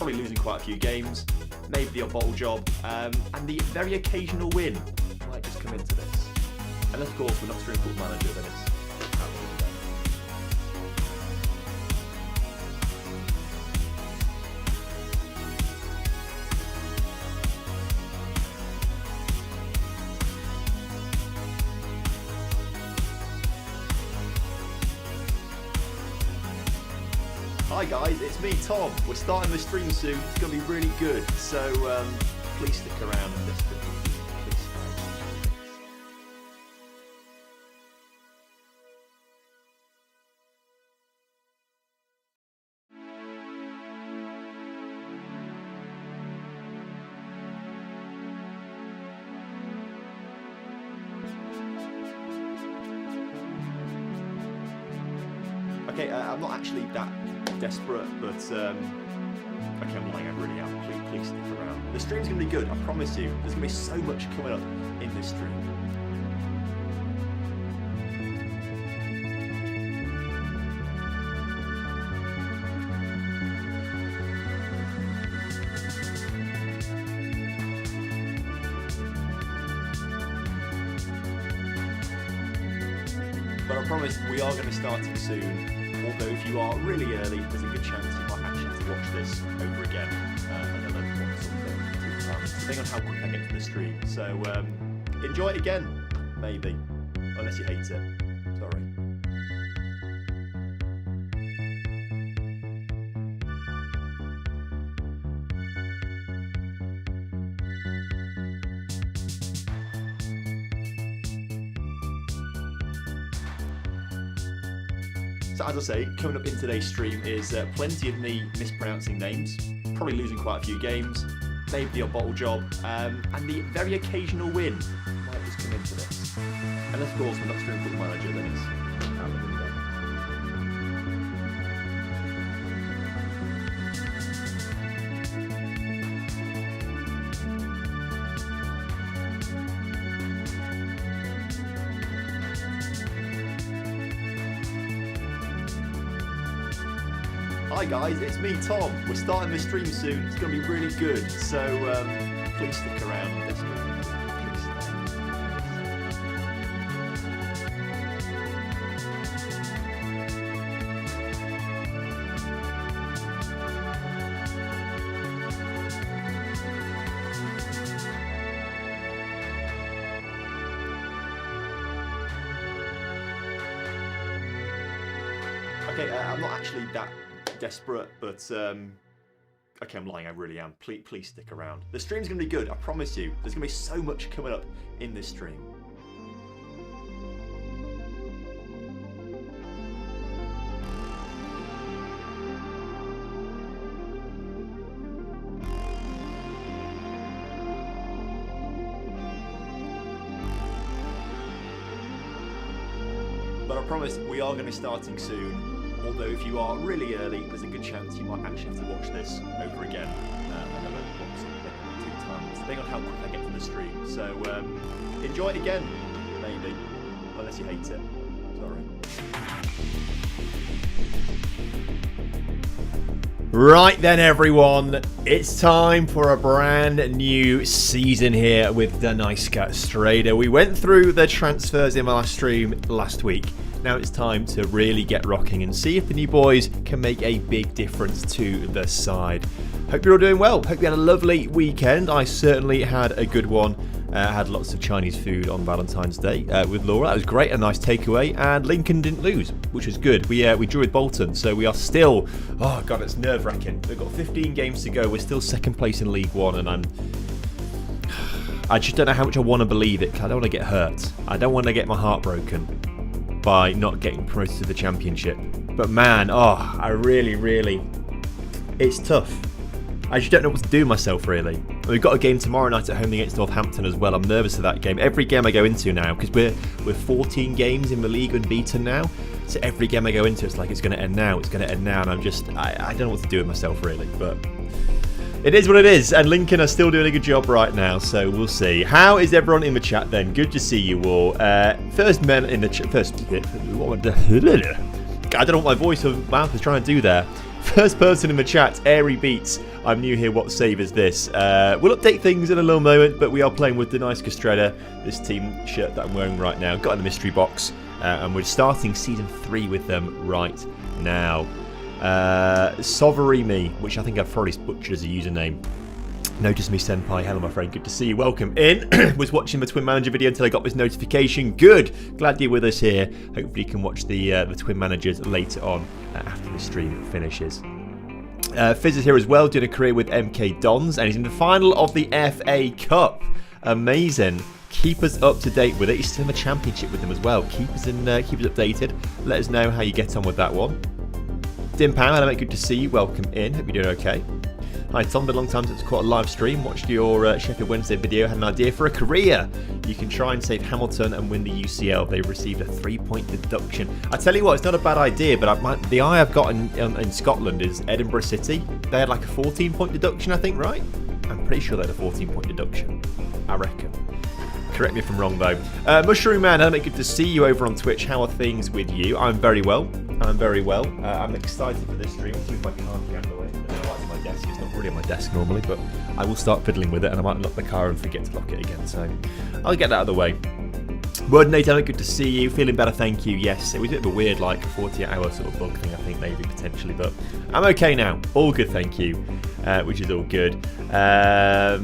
probably losing quite a few games, maybe the odd bottle job, and the very occasional win might just come into this. And of course, we're not stream football manager, then it's out of the window. Hi guys, it's me, Tom. We're starting the stream soon. It's going to be really good. So please stick around and listen. Please stay. Okay, I'm not actually that desperate, but okay, I'm lying, I really am. Please stick around. The stream's going to be good, I promise you. There's going to be so much coming up in this stream. But I promise we are going to be starting soon. Although if you are really early, there's a good chance you might actually have to watch this over again another once or two times, depending on how quick I get to the stream. So enjoy it again, maybe, unless you hate it. Sorry. So as I say, coming up in today's stream is plenty of me mispronouncing names, probably losing quite a few games, maybe the odd bottle job, and the very occasional win might just come into this. And of course, we're not stream football manager, then it's out of the window. Hi guys, it's me, Tom. We're starting the stream soon. It's going to be really good. So please stick around and listen. Please stay. Okay, I'm not actually that desperate, but okay, I'm lying, I really am. Please stick around. The stream's going to be good, I promise you. There's going to be so much coming up in this stream. But I promise we are going to be starting soon. Although if you are really early, there's a good chance you might actually have to watch this over again another once or two times, depending on how quick I get to the stream. So enjoy it again, maybe, unless you hate it. Sorry. Right then, everyone, it's time for a brand new season here with Dunajska Streda. We went through the transfers in my last stream last week. Now it's time to really get rocking and see if the new boys can make a big difference to the side. Hope you're all doing well. Hope you had a lovely weekend. I certainly had a good one. I had lots of Chinese food on Valentine's Day with Laura. That was great, a nice takeaway. And Lincoln didn't lose, which was good. We drew with Bolton, so we are still, oh God, it's nerve-wracking. We've got 15 games to go. We're still second place in League One, and I just don't know how much I want to believe it, because I don't want to get hurt. I don't want to get my heart broken by not getting promoted to the Championship. But man, I really, it's tough. I just don't know what to do with myself, really. We've got a game tomorrow night at home against Northampton as well. I'm nervous of that game. Every game I go into now, because we're 14 games in the league unbeaten now, so every game I go into, it's like it's going to end now, and I'm just, I don't know what to do with myself, really. But it is what it is, and Lincoln are still doing a good job right now, so we'll see. How is everyone in the chat then? Good to see you all. First men in the chat. I don't know what my voice or mouth is trying to do there. First person in the chat, Airy Beats. I'm new here, what save is this? We'll update things in a little moment, but we are playing with Dunajska Streda, this team shirt that I'm wearing right now. Got in the mystery box, and we're starting Season 3 with them right now. Soverimi, which I think I've probably butchered as a username. Notice me, Senpai. Hello, my friend. Good to see you. Welcome in. Was watching the Twin Manager video until I got this notification. Good. Glad you're with us here. Hopefully you can watch the Twin Managers later on after the stream finishes. Fizz is here as well, doing a career with MK Dons, and he's in the final of the FA Cup. Amazing. Keep us up to date with it. He's still in the championship with them as well. Keep us updated. Let us know how you get on with that one. Dim Pam, hello mate. Good to see you. Welcome in. Hope you're doing okay. Hi Tom, been a long time since caught a live stream. Watched your Sheffield Wednesday video, had an idea for a career. You can try and save Hamilton and win the UCL. They've received a 3-point deduction. I tell you what, it's not a bad idea, but the eye I've got in Scotland is Edinburgh City. They had like a 14-point deduction, I think, right? I'm pretty sure they had a 14-point deduction. I reckon. Correct me if I'm wrong though. Mushroom Man, hello mate, good to see you over on Twitch. How are things with you? I'm very well. I'm excited for this stream. Let's move my car out of the way. My desk. It's not really on my desk normally, but I will start fiddling with it, and I might lock the car and forget to lock it again, so I'll get that out of the way. Word Nate, good to see you. Feeling better, thank you. Yes, it was a bit of a weird, like, 48-hour sort of bug thing, I think, maybe, potentially, but I'm okay now. All good, thank you, which is all good.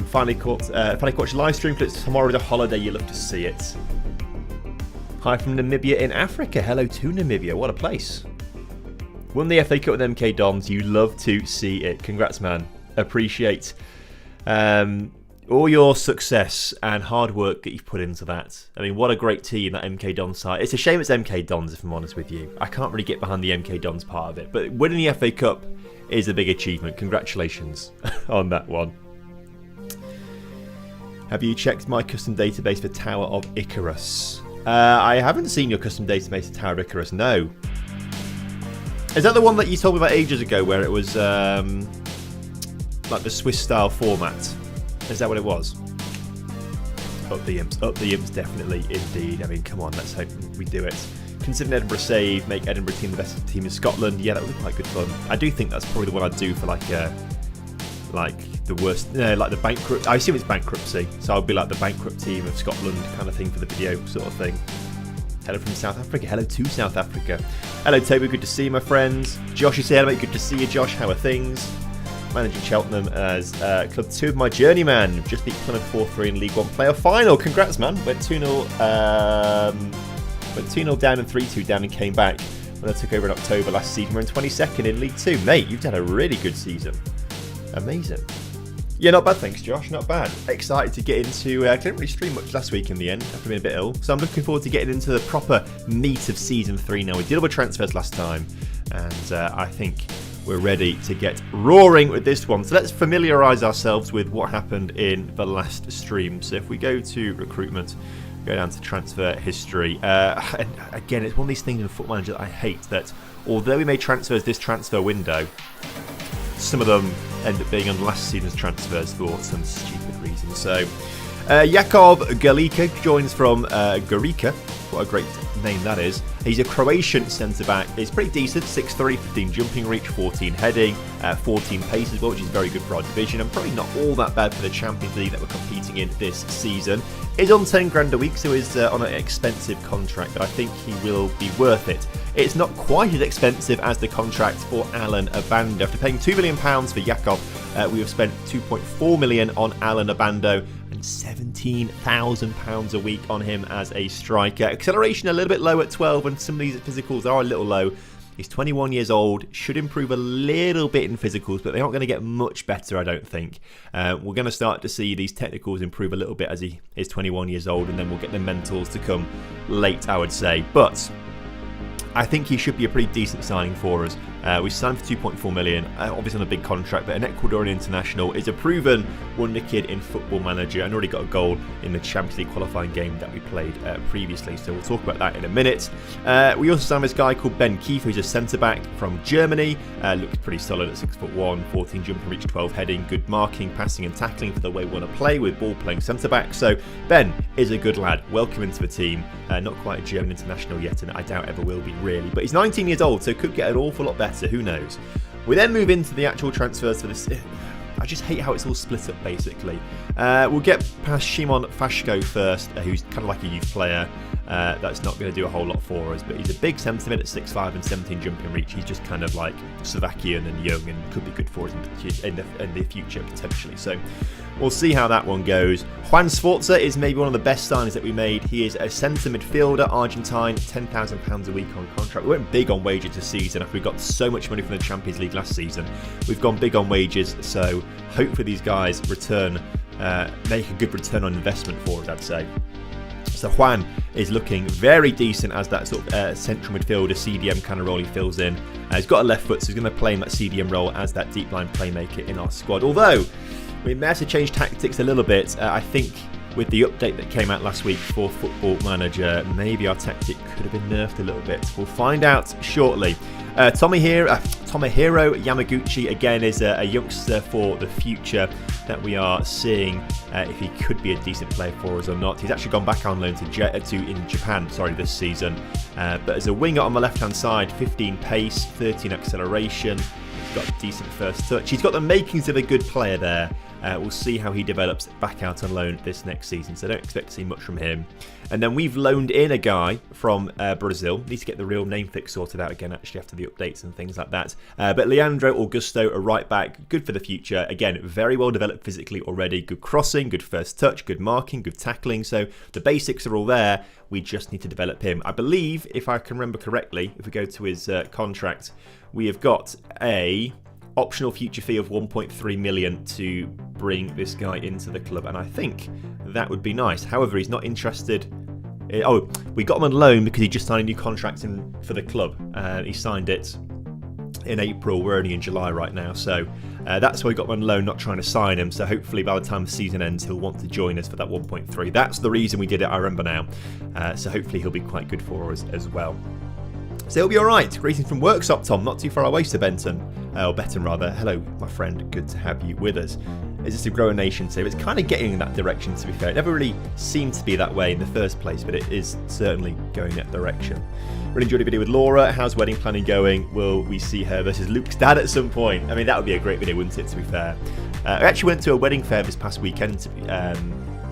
Finally caught your live stream, but tomorrow is a holiday, you love to see it. Hi from Namibia in Africa. Hello to Namibia, what a place. Won the FA Cup with MK Dons. You love to see it. Congrats, man. Appreciate all your success and hard work that you've put into that. I mean, what a great team, that MK Dons side. It's a shame it's MK Dons, if I'm honest with you. I can't really get behind the MK Dons part of it. But winning the FA Cup is a big achievement. Congratulations on that one. Have you checked my custom database for Tower of Icarus? I haven't seen your custom database for Tower of Icarus, no. Is that the one that you told me about ages ago, where it was like the Swiss-style format? Is that what it was? Up the imps, definitely, indeed. I mean, come on, let's hope we do it. Consider an Edinburgh save, make Edinburgh team the best team in Scotland. Yeah, that would be quite good fun. I do think that's probably the one I'd do for like the worst, like the bankrupt. I assume it's bankruptcy, so I'll be like the bankrupt team of Scotland kind of thing for the video sort of thing. Hello from South Africa. Hello to South Africa. Hello, Toby. Good to see you, my friends. Josh is here. Hello, mate. Good to see you, Josh. How are things? Managing Cheltenham as Club 2 of my journeyman. Just beat Plymouth 4-3 in League 1 playoff final. Congrats, man. Went 2-0 down and 3-2 down and came back when I took over in October last season. We're in 22nd in League 2. Mate, you've done a really good season. Amazing. Yeah, not bad, thanks, Josh. Not bad. Excited to get into... I didn't really stream much last week in the end, after being a bit ill. So I'm looking forward to getting into the proper meat of Season 3 now. We did all the transfers last time, and I think we're ready to get roaring with this one. So let's familiarise ourselves with what happened in the last stream. So if we go to recruitment, go down to transfer history. And again, it's one of these things in Football Manager that I hate, that although we made transfers this transfer window, some of them end up being on last season's transfers for some stupid reason. So, Jakov Skalica joins from Gorica. What a great name that is. He's a Croatian centre-back. He's pretty decent, 6'3", 15 jumping reach, 14 heading, 14 pace as well, which is very good for our division, and probably not all that bad for the Champions League that we're competing in this season. He's on 10 grand a week, so he's on an expensive contract, but I think he will be worth it. It's not quite as expensive as the contract for Alan Abando. After paying £2 million for Jakov, we have spent £2.4 million on Alan Abando and £17,000 a week on him as a striker. Acceleration a little bit low at 12, and some of these physicals are a little low. He's 21 years old, should improve a little bit in physicals, but they aren't going to get much better, I don't think. We're going to start to see these technicals improve a little bit as he is 21 years old, and then we'll get the mentals to come late, I would say. But I think he should be a pretty decent signing for us. We signed for $2.4 million, obviously on a big contract, but an Ecuadorian international, is a proven wonder kid in Football Manager, and already got a goal in the Champions League qualifying game that we played previously, so we'll talk about that in a minute. We also signed this guy called Ben Keefe, who's a centre-back from Germany. Looks pretty solid at 6'1", 14 jumping reach, 12 heading, good marking, passing and tackling for the way we want to play with ball-playing centre-back. So Ben is a good lad. Welcome into the team. Not quite a German international yet, and I doubt ever will be, really. But he's 19 years old, so could get an awful lot better. Who knows? We then move into the actual transfers for this. I just hate how it's all split up, basically. We'll get past Shimon Fashko first, who's kind of like a youth player. That's not going to do a whole lot for us, but he's a big centre mid at 6'5" and 17 jumping reach. He's just kind of like Slovakian and young and could be good for us in the future, potentially. So we'll see how that one goes. Juan Sforza is maybe one of the best signings that we made. He is a centre midfielder, Argentine, £10,000 a week on contract. We went big on wages this season after we got so much money from the Champions League last season. We've gone big on wages, so hopefully these guys return, make a good return on investment for us, I'd say. So Juan is looking very decent as that sort of central midfielder, CDM kind of role he fills in. He's got a left foot, so he's going to play in that CDM role as that deep line playmaker in our squad. Although, we may have to change tactics a little bit. I think with the update that came out last week for Football Manager, maybe our tactic could have been nerfed a little bit. We'll find out shortly. Tomohiro Yamaguchi, again, is a youngster for the future that we are seeing if he could be a decent player for us or not. He's actually gone back on loan in Japan this season. But as a winger on the left-hand side, 15 pace, 13 acceleration. He's got a decent first touch. He's got the makings of a good player there. We'll see how he develops back out on loan this next season, so I don't expect to see much from him. And then we've loaned in a guy from Brazil. Need to get the real name fix sorted out again, actually, after the updates and things like that. But Leandro Augusto, a right back, good for the future. Again, very well developed physically already. Good crossing, good first touch, good marking, good tackling. So the basics are all there. We just need to develop him. I believe, if I can remember correctly, if we go to his contract, we have got a optional future fee of 1.3 million to bring this guy into the club, and I think that would be nice. However, he's not interested. We got him on loan because he just signed a new contract for the club. He signed it in April. We're only in July right now, so that's why we got him on loan, not trying to sign him. So hopefully by the time the season ends, he'll want to join us for that 1.3. That's the reason we did it, I remember now. So hopefully he'll be quite good for us as well. So he'll be alright. Greetings from Worksop, Tom. Not too far away, Sir Benton. Or Benton, rather. Hello, my friend. Good to have you with us. Is this a grow a nation too? It's kind of getting in that direction, to be fair. It never really seemed to be that way in the first place, but it is certainly going that direction. Really enjoyed the video with Laura. How's wedding planning going? Will we see her versus Luke's dad at some point? I mean, that would be a great video, wouldn't it, to be fair? I actually went to a wedding fair this past weekend,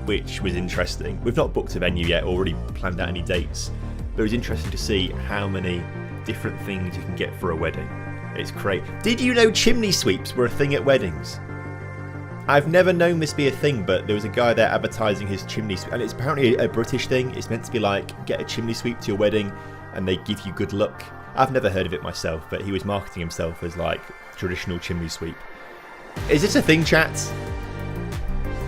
which was interesting. We've not booked a venue yet or already planned out any dates. But it was interesting to see how many different things you can get for a wedding. It's great. Did you know chimney sweeps were a thing at weddings? I've never known this be a thing, but there was a guy there advertising his chimney sweep. And it's apparently a British thing. It's meant to be like, get a chimney sweep to your wedding and they give you good luck. I've never heard of it myself, but he was marketing himself as like traditional chimney sweep. Is this a thing, chat?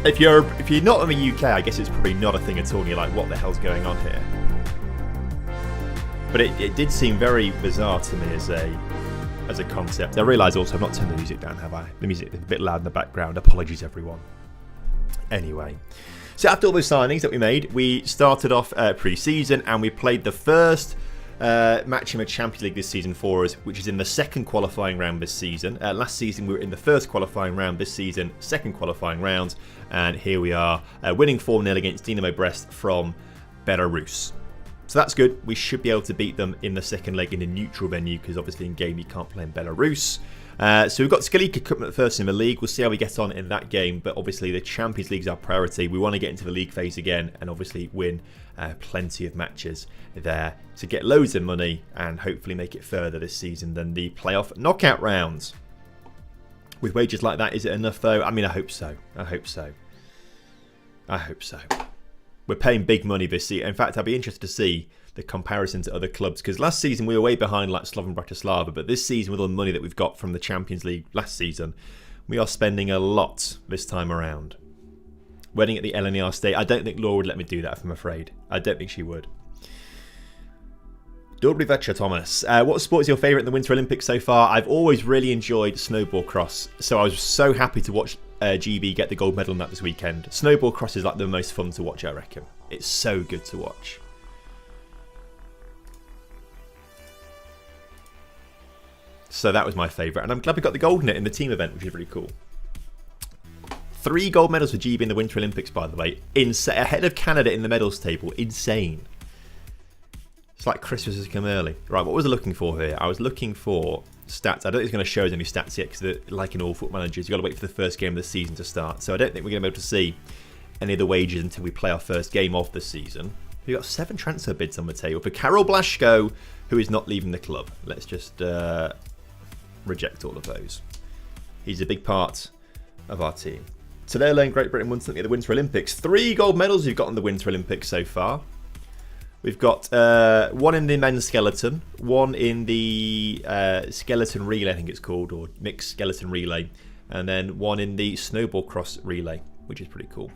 If you're not in the UK, I guess it's probably not a thing at all. And you're like, what the hell's going on here? But it did seem very bizarre to me as a concept. I realise also I've not turned the music down, have I? The music is a bit loud in the background. Apologies, everyone. Anyway, so after all those signings that we made, we started off pre-season and we played the first match in the Champions League this season for us, which is in the second qualifying round this season. Last season we were in the first qualifying round. This season, second qualifying round. And here we are, winning 4-0 against Dynamo Brest from Belarus. So that's good. We should be able to beat them in the second leg in a neutral venue because obviously in game you can't play in Belarus. So we've got Skalica coming first in the league. We'll see how we get on in that game. But obviously the Champions League is our priority. We want to get into the league phase again and obviously win plenty of matches there to get loads of money and hopefully make it further this season than the playoff knockout rounds. With wages like that, is it enough though? I mean, I hope so. I hope so. We're paying big money this season. In fact, I'd be interested to see the comparison to other clubs because last season we were way behind like Slovan Bratislava, but this season with all the money that we've got from the Champions League last season, we are spending a lot this time around. Wedding at the LNER State. I don't think Laura would let me do that, I'm afraid. I don't think she would. Dobry večer, Thomas. What sport is your favourite in the Winter Olympics so far? I've always really enjoyed snowball cross, so I was so happy to watch GB get the gold medal in that this weekend. Snowball cross is like the most fun to watch, I reckon. It's so good to watch. So that was my favourite, and I'm glad we got the gold in it in the team event, which is really cool. 3 gold medals for GB in the Winter Olympics, by the way. Ahead of Canada in the medals table. Insane. It's like Christmas has come early. Right, what was I looking for here? I was looking for stats. I don't think it's going to show us any stats yet because, like in all football managers, you've got to wait for the first game of the season to start. So I don't think we're going to be able to see any of the wages until we play our first game of the season. We've got 7 transfer bids on the table for Karol Blaszko, who is not leaving the club. Let's just reject all of those. He's a big part of our team. So they're letting Great Britain won something at the Winter Olympics. 3 gold medals we've got in the Winter Olympics so far. We've got 1 in the men's skeleton, 1 in the skeleton relay, I think it's called, or mixed skeleton relay, and then 1 in the snowball cross relay, which is pretty cool.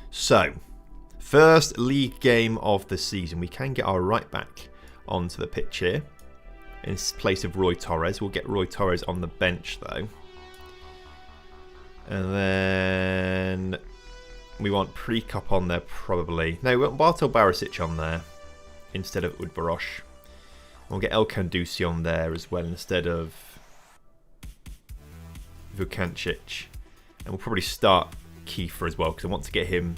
So, first league game of the season. We can get our right back onto the pitch here in place of Roy Torres. We'll get Roy Torres on the bench though. And then we want Prekop on there probably. No, we want Bartol Barisic on there instead of Udbarosh. We'll get El Kandusi on there as well instead of Vukancic. And we'll probably start Kiefer as well because I want to get him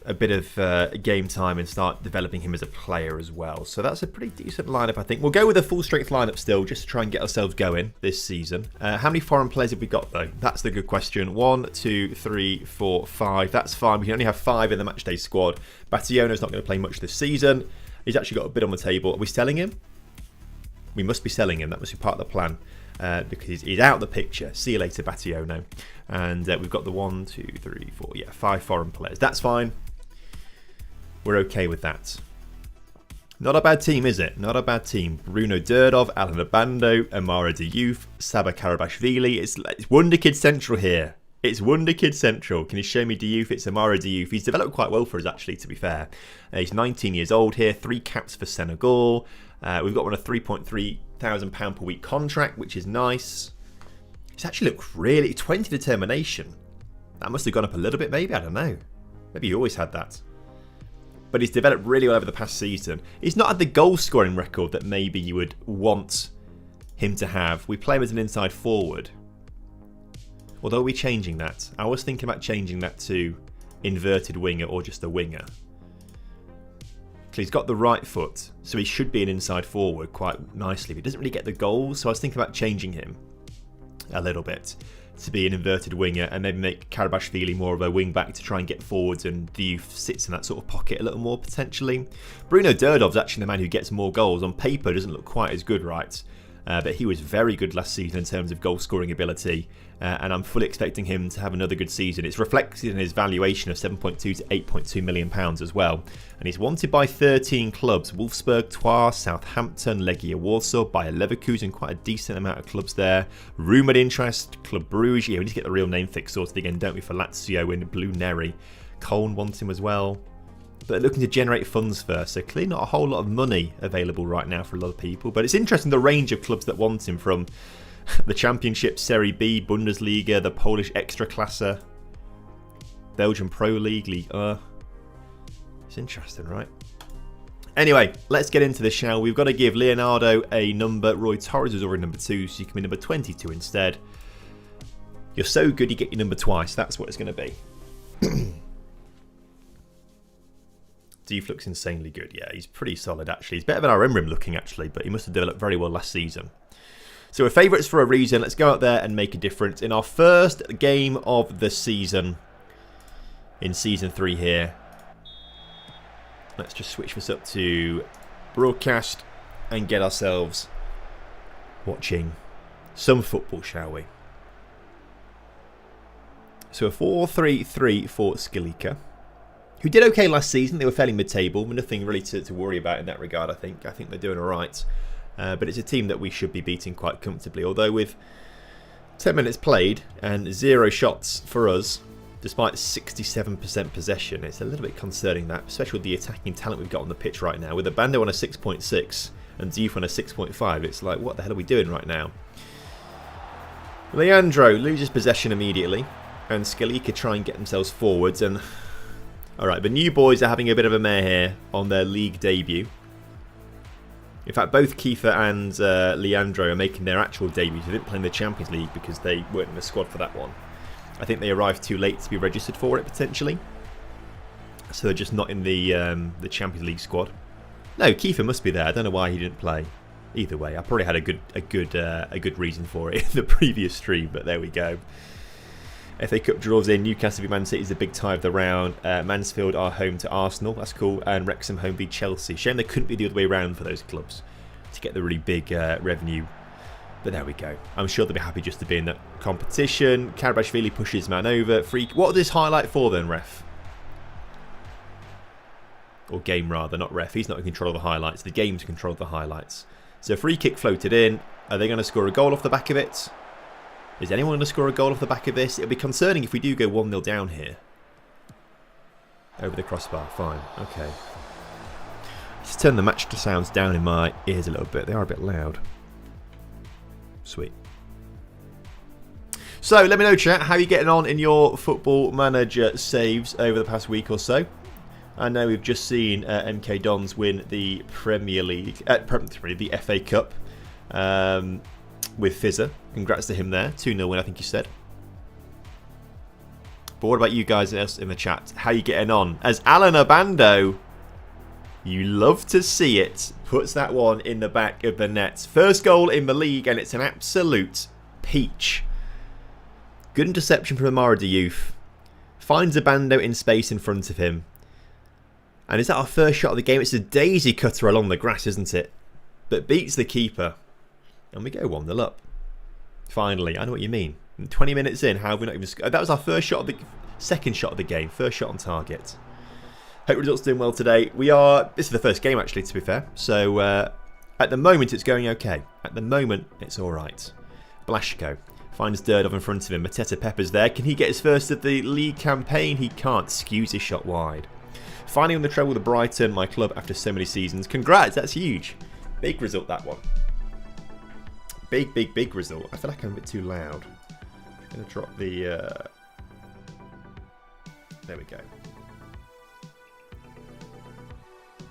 a bit of game time and start developing him as a player as well. So that's a pretty decent lineup, I think. We'll go with a full strength lineup still just to try and get ourselves going this season. How many foreign players have we got though? That's the good question. 1, 2, 3, 4, 5. That's fine. We can only have 5 in the matchday squad. Bationa's not going to play much this season. He's actually got a bid on the table. Are we selling him? We must be selling him. That must be part of the plan. Because he's out of the picture. See you later, Bationo. And we've got the 1, 2, 3, 4, 5 foreign players. That's fine. We're okay with that. Not a bad team, is it? Not a bad team. Bruno Durdov, Alan Abando, Amara Diouf, Saba Karabashvili. It's Wonder Kid Central here. It's Wonder Kid Central. Can you show me Diouf? It's Amara Diouf. He's developed quite well for us, actually, to be fair. He's 19 years old here. 3 caps for Senegal. We've got one a £3.3 thousand per week contract, which is nice. He's actually looked really 20 determination. That must have gone up a little bit, maybe. I don't know. Maybe he always had that. But he's developed really well over the past season. He's not had the goal scoring record that maybe you would want him to have. We play him as an inside forward. Although we're changing that. I was thinking about changing that to inverted winger or just a winger. He's got the right foot, so he should be an inside forward quite nicely. But he doesn't really get the goals, so I was thinking about changing him a little bit to be an inverted winger and maybe make Karabashvili more of a wing back to try and get forwards, and Diouf sits in that sort of pocket a little more potentially. Bruno Durdov's actually the man who gets more goals. On paper doesn't look quite as good, right? But he was very good last season in terms of goal scoring ability, and I'm fully expecting him to have another good season. It's reflected in his valuation of 7.2 to 8.2 million pounds as well, and he's wanted by 13 clubs: Wolfsburg, Troyes, Southampton, Legia Warsaw, Bayer Leverkusen, quite a decent amount of clubs there. Rumoured interest: Club Bruges. Yeah, we need to get the real name fix sorted again, don't we, for Lazio and Blue Neri. Cologne wants him as well. But looking to generate funds first, so clearly not a whole lot of money available right now for a lot of people. But it's interesting the range of clubs that want him, from the Championship, Serie B, Bundesliga, the Polish Ekstraklasa, Belgian Pro League, League. It's interesting, right? Anyway, let's get into this, shall we? We've got to give Leonardo a number. Roy Torres is already number 2, so you can be number 22 instead. You're so good you get your number twice. That's what it's going to be. Diouf looks insanely good. Yeah, he's pretty solid, actually. He's better than our Imrim looking, actually, but he must have developed very well last season. So we're favourites for a reason. Let's go out there and make a difference in our first game of the season in Season 3 here. Let's just switch this up to broadcast and get ourselves watching some football, shall we? So a 4-3-3 for Skalica, who did okay last season. They were fairly mid-table, but nothing really to worry about in that regard, I think. I think they're doing all right. But it's a team that we should be beating quite comfortably. Although with 10 minutes played and 0 shots for us, despite 67% possession, it's a little bit concerning, that, especially with the attacking talent we've got on the pitch right now. With Abando on a 6.6 and Diouf on a 6.5, it's like, what the hell are we doing right now? Leandro loses possession immediately, and Skalica try and get themselves forwards. And alright, the new boys are having a bit of a mare here on their league debut. In fact, both Kiefer and Leandro are making their actual debuts. They didn't play in the Champions League because they weren't in the squad for that one. I think they arrived too late to be registered for it, potentially. So they're just not in the Champions League squad. No, Kiefer must be there. I don't know why he didn't play. Either way, I probably had a good reason for it in the previous stream, but there we go. FA Cup draws in. Newcastle v Man City is the big tie of the round. Mansfield are home to Arsenal. That's cool. And Wrexham home v Chelsea. Shame they couldn't be the other way around for those clubs to get the really big revenue. But there we go. I'm sure they'll be happy just to be in that competition. Karabashvili pushes man over. Free. What is this highlight for then, ref? Or game rather, not ref. He's not in control of the highlights. The game's in control of the highlights. So free kick floated in. Are they going to score a goal off the back of it? Is anyone going to score a goal off the back of this? It'll be concerning if we do go 1-0 down here. Over the crossbar. Fine. Okay. Let's turn the match to sounds down in my ears a little bit. They are a bit loud. Sweet. So, let me know, chat, how are you getting on in your Football Manager saves over the past week or so? I know we've just seen MK Dons win the Premier League, the FA Cup. With Fizzer. Congrats to him there. 2-0 win, I think you said. But what about you guys in the chat? How are you getting on? As Alan Abando, you love to see it, puts that one in the back of the net. First goal in the league, and it's an absolute peach. Good interception from Amara Diouf. Finds Abando in space in front of him. And is that our first shot of the game? It's a daisy cutter along the grass, isn't it? But beats the keeper. And we go 1-0 up. Finally, I know what you mean. 20 minutes in, how have we not even scored? That was our first shot of the second shot of the game. First shot on target. Hope results doing well today. This is the first game actually, to be fair. So at the moment it's going okay. At the moment it's alright. Blasco finds Durdov in front of him. Mateta Pepper's there. Can he get his first of the league campaign? He can't. Skews his shot wide. Finally on the treble with Brighton, my club after so many seasons. Congrats, that's huge. Big result, that one. Big result. I feel like I'm a bit too loud. I'm going to drop the... There we go.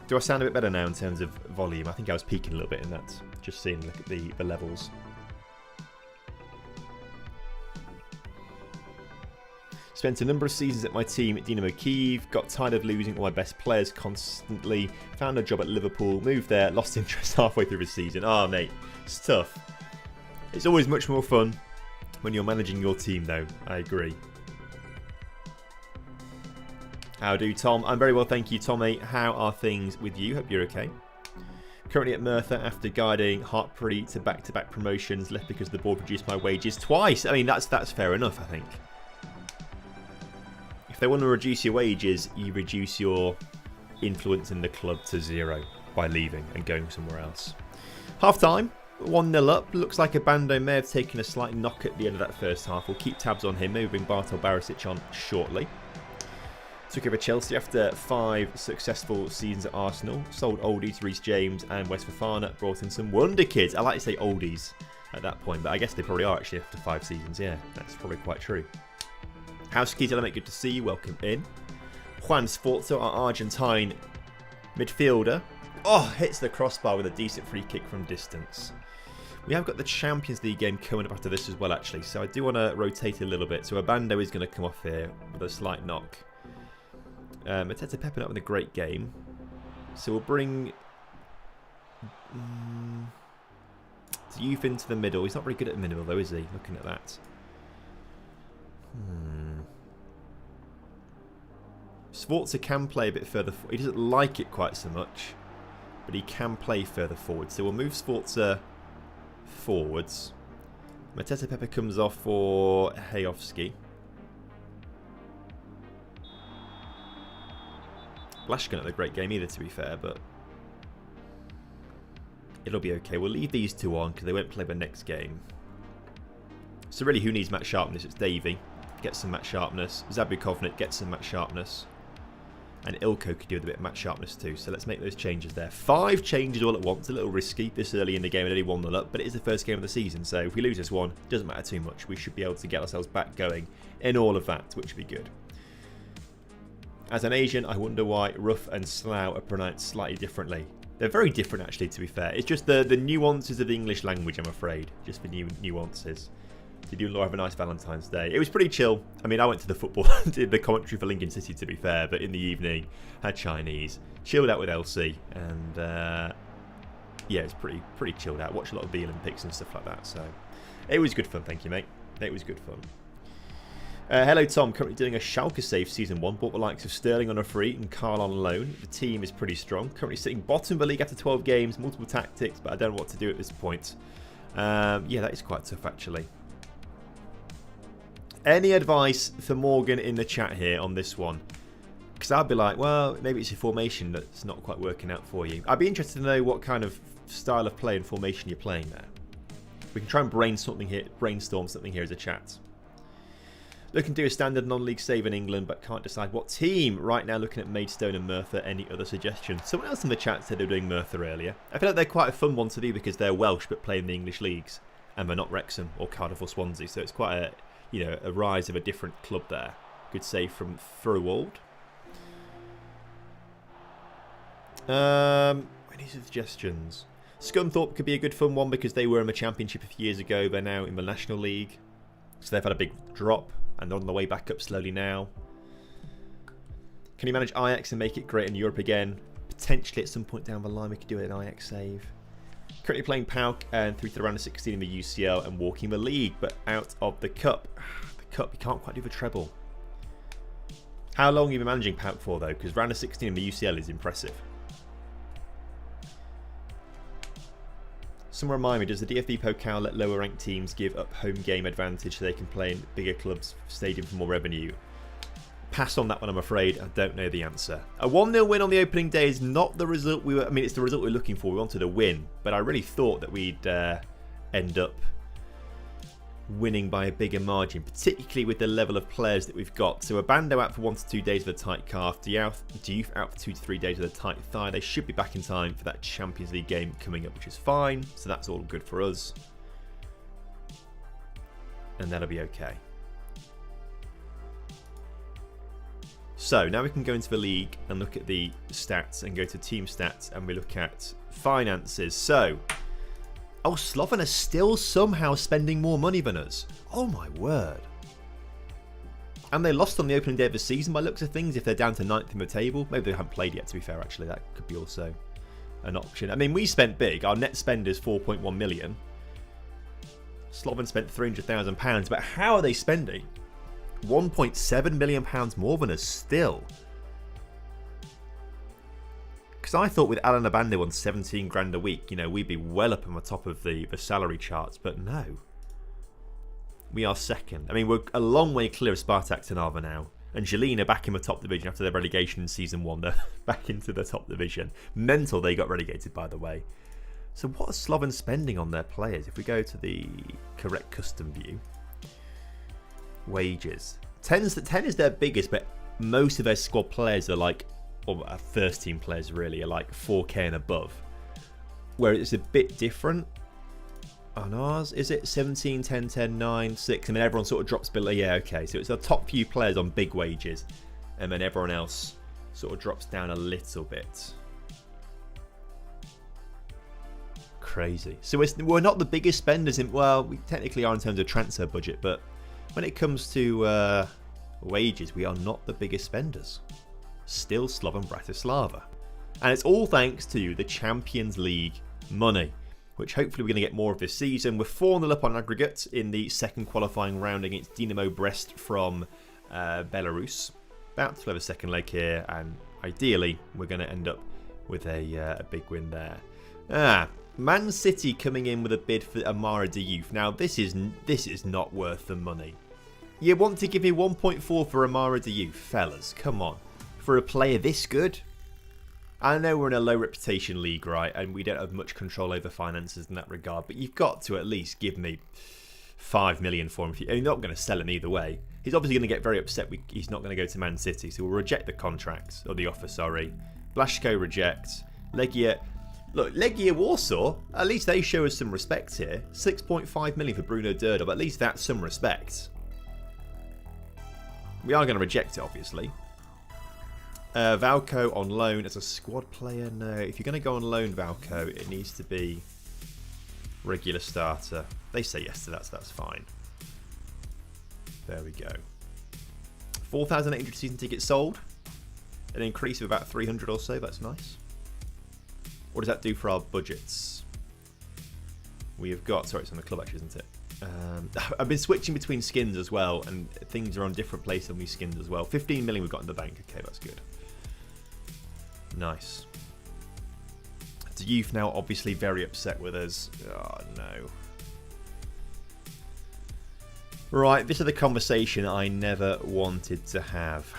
Do I sound a bit better now in terms of volume? I think I was peaking a little bit in that. Just seeing look at the levels. Spent a number of seasons at my team at Dynamo Kyiv. Got tired of losing all my best players constantly. Found a job at Liverpool. Moved there. Lost interest halfway through the season. Oh, mate. It's tough. It's always much more fun when you're managing your team, though. I agree. How do, Tom? I'm very well, thank you, Tommy. How are things with you? Hope you're okay. Currently at Merthyr after guiding Hartpury to back-to-back promotions. Left because the board reduced my wages twice. I mean, that's fair enough, I think. If they want to reduce your wages, you reduce your influence in the club to 0 by leaving and going somewhere else. Half-time. 1-0 up. Looks like Abando may have taken a slight knock at the end of that first half. We'll keep tabs on him. Maybe bring Bartol Barisic on shortly. Took over Chelsea after 5 successful seasons at Arsenal. Sold oldies, Reece James and West Fofana. Brought in some wonder kids. I like to say oldies at that point, but I guess they probably are actually after 5 seasons. Yeah, that's probably quite true. Housekeys Element, good to see you. Welcome in. Juan Sforza, our Argentine midfielder. Oh, hits the crossbar with a decent free kick from distance. We have got the Champions League game coming up after this as well, actually. So I do want to rotate a little bit. So Abando is going to come off here with a slight knock. Mateta Pepper not with a great game. So we'll bring Youth into the middle. He's not very good at the middle, though, is he? Looking at that. Sforza can play a bit further forward. He doesn't like it quite so much, but he can play further forward. So we'll move Sforza forwards. Mateta Pepper comes off for Hayovsky. Blashkin not a great game either, to be fair, but it'll be okay. We'll leave these two on because they won't play the next game. So really, who needs match sharpness? It's Davey. Get some match sharpness. Zabukovnik gets some match sharpness. And Ilko could do with a bit of match sharpness too. So let's make those changes there. 5 changes all at once. A little risky this early in the game and only 1-0 up. But it is the first game of the season. So if we lose this one, it doesn't matter too much. We should be able to get ourselves back going in all of that, which would be good. As an Asian, I wonder why Ruff and Slough are pronounced slightly differently. They're very different, actually, to be fair. It's just the nuances of the English language, I'm afraid. Just the nuances. Did you and Laura have a nice Valentine's Day? It was pretty chill. I mean, I went to the football, did the commentary for Lincoln City, to be fair, but in the evening, had Chinese, chilled out with Elsie, and yeah, it's pretty chilled out. Watched a lot of the Olympics and stuff like that. So it was good fun. Thank you, mate. It was good fun. Hello, Tom. Currently doing a Schalke save Season 1. Bought the likes of Sterling on a free and Carl on loan. The team is pretty strong. Currently sitting bottom of the league after 12 games. Multiple tactics, but I don't know what to do at this point. Yeah, that is quite tough, actually. Any advice for Morgan in the chat here on this one? Because I'd be like, well, maybe it's your formation that's not quite working out for you. I'd be interested to know what kind of style of play and formation you're playing there. We can try and brainstorm something here as a chat. Looking to do a standard non-league save in England, but can't decide what team. Right now, looking at Maidstone and Merthyr. Any other suggestions? Someone else in the chat said they were doing Merthyr earlier. I feel like they're quite a fun one to do because they're Welsh but play in the English leagues, and they're not Wrexham or Cardiff or Swansea. So it's quite a rise of a different club there. Good save from Thurwald. Any suggestions? Scunthorpe could be a good fun one because they were in the Championship a few years ago. They're now in the National League, so they've had a big drop and they're on the way back up slowly now. Can you manage Ajax and make it great in Europe again? Potentially at some point down the line we could do an Ajax save. Currently playing PAOK and through to the round of 16 in the UCL and walking the league, but out of the Cup. The Cup, you can't quite do the treble. How long have you been managing PAOK for though? Because round of 16 in the UCL is impressive. Someone remind me, does the DFB Pokal let lower ranked teams give up home game advantage so they can play in bigger clubs stadium for more revenue? Pass on that one, I'm afraid. I don't know the answer. A 1-0 win on the opening day is not the result we were... I mean, it's the result we were looking for. We wanted a win, but I really thought that we'd end up winning by a bigger margin, particularly with the level of players that we've got. So Abando out for 1 to 2 days with a tight calf, Diouf out for 2 to 3 days with a tight thigh. They should be back in time for that Champions League game coming up, which is fine. So that's all good for us. And that'll be okay. So now we can go into the league and look at the stats and go to team stats and we look at finances. So... oh, Slovan are still somehow spending more money than us. Oh my word. And they lost on the opening day of the season by looks of things if they're down to 9th in the table. Maybe they haven't played yet, to be fair, actually. That could be also an option. I mean, we spent big. Our net spend is 4.1 million. Slovan spent £300,000. But how are they spending? £1.7 million more than us still. Because I thought with Alan Abando on 17 grand a week, you know, we'd be well up on the top of the salary charts, but no. We are second. I mean, we're a long way clear of Spartak Trnava now. And Žilina back in the top division after their relegation in Season 1. They're back into the top division. Mental they got relegated, by the way. So what are Slovan spending on their players? If we go to the correct custom view. Wages. 10 is their biggest, but most of their squad players are like... or first team players really are like 4k and above, where it's a bit different on ours. Is it 17, 10, 10, 9, 6? I mean, everyone sort of drops below. Yeah, okay, so it's the top few players on big wages and then everyone else sort of drops down a little bit. Crazy. So we're not the biggest spenders in, well, we technically are in terms of transfer budget, but when it comes to wages, we are not the biggest spenders. Still Slovan Bratislava. And it's all thanks to the Champions League money, which hopefully we're going to get more of this season. We're 4-0 up on aggregate in the second qualifying round against Dynamo Brest from Belarus. About to have a second leg here, and ideally we're going to end up with a big win there. Man City coming in with a bid for Amara Diouf. Now this is not worth the money. You want to give me 1.4 for Amara Diouf, fellas? Come on. For a player this good? I know we're in a low reputation league, right, and we don't have much control over finances in that regard, but you've got to at least give me 5 million for him. You're not going to sell him either way. He's obviously going to get very upset he's not going to go to Man City, so we'll reject the contract, or the offer, sorry. Blaszko reject. Legia, look, Legia Warsaw, at least they show us some respect here. 6.5 million for Bruno Durdov, at least that's some respect. We are going to reject it, obviously. Valko on loan as a squad player. No, if you're going to go on loan, Valko, it needs to be regular starter. They say yes to that, so that's fine. There we go. 4,800 season tickets sold. An increase of about 300 or so. That's nice. What does that do for our budgets? We have got... Sorry, it's on the club actually, isn't it? I've been switching between skins as well, and things are on different places on these skins as well. 15 million we've got in the bank. Okay, that's good. Nice. The youth now obviously very upset with us. Oh, no. Right, this is the conversation I never wanted to have.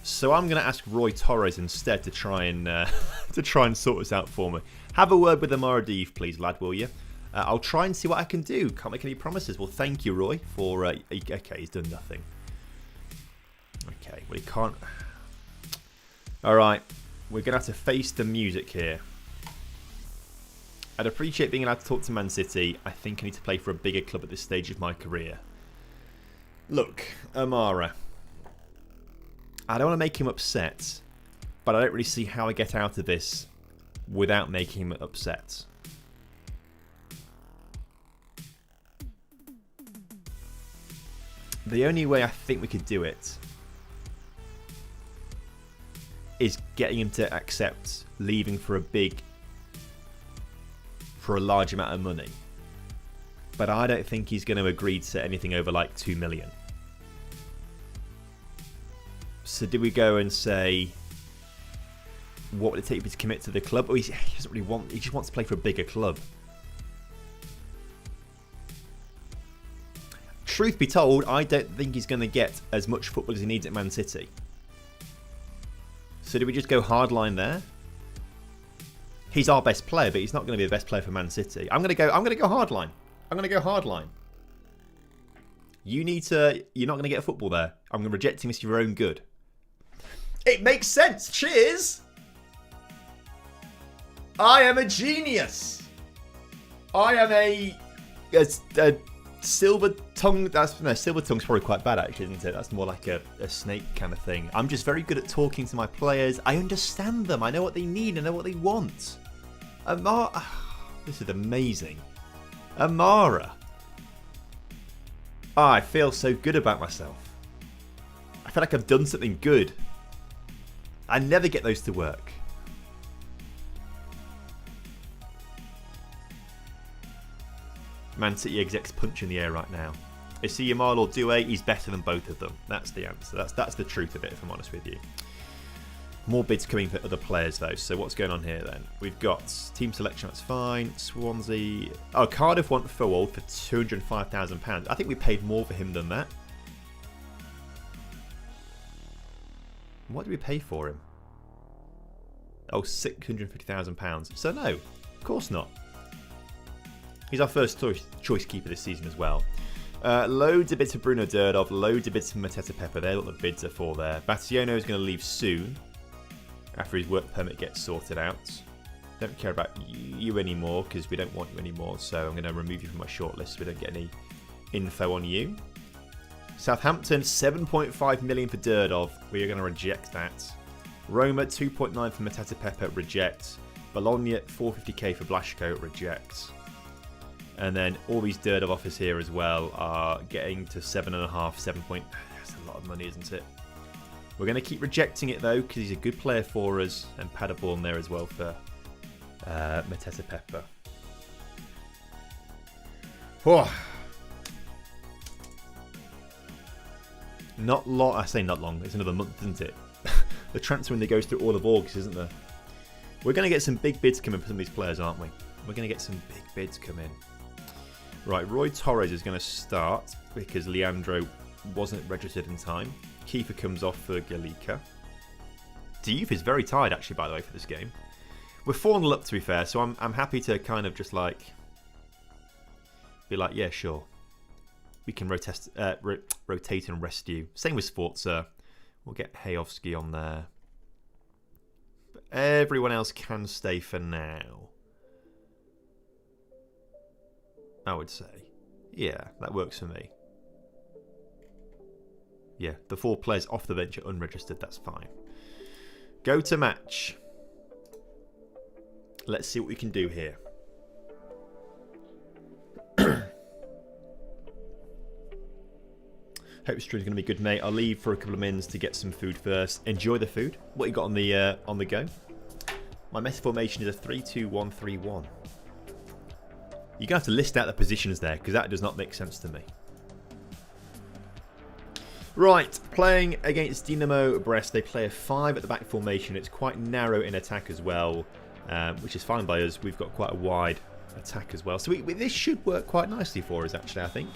So I'm going to ask Roy Torres instead to try and sort this out for me. Have a word with Amara Deef, please, lad, will you? I'll try and see what I can do. Can't make any promises. Well, thank you, Roy, for... okay, he's done nothing. Okay, well, he can't... Alright, we're going to have to face the music here. I'd appreciate being allowed to talk to Man City. I think I need to play for a bigger club at this stage of my career. Look, Amara. I don't want to make him upset, but I don't really see how I get out of this without making him upset. The only way I think we could do it is getting him to accept leaving for a large amount of money. But I don't think he's going to agree to anything over like 2 million. So do we go and say, what would it take to commit to the club? Oh, he doesn't really want, he just wants to play for a bigger club. Truth be told, I don't think he's going to get as much football as he needs at Man City. So do we just go hardline there? He's our best player, but he's not going to be the best player for Man City. I'm going to go hardline. I'm going to go hardline. You're not going to get football there. I'm going to reject him for your own good. It makes sense. Cheers. I am a genius. I am a silver tongue. Silver tongue's probably quite bad, actually, isn't it? That's more like a snake kind of thing. I'm just very good at talking to my players. I understand them. I know what they need. I know what they want. Amara, this is amazing. Amara. Oh, I feel so good about myself. I feel like I've done something good. I never get those to work. Man City execs punch in the air right now. Is he Yamal or Doué? He's better than both of them. That's the answer. That's the truth of it, if I'm honest with you. More bids coming for other players, though. So what's going on here, then? We've got team selection. That's fine. Swansea. Oh, Cardiff want Fowold for £205,000. I think we paid more for him than that. What did we pay for him? Oh, £650,000. So no, of course not. He's our first choice keeper this season as well. Loads of bids for Bruno Derdov, loads of bids for Mateta Pepper. They're what the bids are for there. Bationo is going to leave soon after his work permit gets sorted out. Don't care about you anymore because we don't want you anymore. So I'm going to remove you from my shortlist so we don't get any info on you. Southampton, 7.5 million for Derdov. We are going to reject that. Roma, 2.9 for Mateta Pepper, reject. Bologna, 450k for Blasco, reject. And then all these Derdov offers here as well are getting to 7.5, 7 point... That's a lot of money, isn't it? We're going to keep rejecting it, though, because he's a good player for us. And Paderborn there as well for Mateta Pepper. Oh. Not long. I say not long. It's another month, isn't it? The transfer window goes through all of August, isn't there? We're going to get some big bids coming for some of these players, aren't we? We're going to get some big bids come in. Right, Roy Torres is going to start because Leandro wasn't registered in time. Kiefer comes off for Gallica. Diouf is very tired, actually, by the way, for this game. We're 4-0 up, to be fair, so I'm happy to kind of just like be like, yeah, sure. We can rotate and rest you. Same with Sforza. We'll get Hayovsky on there. But everyone else can stay for now. I would say. Yeah, that works for me. Yeah, the 4 players off the bench are unregistered. That's fine. Go to match. Let's see what we can do here. Hope the stream's going to be good, mate. I'll leave for a couple of minutes to get some food first. Enjoy the food. What you got on the go? My mess formation is a 3-2-1-3-1. You're going to have to list out the positions there because that does not make sense to me. Right, playing against Dynamo Brest, they play a 5 at the back formation. It's quite narrow in attack as well, which is fine by us. We've got quite a wide attack as well. So this should work quite nicely for us, actually, I think.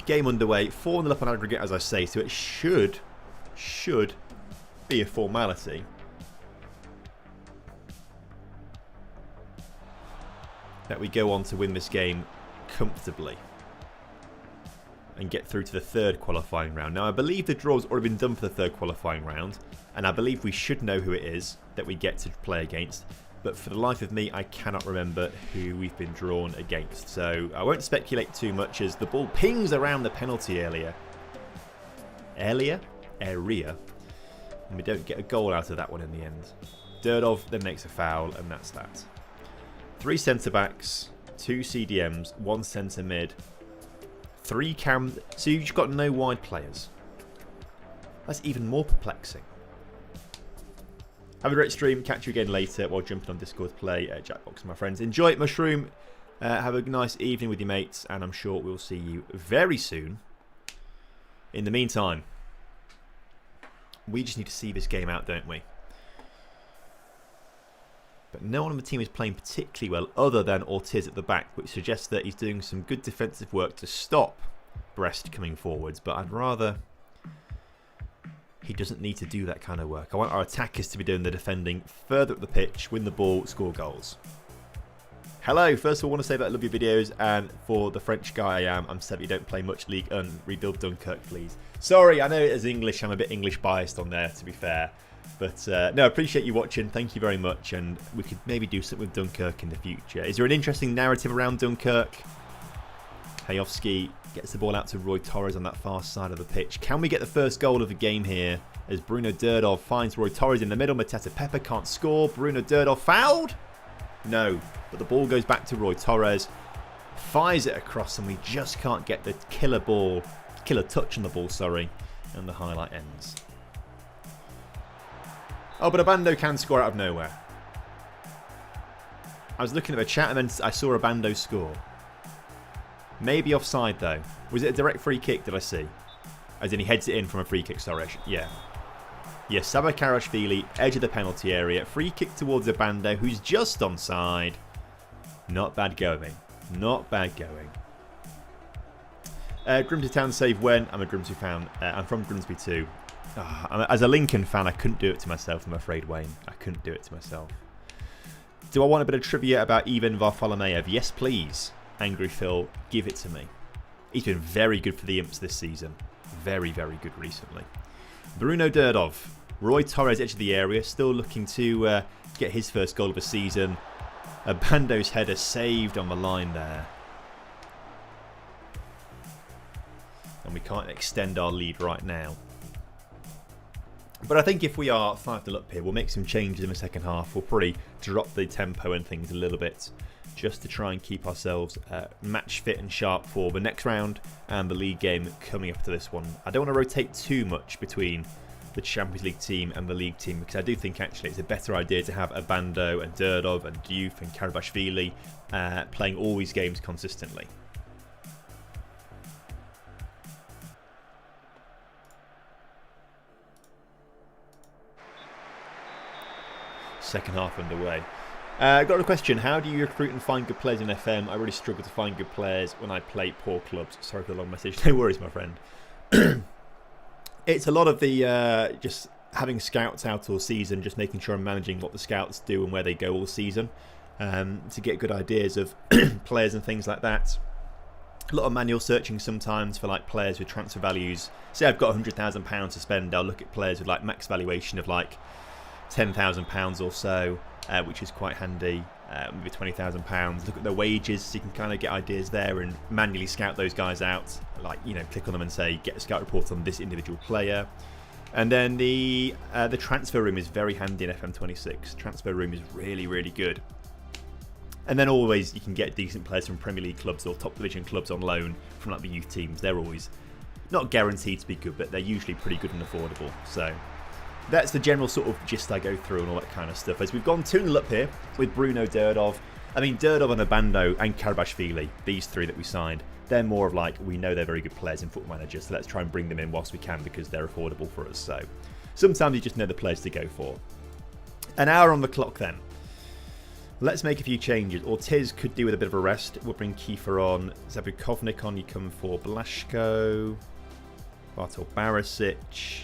Game underway, 4-0 up on aggregate, as I say, so it should be a formality. That we go on to win this game comfortably and get through to the third qualifying round. Now, I believe the draw's already been done for the third qualifying round, and I believe we should know who it is that we get to play against, but for the life of me, I cannot remember who we've been drawn against. So I won't speculate too much as the ball pings around the penalty area. Area? And we don't get a goal out of that one in the end. Durdov then makes a foul, and that's that. 3 centre-backs, 2 CDMs, 1 centre mid, 3 cam... So you've got no wide players. That's even more perplexing. Have a great stream. Catch you again later while jumping on Discord to play Jackbox, my friends. Enjoy it, Mushroom. Have a nice evening with your mates, and I'm sure we'll see you very soon. In the meantime, we just need to see this game out, don't we? But no one on the team is playing particularly well other than Ortiz at the back, which suggests that he's doing some good defensive work to stop Brest coming forwards. But I'd rather he doesn't need to do that kind of work. I want our attackers to be doing the defending further up the pitch, win the ball, score goals. Hello, first of all, I want to say that I love your videos, and for the French guy I am, I'm sad you don't play much League rebuild Dunkirk, please. Sorry, I know it is English, I'm a bit English biased on there, to be fair. But no, I appreciate you watching. Thank you very much. And we could maybe do something with Dunkirk in the future. Is there an interesting narrative around Dunkirk? Hayovsky gets the ball out to Roy Torres on that far side of the pitch. Can we get the first goal of the game here as Bruno Durdov finds Roy Torres in the middle? Mateta Pepper can't score. Bruno Durdov fouled? No. But the ball goes back to Roy Torres. Fires it across and we just can't get the killer touch on the ball, sorry. And the highlight ends. Oh, but Abando can score out of nowhere. I was looking at the chat and then I saw Abando score. Maybe offside though. Was it a direct free kick, did I see? As in he heads it in from a free kick, sorry. Yeah. Yeah, Sabakarashvili, edge of the penalty area. Free kick towards Abando, who's just onside. Not bad going. Not bad going. Grimsby Town save when? I'm a Grimsby fan. I'm from Grimsby too. As a Lincoln fan, I couldn't do it to myself, I'm afraid, Wayne. I couldn't do it to myself. Do I want a bit of trivia about Ivan Varfolomeev? Yes, please. Angry Phil, give it to me. He's been very good for the Imps this season. Very, very good recently. Bruno Durdov. Roy Torres, edge of the area, still looking to get his first goal of the season. Abando's header saved on the line there. And we can't extend our lead right now. But I think if we are 5-0 up here, we'll make some changes in the second half. We'll probably drop the tempo and things a little bit just to try and keep ourselves match fit and sharp for the next round and the league game coming up to this one. I don't want to rotate too much between the Champions League team and the league team because I do think actually it's a better idea to have Abando and Durdov and Diouf and Karabashvili playing all these games consistently. Second half underway. Got a question. How do you recruit and find good players in FM? I really struggle to find good players when I play poor clubs. Sorry for the long message. No worries, my friend. It's a lot of the just having scouts out all season, just making sure I'm managing what the scouts do and where they go all season to get good ideas of players and things like that. A lot of manual searching sometimes for like players with transfer values. Say I've got £100,000 to spend, I'll look at players with like max valuation of like £10,000 or so, which is quite handy. Maybe £20,000. Look at their wages, so you can kind of get ideas there and manually scout those guys out. Like, you know, click on them and say, get a scout report on this individual player. And then the transfer room is very handy in FM26. Transfer room is really, really good. And then always you can get decent players from Premier League clubs or top division clubs on loan from like the youth teams. They're always not guaranteed to be good, but they're usually pretty good and affordable. So that's the general sort of gist I go through and all that kind of stuff. As we've gone 2-0 up here with Bruno Derdov. I mean, Derdov and Obando and Karabashvili, these three that we signed, they're more of like, we know they're very good players in Football Manager, so let's try and bring them in whilst we can because they're affordable for us. So sometimes you just know the players to go for. An hour on the clock then. Let's make a few changes. Ortiz could do with a bit of a rest. We'll bring Kiefer on. Zabukovnik on. You come for Blasco. Bartol Barisic.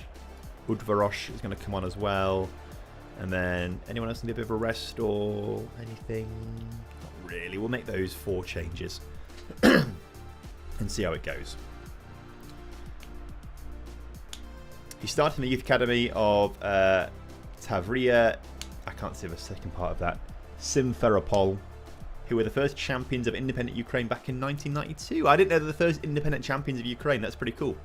Udvarosh is going to come on as well. And then anyone else need a bit of a rest or anything? Not really. We'll make those 4 changes and see how it goes. He started in the youth academy of Tavria. I can't see the second part of that. Simferopol, who were the first champions of independent Ukraine back in 1992. I didn't know they were the first independent champions of Ukraine. That's pretty cool.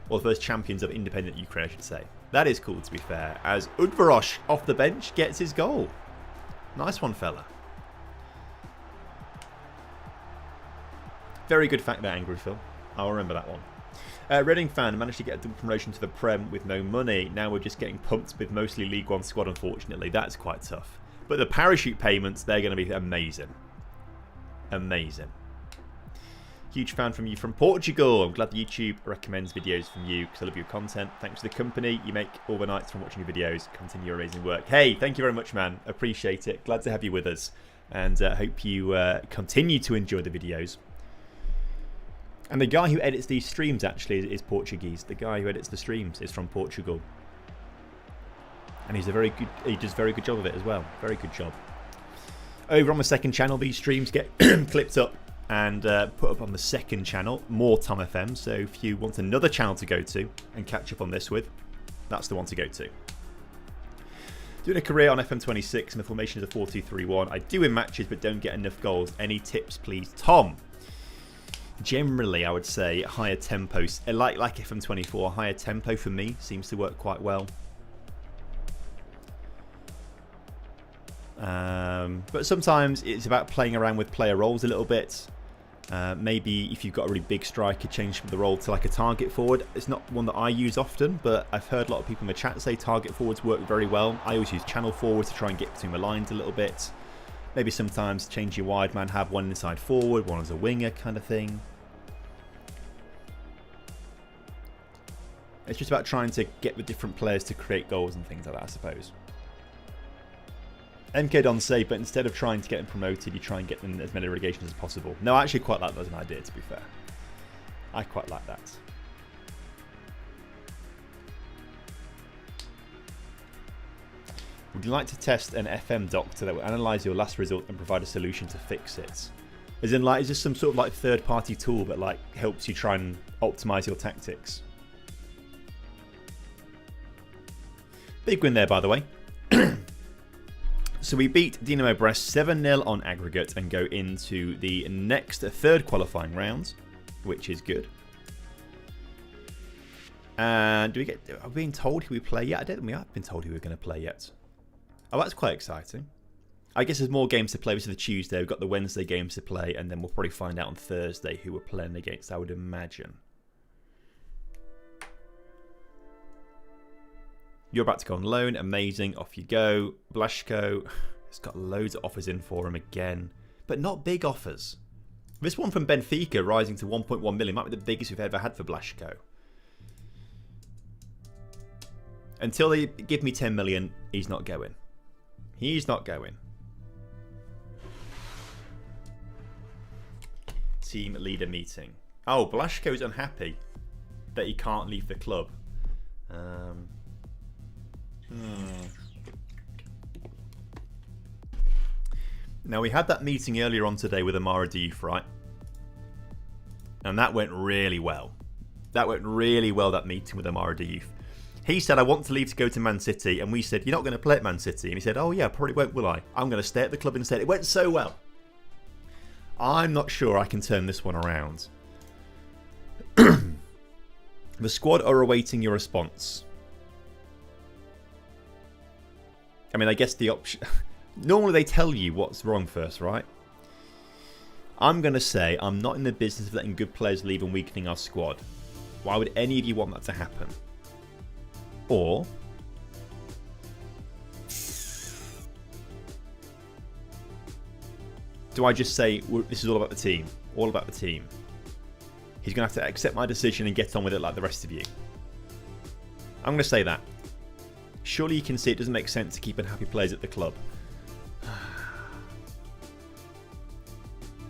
Or the first champions of independent Ukraine, I should say. That is cool, to be fair. As Udvarosh, off the bench, gets his goal. Nice one, fella. Very good fact there, Angry Phil. I'll remember that one. Reading fan managed to get a double promotion to the Prem with no money. Now we're just getting pumped with mostly League One squad, unfortunately. That's quite tough. But the parachute payments, they're going to be amazing. Amazing. Huge fan from you from Portugal. I'm glad that YouTube recommends videos from you because I love your content. Thanks for the company you make all the nights from watching your videos. Continue your amazing work. Hey, thank you very much, man. Appreciate it. Glad to have you with us. And hope you continue to enjoy the videos. And the guy who edits these streams actually is Portuguese. The guy who edits the streams is from Portugal. And he does a very good job of it as well. Very good job. Over on the second channel, these streams get clipped up and put up on the second channel, more TomFM. So if you want another channel to go to and catch up on this with, that's the one to go to. Doing a career on FM26 and the formation is a 4-2-3-1. I do win matches but don't get enough goals. Any tips, please? Tom. Generally, I would say higher tempos. Like FM24, higher tempo for me seems to work quite well. But sometimes it's about playing around with player roles a little bit. Maybe if you've got a really big striker, change the role to like a target forward. It's not one that I use often, but I've heard a lot of people in the chat say target forwards work very well. I always use channel forwards to try and get between the lines a little bit. Maybe sometimes change your wide man, have one inside forward, one as a winger kind of thing. It's just about trying to get the different players to create goals and things like that, I suppose. MK Don say, but instead of trying to get them promoted, you try and get them as many relegations as possible. No, I actually quite like that as an idea, to be fair. I quite like that. Would you like to test an FM doctor that will analyse your last result and provide a solution to fix it? As in, like, is this some sort of like third-party tool that like helps you try and optimise your tactics? Big win there, by the way. So we beat Dynamo Brest 7-0 on aggregate and go into the next third qualifying round, which is good. And are we being told who we play yet? I don't think we have been told who we're going to play yet. Oh, that's quite exciting. I guess there's more games to play. This is the Tuesday. We've got the Wednesday games to play, and then we'll probably find out on Thursday who we're playing against, I would imagine. You're about to go on loan. Amazing. Off you go. Blasco has got loads of offers in for him again. But not big offers. This one from Benfica rising to 1.1 million might be the biggest we've ever had for Blasco. Until they give me 10 million, he's not going. He's not going. Team leader meeting. Oh, Blasco's unhappy that he can't leave the club. Now, we had that meeting earlier on today with Amara Diouf, right? And that went really well. That went really well, that meeting with Amara Diouf. He said, I want to leave to go to Man City. And we said, you're not going to play at Man City. And he said, oh yeah, probably won't, will I? I'm going to stay at the club instead. It went so well. I'm not sure I can turn this one around. The squad are awaiting your response. I mean, I guess the option... Normally they tell you what's wrong first, right? I'm going to say I'm not in the business of letting good players leave and weakening our squad. Why would any of you want that to happen? Or do I just say, this is all about the team? All about the team. He's going to have to accept my decision and get on with it like the rest of you. I'm going to say that. Surely you can see it doesn't make sense to keep unhappy players at the club.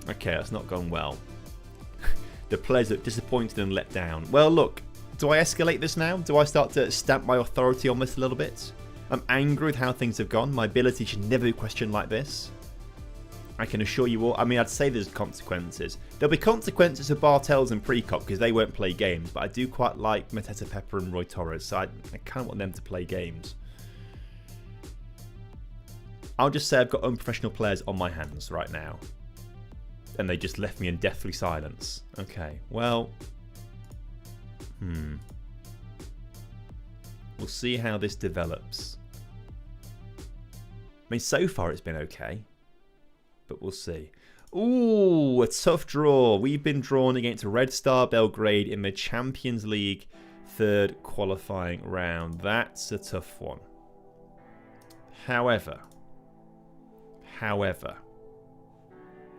Okay, that's not gone well. The players look disappointed and let down. Well, look, do I escalate this now? Do I start to stamp my authority on this a little bit? I'm angry with how things have gone. My ability should never be questioned like this. I can assure you all. I mean, I'd say there's consequences. There'll be consequences for Bartels and Prekop because they won't play games. But I do quite like Mateta Pepper and Roy Torres. So I kind of want them to play games. I'll just say I've got unprofessional players on my hands right now. And they just left me in deathly silence. Okay, well. We'll see how this develops. I mean, so far it's been okay. But we'll see. Ooh, a tough draw. We've been drawn against Red Star Belgrade in the Champions League third qualifying round. That's a tough one. However,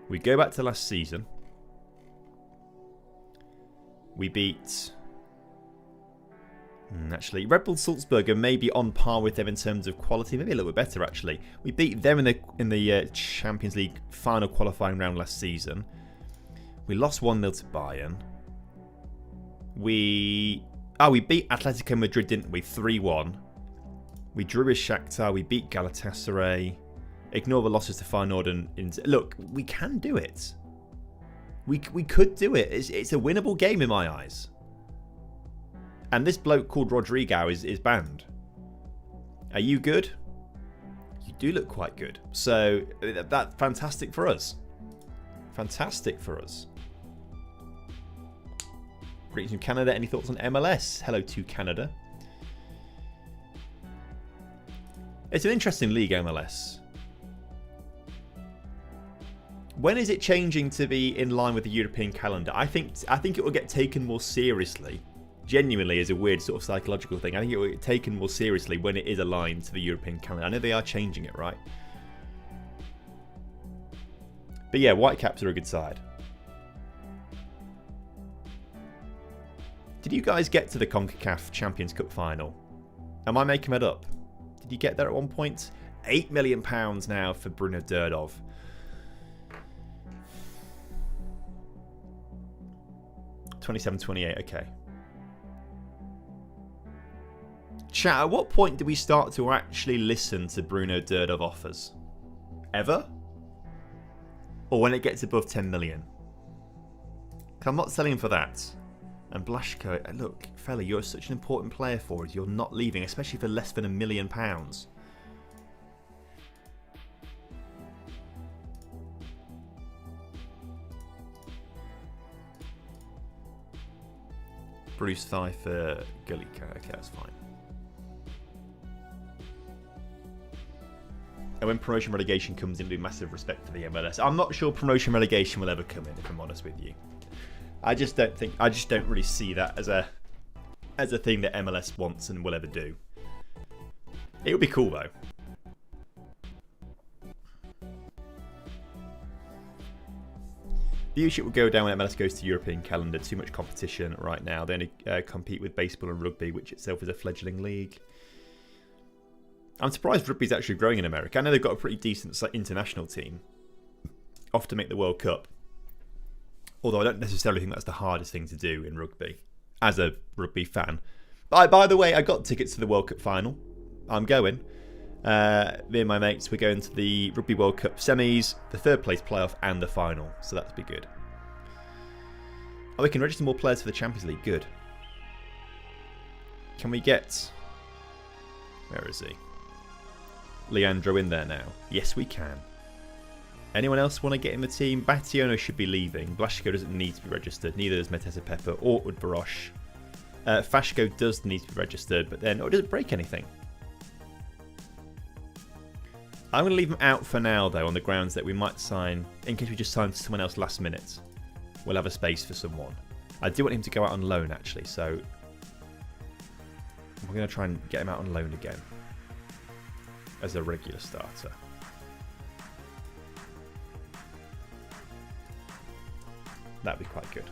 we go back to last season. We beat... Actually, Red Bull Salzburg are maybe on par with them in terms of quality. Maybe a little bit better, actually. We beat them in the Champions League final qualifying round last season. We lost 1-0 to Bayern. We beat Atletico Madrid, didn't we? 3-1. We drew with Shakhtar. We beat Galatasaray. Ignore the losses to Feyenoord and look, we can do it. We could do it. It's a winnable game in my eyes. And this bloke called Rodrigo is banned. Are you good? You do look quite good. So that's fantastic for us. Fantastic for us. Greetings from Canada. Any thoughts on MLS? Hello to Canada. It's an interesting league, MLS. When is it changing to be in line with the European calendar? I think it will get taken more seriously. Genuinely, is a weird sort of psychological thing. I think it will get taken more seriously when it is aligned to the European calendar. I know they are changing it, right? But yeah, Whitecaps are a good side. Did you guys get to the CONCACAF Champions Cup final? Am I making it up? Did you get there at one point? £8 million now for Bruno Derdov. $27-28, okay. Chat, at what point do we start to actually listen to Bruno Derdov offers? Ever? Or when it gets above 10 million? I'm not selling for that. And Blaszko, look, fella, you're such an important player for us. You're not leaving, especially for less than £1 million. Bruce Thigh for Gulika. Okay, that's fine. And when promotion relegation comes in, be massive respect for the MLS. I'm not sure promotion relegation will ever come in, if I'm honest with you. I just don't really see that as a thing that MLS wants and will ever do. It would be cool though. Viewership will go down when MLS goes to European calendar. Too much competition right now. They only compete with baseball and rugby, which itself is a fledgling league. I'm surprised rugby's actually growing in America. I know they've got a pretty decent international team. Off to make the World Cup. Although I don't necessarily think that's the hardest thing to do in rugby. As a rugby fan. By the way, I got tickets to the World Cup final. I'm going. Me and my mates, we're going to the Rugby World Cup semis, the third place playoff and the final. So that'd be good. Oh, we can register more players for the Champions League. Good. Can we get... Where is he? Leandro in there now. Yes, we can. Anyone else want to get in the team? Bationo should be leaving. Blaszko doesn't need to be registered. Neither does Mateta Pepper or Udbarosh. Fashko does need to be registered, but then... Oh, does it break anything? I'm going to leave him out for now, though, on the grounds that we might sign... In case we just sign someone else last minute. We'll have a space for someone. I do want him to go out on loan, actually, so... We're going to try and get him out on loan again as a regular starter. That'd be quite good.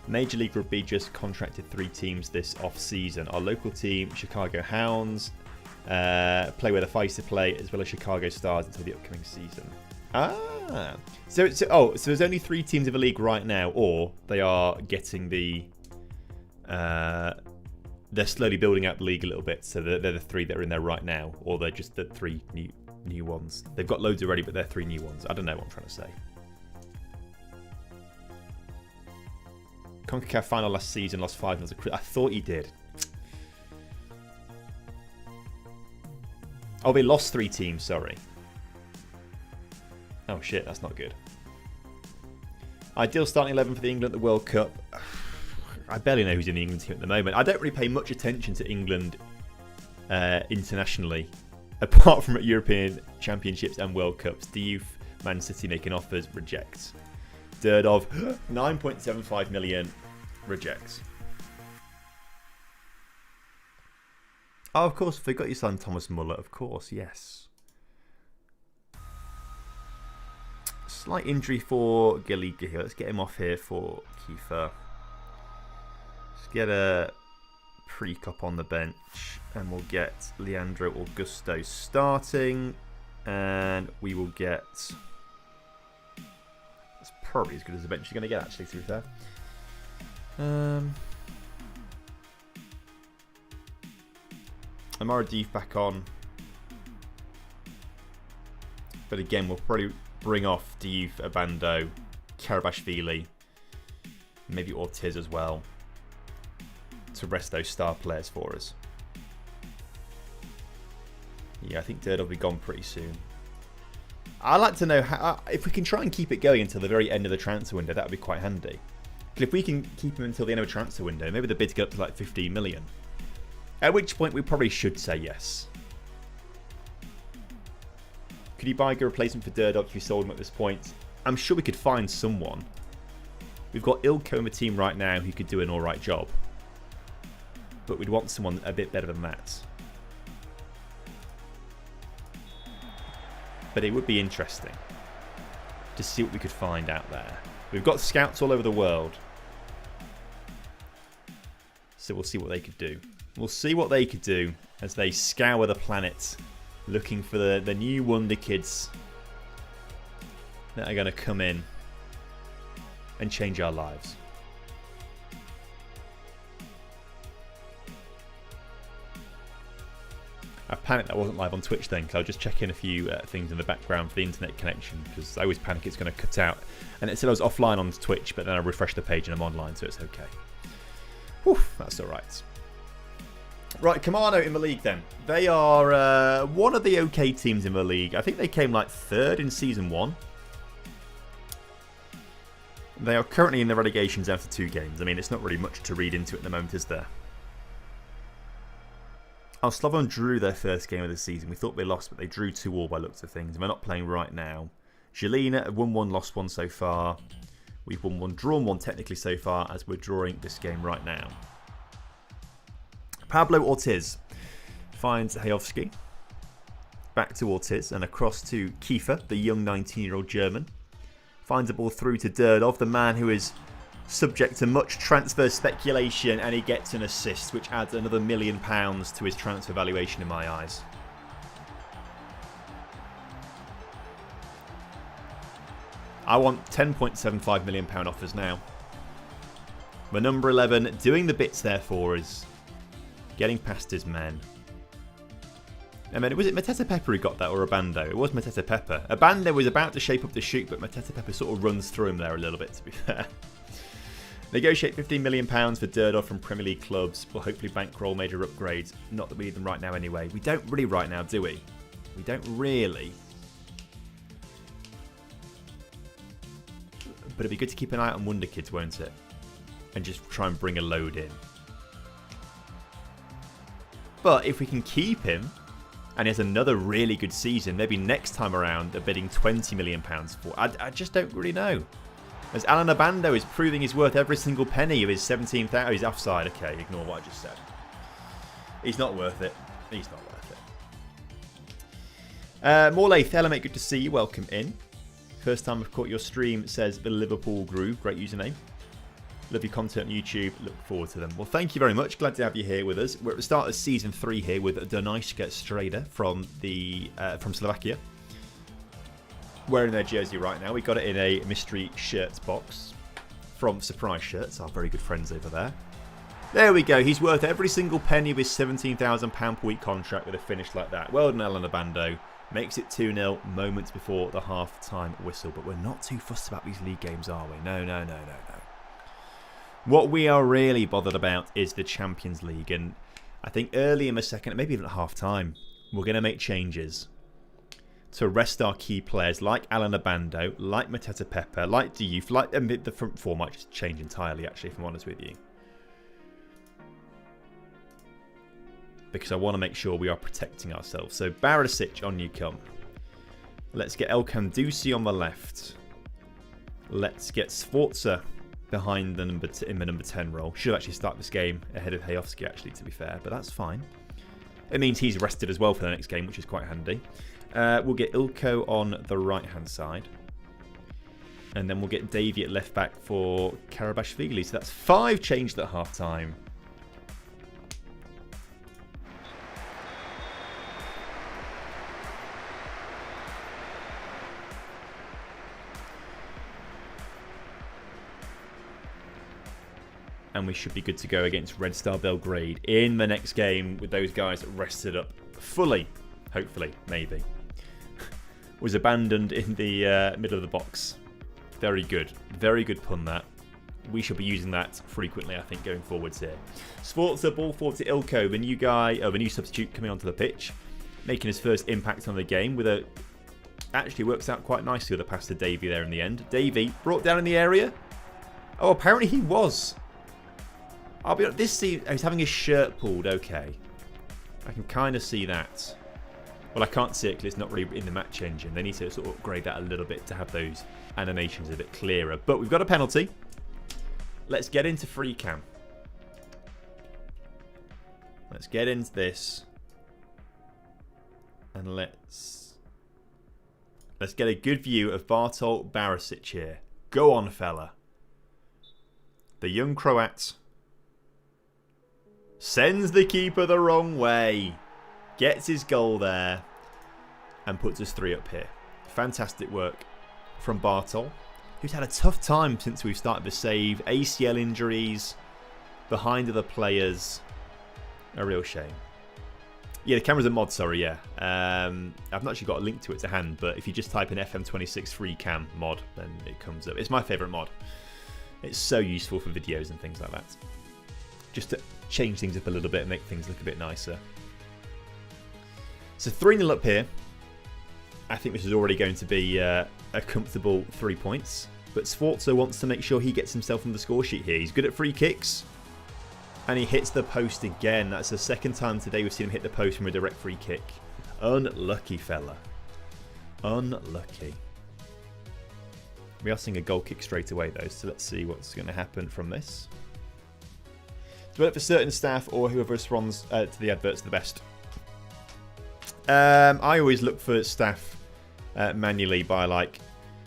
Major League Rugby just contracted 3 teams this off-season. Our local team, Chicago Hounds, play where the Fighter play, as well as Chicago Stars until the upcoming season. So there's only 3 teams in the league right now, or they are getting the... they're slowly building out the league a little bit, so they're the 3 that are in there right now, or they're just the 3 new ones. They've got loads already, but they're 3 new ones. I don't know what I'm trying to say. CONCACAF final last season, lost 5-0. I thought he did. Oh, they lost 3 teams, sorry. Oh shit, that's not good. Ideal starting 11 for the England at the World Cup. I barely know who's in the England team at the moment. I don't really pay much attention to England internationally, apart from at European Championships and World Cups. The youth, Man City making offers, rejects. Durdov, 9.75 million, rejects. Oh, of course, they got your son Thomas Muller, of course, yes. Slight injury for Gallagher here. Let's get him off here for Kiefer. Let's get a Prekop on the bench, and we'll get Leandro Augusto starting, and we will get... It's probably as good as the bench you're going to get, actually, to be fair. Amara Deef back on. But again, we'll probably bring off Diouf, Abando, Karabashvili, maybe Ortiz as well, to rest those star players for us. Yeah, I think Durdov will be gone pretty soon. I'd like to know how, if we can try and keep it going until the very end of the transfer window. That would be quite handy. If we can keep him until the end of the transfer window, maybe the bids get up to like 15 million. At which point we probably should say yes. Could you buy a replacement for Durdov if you sold him at this point? I'm sure we could find someone. We've got Ilko in the team right now who could do an alright job. But we'd want someone a bit better than that. But it would be interesting to see what we could find out there. We've got scouts all over the world. So we'll see what they could do. We'll see what they could do as they scour the planet looking for the new wonder kids that are going to come in and change our lives. I panicked that wasn't live on Twitch then, because I'll just check in a few things in the background for the internet connection, because I always panic it's going to cut out. And it said I was offline on Twitch, but then I refreshed the page and I'm online, so it's okay. Whew, that's alright. Right, Komarno in the league then. They are one of the okay teams in the league. I think they came like 3rd in Season 1. They are currently in the relegation zone after 2 games. I mean, it's not really much to read into at the moment, is there? Oh, Slovan drew their first game of the season. We thought they lost, but they drew 2-2 by looks of things. And they're not playing right now. Jelena have won 1, lost 1 so far. We've won 1, drawn 1 technically so far, as we're drawing this game right now. Pablo Ortiz finds Hayovsky. Back to Ortiz and across to Kiefer, the young 19-year-old German. Finds the ball through to Durdov, the man who is subject to much transfer speculation, and he gets an assist, which adds another £1 million to his transfer valuation in my eyes. I want £10.75 million offers now. The number 11 doing the bits there for us. Getting past his men. I mean, was it Mateta Pepper who got that, or Abando? It was Mateta Pepper. Abando was about to shape up the shoot, but Mateta Pepper sort of runs through him there a little bit, to be fair. Negotiate £15 million for Durdov from Premier League clubs. Will hopefully bankroll major upgrades. Not that we need them right now anyway. We don't really right now, do we? We don't really. But it'd be good to keep an eye on Wonder Kids, won't it? And just try and bring a load in. But if we can keep him, and he has another really good season, maybe next time around they're bidding £20 million for. I just don't really know. As Alan Abando is proving his worth every single penny of his 17,000. Oh, he's offside. Okay, ignore what I just said. He's not worth it. He's not worth it. Morley, Thellamate, good to see you. Welcome in. First time I've caught your stream, says the Liverpool Groove. Great username. Love your content on YouTube. Look forward to them. Well, thank you very much. Glad to have you here with us. We're at the start of season 3 here with Dunajska Streda from Slovakia. Wearing their jersey right now. We got it in a mystery shirts box from Surprise Shirts, our very good friends over there. There we go. He's worth every single penny of his £17,000 per week contract with a finish like that. Well done, Alan Abando. Makes it 2-0 moments before the half-time whistle. But we're not too fussed about these league games, are we? No. What we are really bothered about is the Champions League. And I think early in the second, maybe even at half-time, we're going to make changes to rest our key players like Alan Abando, like Mateta Pepe, like Diouf, like the front four might just change entirely, actually, if I'm honest with you. Because I want to make sure we are protecting ourselves. So Barisic, on you come. Let's get El Kandusi on the left. Let's get Sforza behind the in the number 10 role. Should actually start this game ahead of Hayovsky, actually, to be fair, but that's fine. It means he's rested as well for the next game, which is quite handy. We'll get Ilko on the right-hand side. And then we'll get Davey at left-back for Karabashvili. So that's 5 changed at half-time. And we should be good to go against Red Star Belgrade in the next game with those guys rested up fully. Hopefully, maybe. Was abandoned in the middle of the box. Very good. Very good pun, that. We should be using that frequently, I think, going forwards here. Sforza, ball forward to Ilko, the new guy, the new substitute coming onto the pitch. Making his first impact on the game with a... Actually works out quite nicely with a pass to Davey there in the end. Davey brought down in the area. Oh, apparently he was. I'll be honest, this scene, he's having his shirt pulled, okay. I can kind of see that. Well, I can't see it because it's not really in the match engine. They need to sort of upgrade that a little bit to have those animations a bit clearer. But we've got a penalty. Let's get into free cam. Let's get into this. And let's get a good view of Bartol Barisic here. Go on, fella. The young Croat sends the keeper the wrong way. Gets his goal there. And puts us 3 up here. Fantastic work from Bartol, who's had a tough time since we've started the save. ACL injuries. Behind other players. A real shame. Yeah, the camera's a mod, sorry, yeah. I've not actually got a link to it to hand, but if you just type in FM26 free cam mod, then it comes up. It's my favourite mod. It's so useful for videos and things like that. Just to change things up a little bit and make things look a bit nicer. So 3-0 up here. I think this is already going to be a comfortable 3 points. But Sforza wants to make sure he gets himself on the score sheet here. He's good at free kicks. And he hits the post again. That's the second time today we've seen him hit the post from a direct free kick. Unlucky fella. Unlucky. We are seeing a goal kick straight away though. So let's see what's going to happen from this. Do it for certain staff or whoever responds to the adverts the best. I always look for staff manually by like,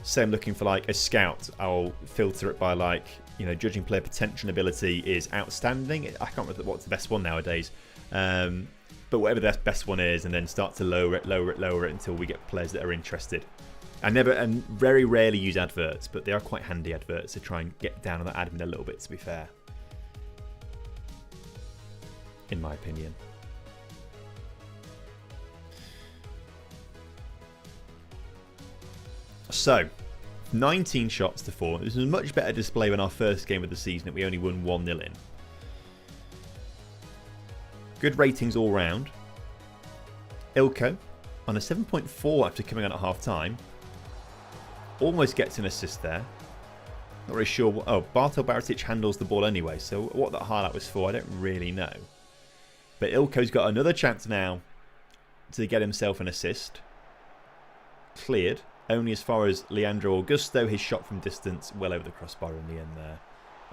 say I'm looking for like a scout. I'll filter it by like, you know, judging player potential and ability is outstanding. I can't remember what's the best one nowadays. But whatever the best one is, and then start to lower it until we get players that are interested. I never and very rarely use adverts, but they are quite handy adverts to try and get down on the admin a little bit, to be fair. In my opinion. So, 19 shots to 4. This was a much better display than our first game of the season that we only won 1-0 in. Good ratings all round. Ilko on a 7.4 after coming on at half time. Almost gets an assist there. Not really sure what... Oh, Bartol Barisic handles the ball anyway, so what that highlight was for, I don't really know. But Ilko's got another chance now to get himself an assist. Cleared. Only as far as Leandro Augusto. His shot from distance, well over the crossbar in the end there.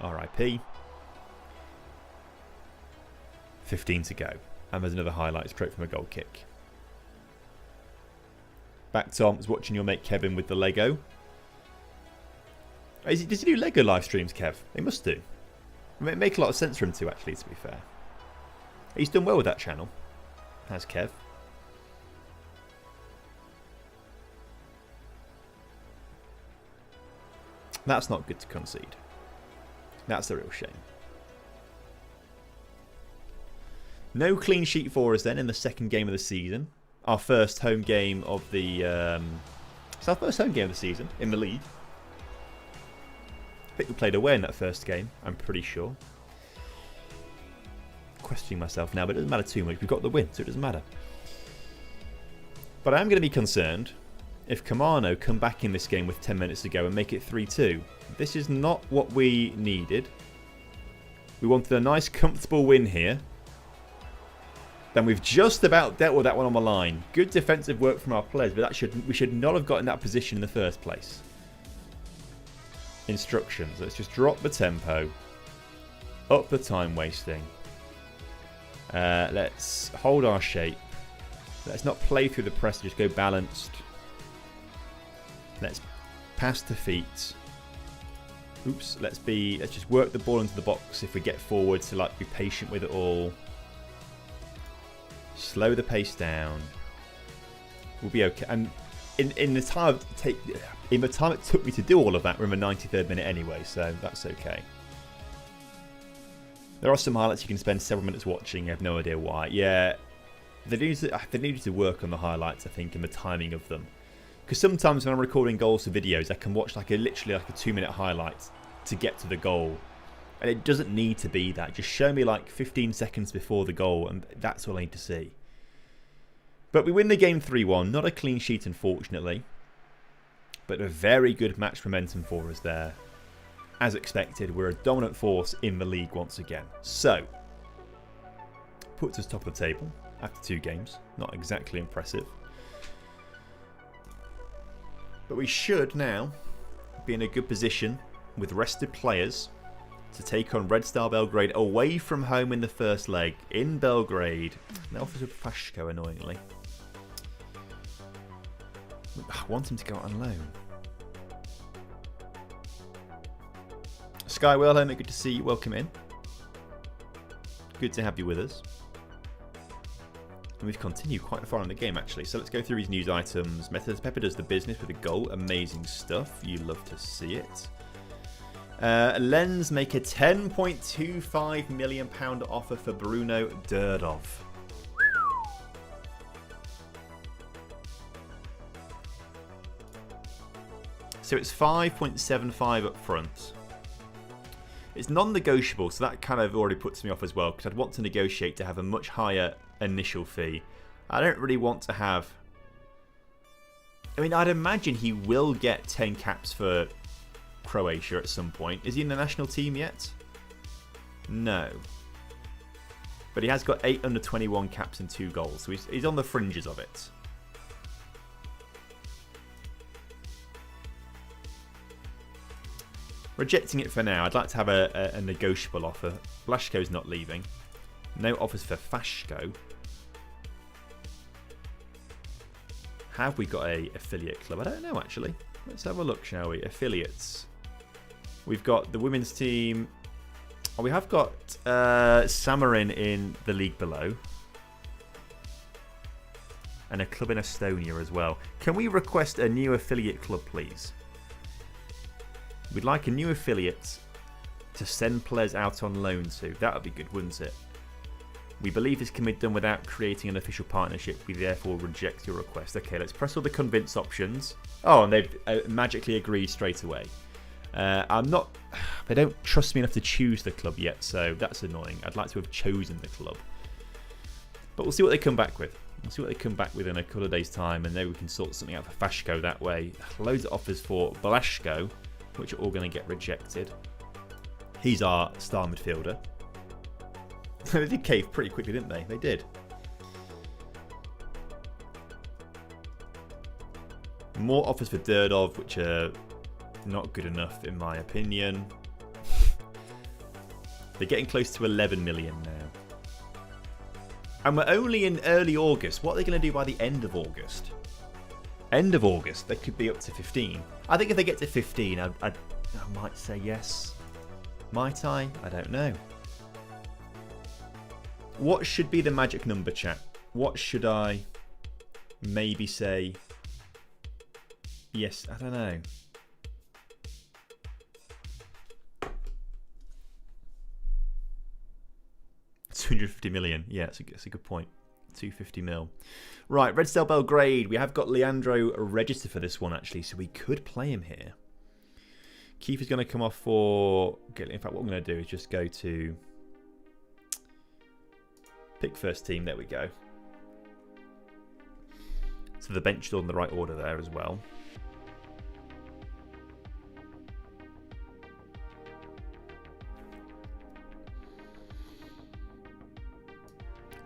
RIP. 15 to go. And there's another highlight straight from a goal kick. Back to Tom's watching your mate Kevin with the Lego. Does he do Lego live streams, Kev? They must do. It make a lot of sense for him to, actually, to be fair. He's done well with that channel. Has Kev. That's not good to concede. That's the real shame. No clean sheet for us then in the second game of the season. Our first home game of the... it's our first home game of the season in the league. I think we played away in that first game, I'm pretty sure. Questioning myself now, but it doesn't matter too much. We've got the win, so it doesn't matter. But I am going to be concerned if Komarno come back in this game with 10 minutes to go and make it 3-2. This is not what we needed. We wanted a nice, comfortable win here. Then we've just about dealt with that one on the line. Good defensive work from our players, but we should not have got in that position in the first place. Instructions. Let's just drop the tempo. Up the time wasting. Let's hold our shape. Let's not play through the press, just go balanced. Let's pass to feet. Oops, let's just work the ball into the box if we get forward, so like be patient with it all. Slow the pace down. We'll be okay. And in the time it took me to do all of that, we're in the 93rd minute anyway, so that's okay. There are some highlights you can spend several minutes watching. I have no idea why. Yeah, they needed to work on the highlights, I think, and the timing of them. Because sometimes when I'm recording goals for videos, I can watch literally a 2-minute highlight to get to the goal. And it doesn't need to be that. Just show me like 15 seconds before the goal, and that's all I need to see. But we win the game 3-1. Not a clean sheet, unfortunately. But a very good match momentum for us there. As expected, we're a dominant force in the league once again. So, puts us top of the table after 2 games. Not exactly impressive. But we should now be in a good position with rested players to take on Red Star Belgrade away from home in the first leg in Belgrade. Now offers with Pashko, annoyingly. I want him to go out on loan. Sky Wellhome, good to see you. Welcome in. Good to have you with us. And we've continued quite far in the game, actually. So let's go through these news items. Methods Pepper does the business with a goal. Amazing stuff. You love to see it. Lens make a £10.25 million offer for Bruno Durdov. So it's 5.75 up front. It's non-negotiable, so that kind of already puts me off as well, because I'd want to negotiate to have a much higher initial fee. I don't really want to have... I mean, I'd imagine he will get 10 caps for Croatia at some point. Is he in the national team yet? No. But he has got 8 under-21 caps and 2 goals, so he's on the fringes of it. Rejecting it for now. I'd like to have a negotiable offer. Blashko's not leaving. No offers for Fashko. Have we got a affiliate club? I don't know, actually. Let's have a look, shall we? Affiliates. We've got the women's team. Oh, we have got Samarin in the league below. And a club in Estonia as well. Can we request a new affiliate club, please? We'd like a new affiliate to send players out on loan to. That would be good, wouldn't it? We believe this can be done without creating an official partnership. We therefore reject your request. Okay, let's press all the convince options. Oh, and they've magically agreed straight away. They don't trust me enough to choose the club yet, so that's annoying. I'd like to have chosen the club. But we'll see what they come back with. We'll see what they come back with in a couple of days' time, and maybe we can sort something out for Fashko that way. Loads of offers for Blashko, which are all going to get rejected. He's our star midfielder. They did cave pretty quickly, didn't they? They did. More offers for Durdov, which are not good enough in my opinion. They're getting close to 11 million now. And we're only in early August. What are they going to do by the end of August? End of August, they could be up to 15. I think if they get to 15, I might say yes. Might I? I don't know. What should be the magic number, chat? What should I maybe say? Yes, I don't know. 250 million. Yeah, it's a good point. 250 mil. Right, Red Star Belgrade. We have got Leandro registered for this one, actually, so we could play him here. Keith is going to come off for... In fact, what I'm going to do is just go to... Pick first team. There we go. So the bench is all in the right order there as well.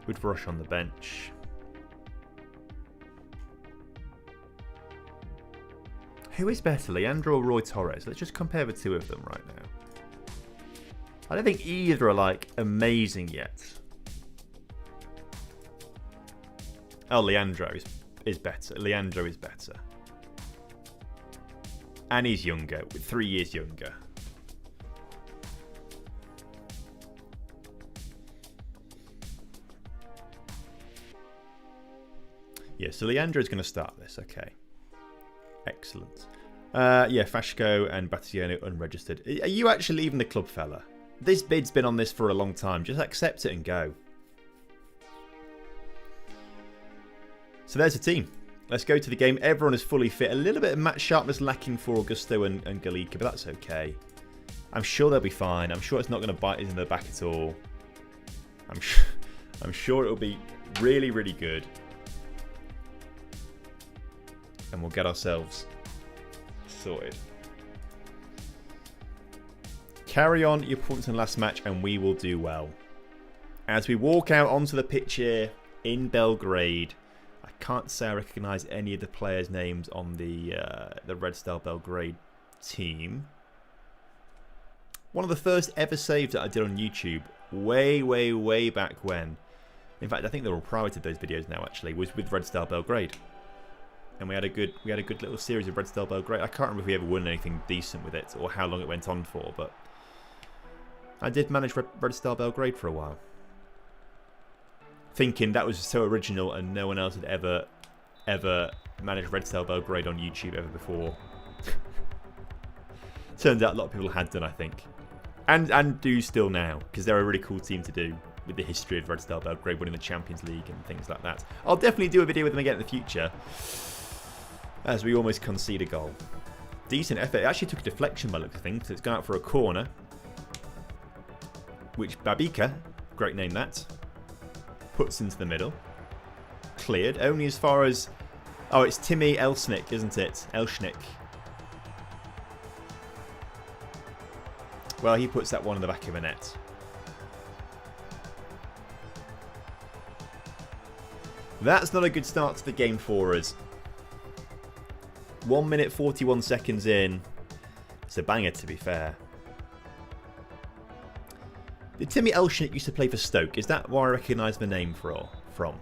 With Rush on the bench. Who is better, Leandro or Roy Torres? Let's just compare the two of them right now. I don't think either are like amazing yet. Oh, Leandro is better. Leandro is better. And he's younger, 3 years younger. Yeah, so Leandro's going to start this. Okay. Excellent. Yeah, Fashko and Battiano unregistered. Are you actually leaving the club, fella? This bid's been on this for a long time. Just accept it and go. So there's the team. Let's go to the game. Everyone is fully fit. A little bit of match sharpness lacking for Augusto and Galika, but that's okay. I'm sure they'll be fine. I'm sure it's not going to bite us in the back at all. I'm sure it'll be really, really good. And we'll get ourselves sorted. Carry on your points in the last match and we will do well. As we walk out onto the pitch here in Belgrade, I can't say I recognise any of the players' names on the Red Star Belgrade team. One of the first ever saves that I did on YouTube, way back when. In fact, I think they're all prior to those videos now. Actually, was with Red Star Belgrade. And we had a good little series of Red Star Belgrade. I can't remember if we ever won anything decent with it or how long it went on for, but I did manage Red Star Belgrade for a while. Thinking that was so original and no one else had ever managed Red Star Belgrade on YouTube ever before. Turns out a lot of people had done, I think. And do still now, because they're a really cool team to do with the history of Red Star Belgrade winning the Champions League and things like that. I'll definitely do a video with them again in the future. As we almost concede a goal. Decent effort. It actually took a deflection by the looks of things. So it's gone out for a corner. Which Babika, great name that, puts into the middle. Cleared. Only as far as... Oh, it's Timmy Elshnik, isn't it? Elshnik. Well, he puts that one in the back of the net. That's not a good start to the game for us. 1 minute 41 seconds in. It's a banger, to be fair. Did Timmy Elshnik used to play for Stoke? Is that where I recognise the name from?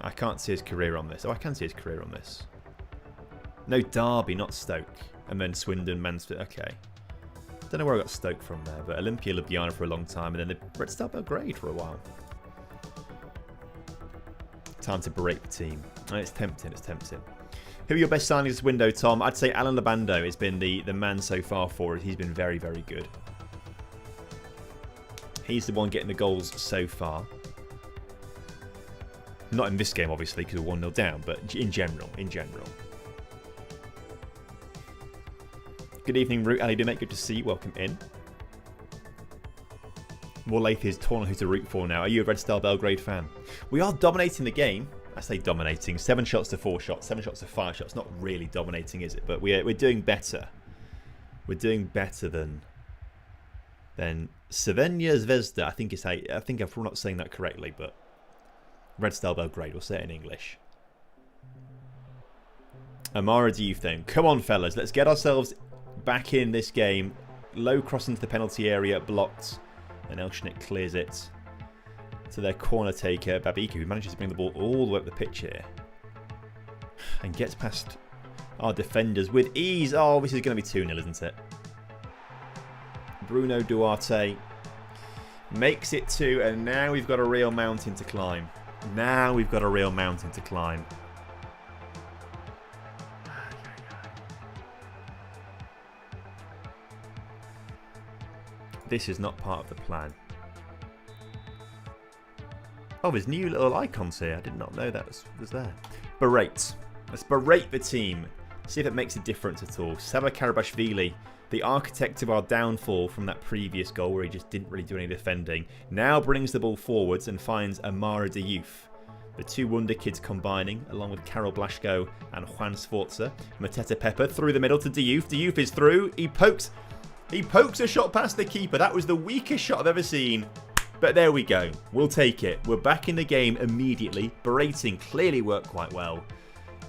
I can't see his career on this. Oh, I can see his career on this. No, Derby, not Stoke. And then Swindon, Mansfield. Okay. Don't know where I got Stoke from there, but Olympia Ljubljana for a long time, and then the Red Star Belgrade for a while. Time to break the team. And it's tempting, it's tempting. Who are your best signings this window, Tom? I'd say Alan Labando has been the man so far for us. He's been very, very good. He's the one getting the goals so far. Not in this game, obviously, because we're 1-0 down, but in general, Good evening, Root. How you doing, mate? Good to see you. Welcome in. Warlath is torn on who to root for now. Are you a Red Star Belgrade fan? We are dominating the game. I say dominating. 7 shots to 4 shots. 7 shots to 5 shots. Not really dominating, is it? But we're doing better. We're doing better than Crvena Zvezda. I think I'm not saying that correctly, but Red Star Belgrade. We'll say it in English. Amara Diouf then. Come on, fellas. Let's get ourselves back in this game. Low cross into the penalty area. Blocked. And Elshnik clears it to their corner taker, Babica, who manages to bring the ball all the way up the pitch here. And gets past our defenders with ease. Oh, this is going to be 2-0, isn't it? Bruno Duarte makes it 2, and now we've got a real mountain to climb. Now we've got a real mountain to climb. This is not part of the plan. Oh, there's new little icons here. I did not know that was there. Berate. Let's berate the team. See if it makes a difference at all. Sava Karabashvili, the architect of our downfall from that previous goal where he just didn't really do any defending, now brings the ball forwards and finds Amara Diouf. The two wonder kids combining, along with Karol Blaszko and Juan Sforza. Mateta Pepper through the middle to Diouf. Diouf is through. He pokes a shot past the keeper. That was the weakest shot I've ever seen. But there we go. We'll take it. We're back in the game immediately. Berating clearly worked quite well.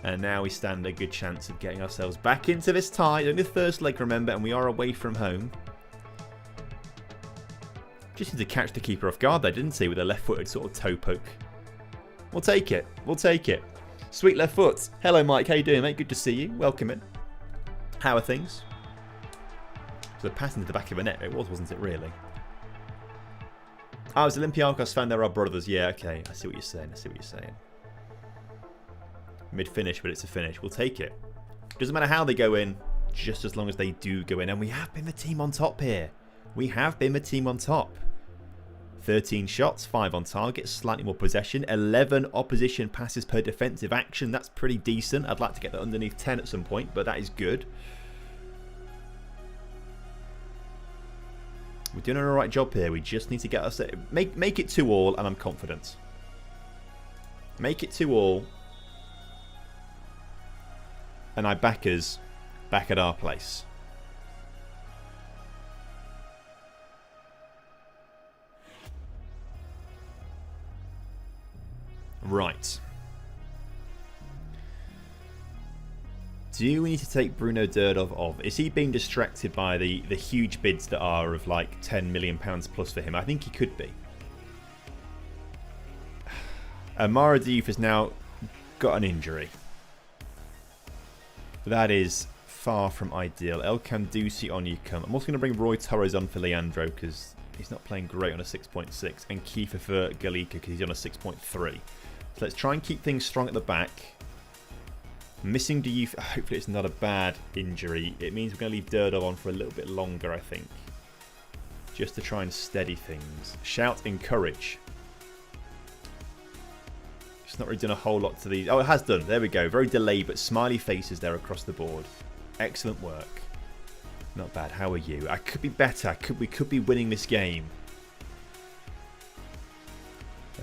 And now we stand a good chance of getting ourselves back into this tie. Only the first leg, remember, and we are away from home. Just need to catch the keeper off guard there, didn't he? With a left-footed sort of toe poke. We'll take it. We'll take it. Sweet left foot. Hello, Mike. How you doing, mate? Good to see you. Welcome in. How are things? So the pass into the back of the net. It was, wasn't it, really? I was Olympiacos fan. They're our brothers. Yeah, okay. I see what you're saying. I see what you're saying. Mid-finish, but it's a finish. We'll take it. Doesn't matter how they go in, just as long as they do go in. And we have been the team on top here. We have been the team on top. 13 shots, 5 on target, slightly more possession. 11 opposition passes per defensive action. That's pretty decent. I'd like to get that underneath 10 at some point, but that is good. We're doing an alright job here. We just need to get us... Make it 2-2, and I'm confident. Make it 2-2. And I back us back at our place. Right. Do we need to take Bruno Derdov off? Is he being distracted by the huge bids that are of like £10 million plus for him? I think he could be. Amara Diouf has now got an injury. That is far from ideal. El Kandusi on you come. I'm also going to bring Roy Torres on for Leandro because he's not playing great on a 6.6. And Kiefer for Galika because he's on a 6.3. So let's try and keep things strong at the back. Missing Diouf. Hopefully it's not a bad injury. It means we're going to leave Derdov on for a little bit longer, I think. Just to try and steady things. Shout, encourage. It's not really done a whole lot to these. Oh, it has done. There we go. Very delayed, but smiley faces there across the board. Excellent work. Not bad. How are you? I could be better. We could be winning this game.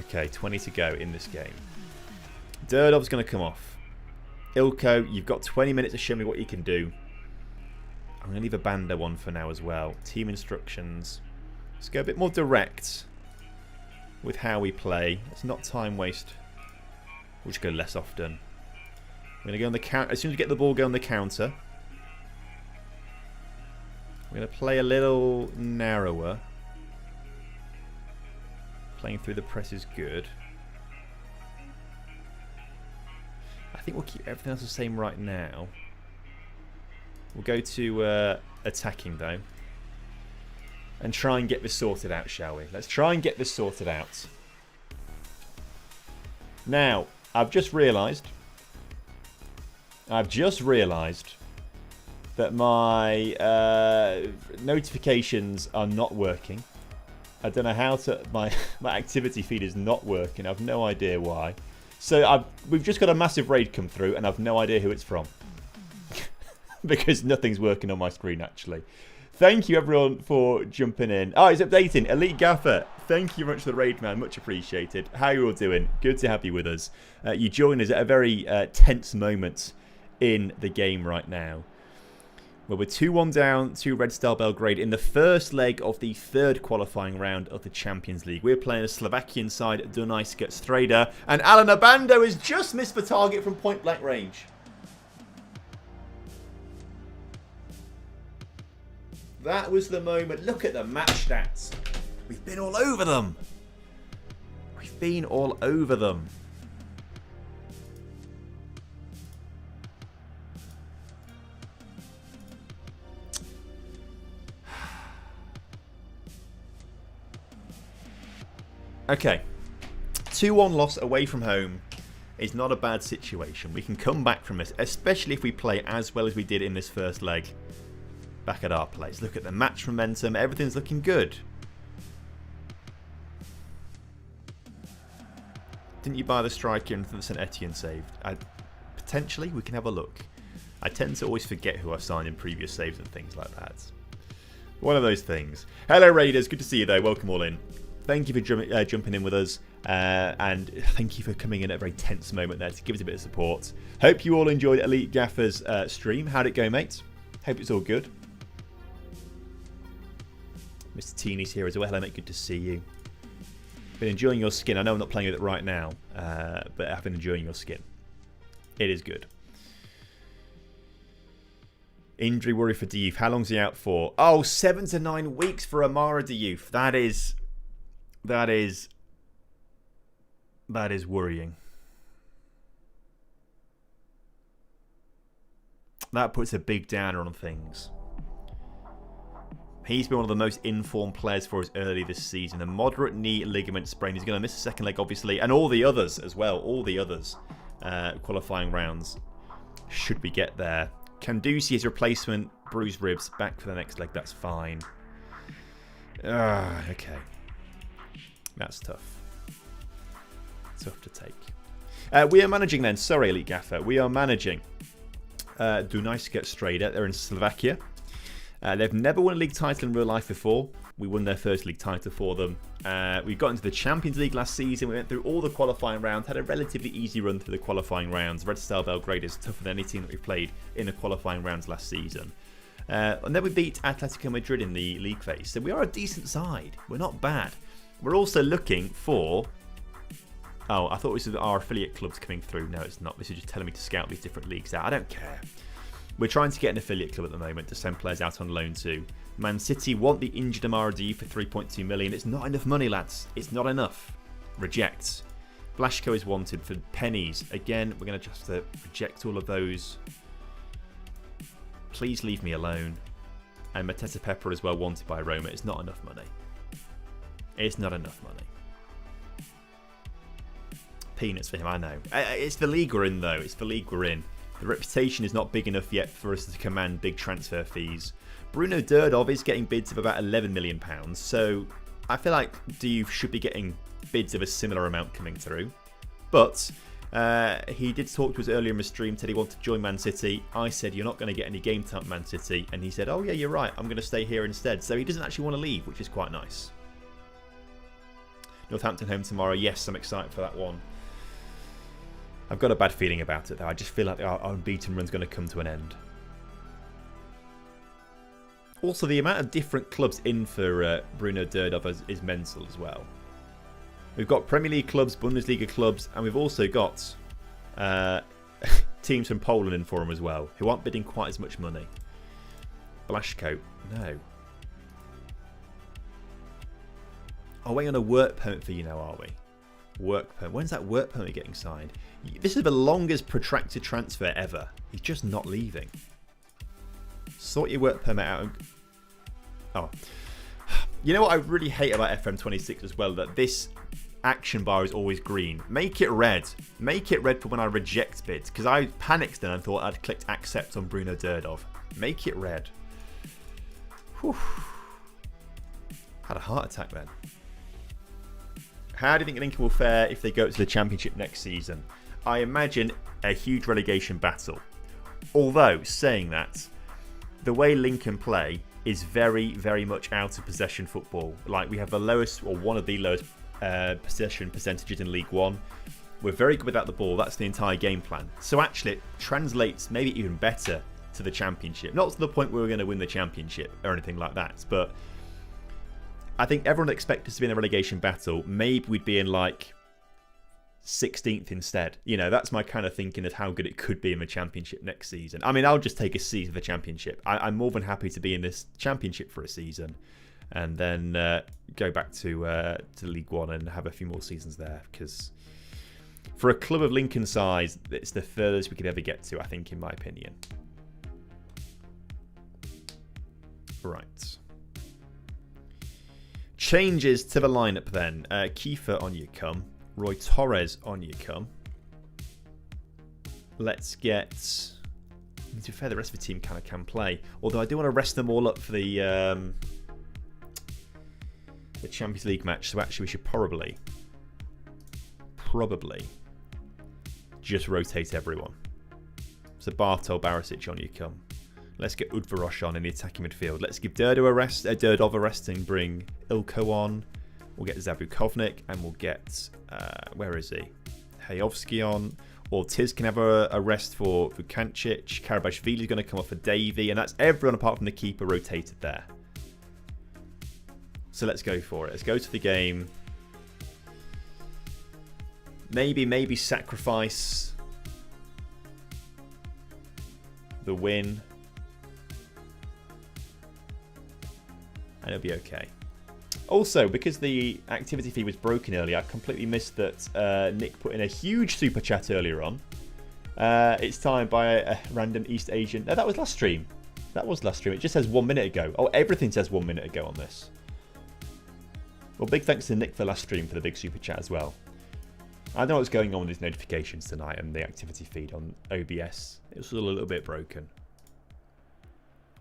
Okay, 20 to go in this game. Derdov's going to come off. Ilko, you've got 20 minutes to show me what you can do. I'm going to leave a Banda one for now as well. Team instructions. Let's go a bit more direct with how we play. Let's not time waste. We'll just go less often. We're going to go on the counter. As soon as we get the ball, go on the counter. We're going to play a little narrower. Playing through the press is good. I think we'll keep everything else the same right now. We'll go to attacking though. And try and get this sorted out, shall we? Let's try and get this sorted out. Now, I've just realised that my notifications are not working. I don't know how to... My activity feed is not working. I've no idea why. So we've just got a massive raid come through and I've no idea who it's from. Because nothing's working on my screen, actually. Thank you, everyone, for jumping in. Oh, it's updating. Elite Gaffer. Thank you very much for the raid, man. Much appreciated. How are you all doing? Good to have you with us. You join us at a very tense moment in the game right now. Well, we're 2-1 down to Red Star Belgrade in the first leg of the third qualifying round of the Champions League. We're playing a Slovakian side, Dunajska Streda. And Alan Abando has just missed the target from point-blank range. That was the moment. Look at the match stats. We've been all over them. We've been all over them. Okay. 2-1 loss away from home is not a bad situation. We can come back from this, especially if we play as well as we did in this first leg back at our place. Look at the match momentum. Everything's looking good. Didn't you buy the striker that St Etienne saved? Potentially, we can have a look. I tend to always forget who I've signed in previous saves and things like that. One of those things. Hello, Raiders. Good to see you, though. Welcome all in. Thank you for jumping in with us, and thank you for coming in at a very tense moment there to give us a bit of support. Hope you all enjoyed Elite Gaffer's stream. How'd it go, mate? Hope it's all good. Mr. Teeny's here as well. Hello, mate. Good to see you. Been enjoying your skin. I know I'm not playing with it right now, but I've been enjoying your skin. It is good. Injury worry for Diouf. How long's he out for? Oh, 7 to 9 weeks for Amara Diouf. That is worrying. That puts a big downer on things. He's been one of the most informed players for us early this season. A moderate knee ligament sprain. He's going to miss the second leg, obviously. And all the others as well. All the others. Qualifying rounds. Should we get there. Kandusi, his replacement. Bruised ribs. Back for the next leg. That's fine. Okay. That's tough. Tough to take. We are managing then. Sorry, Elite Gaffer. We are managing Dunajska Streda. They're in Slovakia. They've never won a league title in real life before. We won their first league title for them. We got into the Champions League last season. We went through all the qualifying rounds. Had a relatively easy run through the qualifying rounds. Red Star Belgrade is tougher than any team that we've played in the qualifying rounds last season. And then we beat Atletico Madrid in the league phase. So we are a decent side. We're not bad. We're also looking for... Oh, I thought this was our affiliate clubs coming through. No, it's not. This is just telling me to scout these different leagues out. I don't care. We're trying to get an affiliate club at the moment to send players out on loan to. Man City want the injured Amara Diouf for 3.2 million. It's not enough money, lads. It's not enough. Reject. Blaszko is wanted for pennies. Again, we're going to just have to reject all of those. Please leave me alone. And Mateta Pepper as well wanted by Roma. It's not enough money. It's not enough money. Peanuts for him, I know. It's the league we're in, though. It's the league we're in. The reputation is not big enough yet for us to command big transfer fees. Bruno Derdov is getting bids of about £11 million, so I feel like Diouf should be getting bids of a similar amount coming through. But he did talk to us earlier in the stream, said he wanted to join Man City. I said, you're not going to get any game time at Man City. And he said, oh yeah, you're right, I'm going to stay here instead. So he doesn't actually want to leave, which is quite nice. Northampton home tomorrow. Yes, I'm excited for that one. I've got a bad feeling about it, though. I just feel like our unbeaten run's going to come to an end. Also, the amount of different clubs in for Bruno Derdov is mental as well. We've got Premier League clubs, Bundesliga clubs, and we've also got teams from Poland in for him as well, who aren't bidding quite as much money. Blaszko, no. Are we on a work permit for you now, are we? Work permit. When's that work permit getting signed? This is the longest protracted transfer ever. He's just not leaving. Sort your work permit out. Oh. You know what I really hate about FM26 as well? That this action bar is always green. Make it red. Make it red for when I reject bids. Because I panicked then and thought I'd clicked accept on Bruno Derdov. Make it red. Whew. Had a heart attack then. How do you think Lincoln will fare if they go to the Championship next season? I imagine a huge relegation battle. Although, saying that, the way Lincoln play is very, very much out of possession football. Like, we have the lowest, or one of the lowest possession percentages in League One. We're very good without the ball. That's the entire game plan. So actually, it translates maybe even better to the Championship. Not to the point where we're going to win the Championship or anything like that, but I think everyone expects us to be in a relegation battle. Maybe we'd be in like 16th instead. You know, that's my kind of thinking of how good it could be in the Championship next season. I mean, I'll just take a season of the Championship. I'm more than happy to be in this Championship for a season, and then go back to League One and have a few more seasons there. Because for a club of Lincoln size, it's the furthest we could ever get to, I think, in my opinion. Right. Changes to the lineup then. Kiefer, on you come. Roy Torres, on you come. Let's get... To be fair, the rest of the team kind of can play. Although I do want to rest them all up for the Champions League match. So actually we should probably just rotate everyone. So Bartol, Barisic, on you come. Let's get Udvarosh on in the attacking midfield. Let's give Derdov a rest and bring Ilko on. We'll get Zabukovnik and we'll get, where is he? Hayovsky on. Or Tiz can have a rest for Vukancic. Karabashvili's going to come off for Davey. And that's everyone apart from the keeper rotated there. So let's go for it. Let's go to the game. Maybe sacrifice the win. And it'll be okay. Also, because the activity feed was broken earlier, I completely missed that Nick put in a huge super chat earlier on. It's timed by a random East Asian. No, that was last stream. It just says 1 minute ago. Oh, everything says 1 minute ago on this. Well, big thanks to Nick for last stream for the big super chat as well. I don't know what's going on with these notifications tonight and the activity feed on OBS. It was a little bit broken.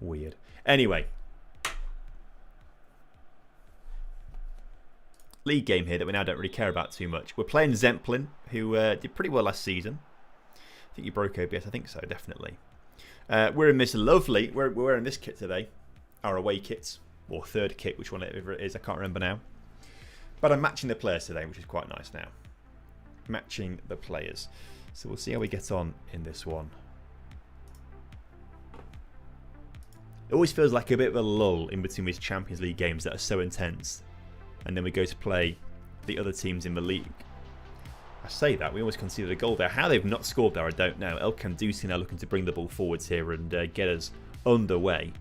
Weird. Anyway. League game here that we now don't really care about too much. We're playing Zemplin, who did pretty well last season. I think you broke OBS. I think so, definitely. We're in this lovely... We're wearing this kit today. Our away kit. Or third kit, which one it is. I can't remember now. But I'm matching the players today, which is quite nice now. Matching the players. So we'll see how we get on in this one. It always feels like a bit of a lull in between these Champions League games that are so intense. And then we go to play the other teams in the league. I say that, we always conceded a goal there. How they've not scored there, I don't know. El Kandusi now looking to bring the ball forwards here and get us underway.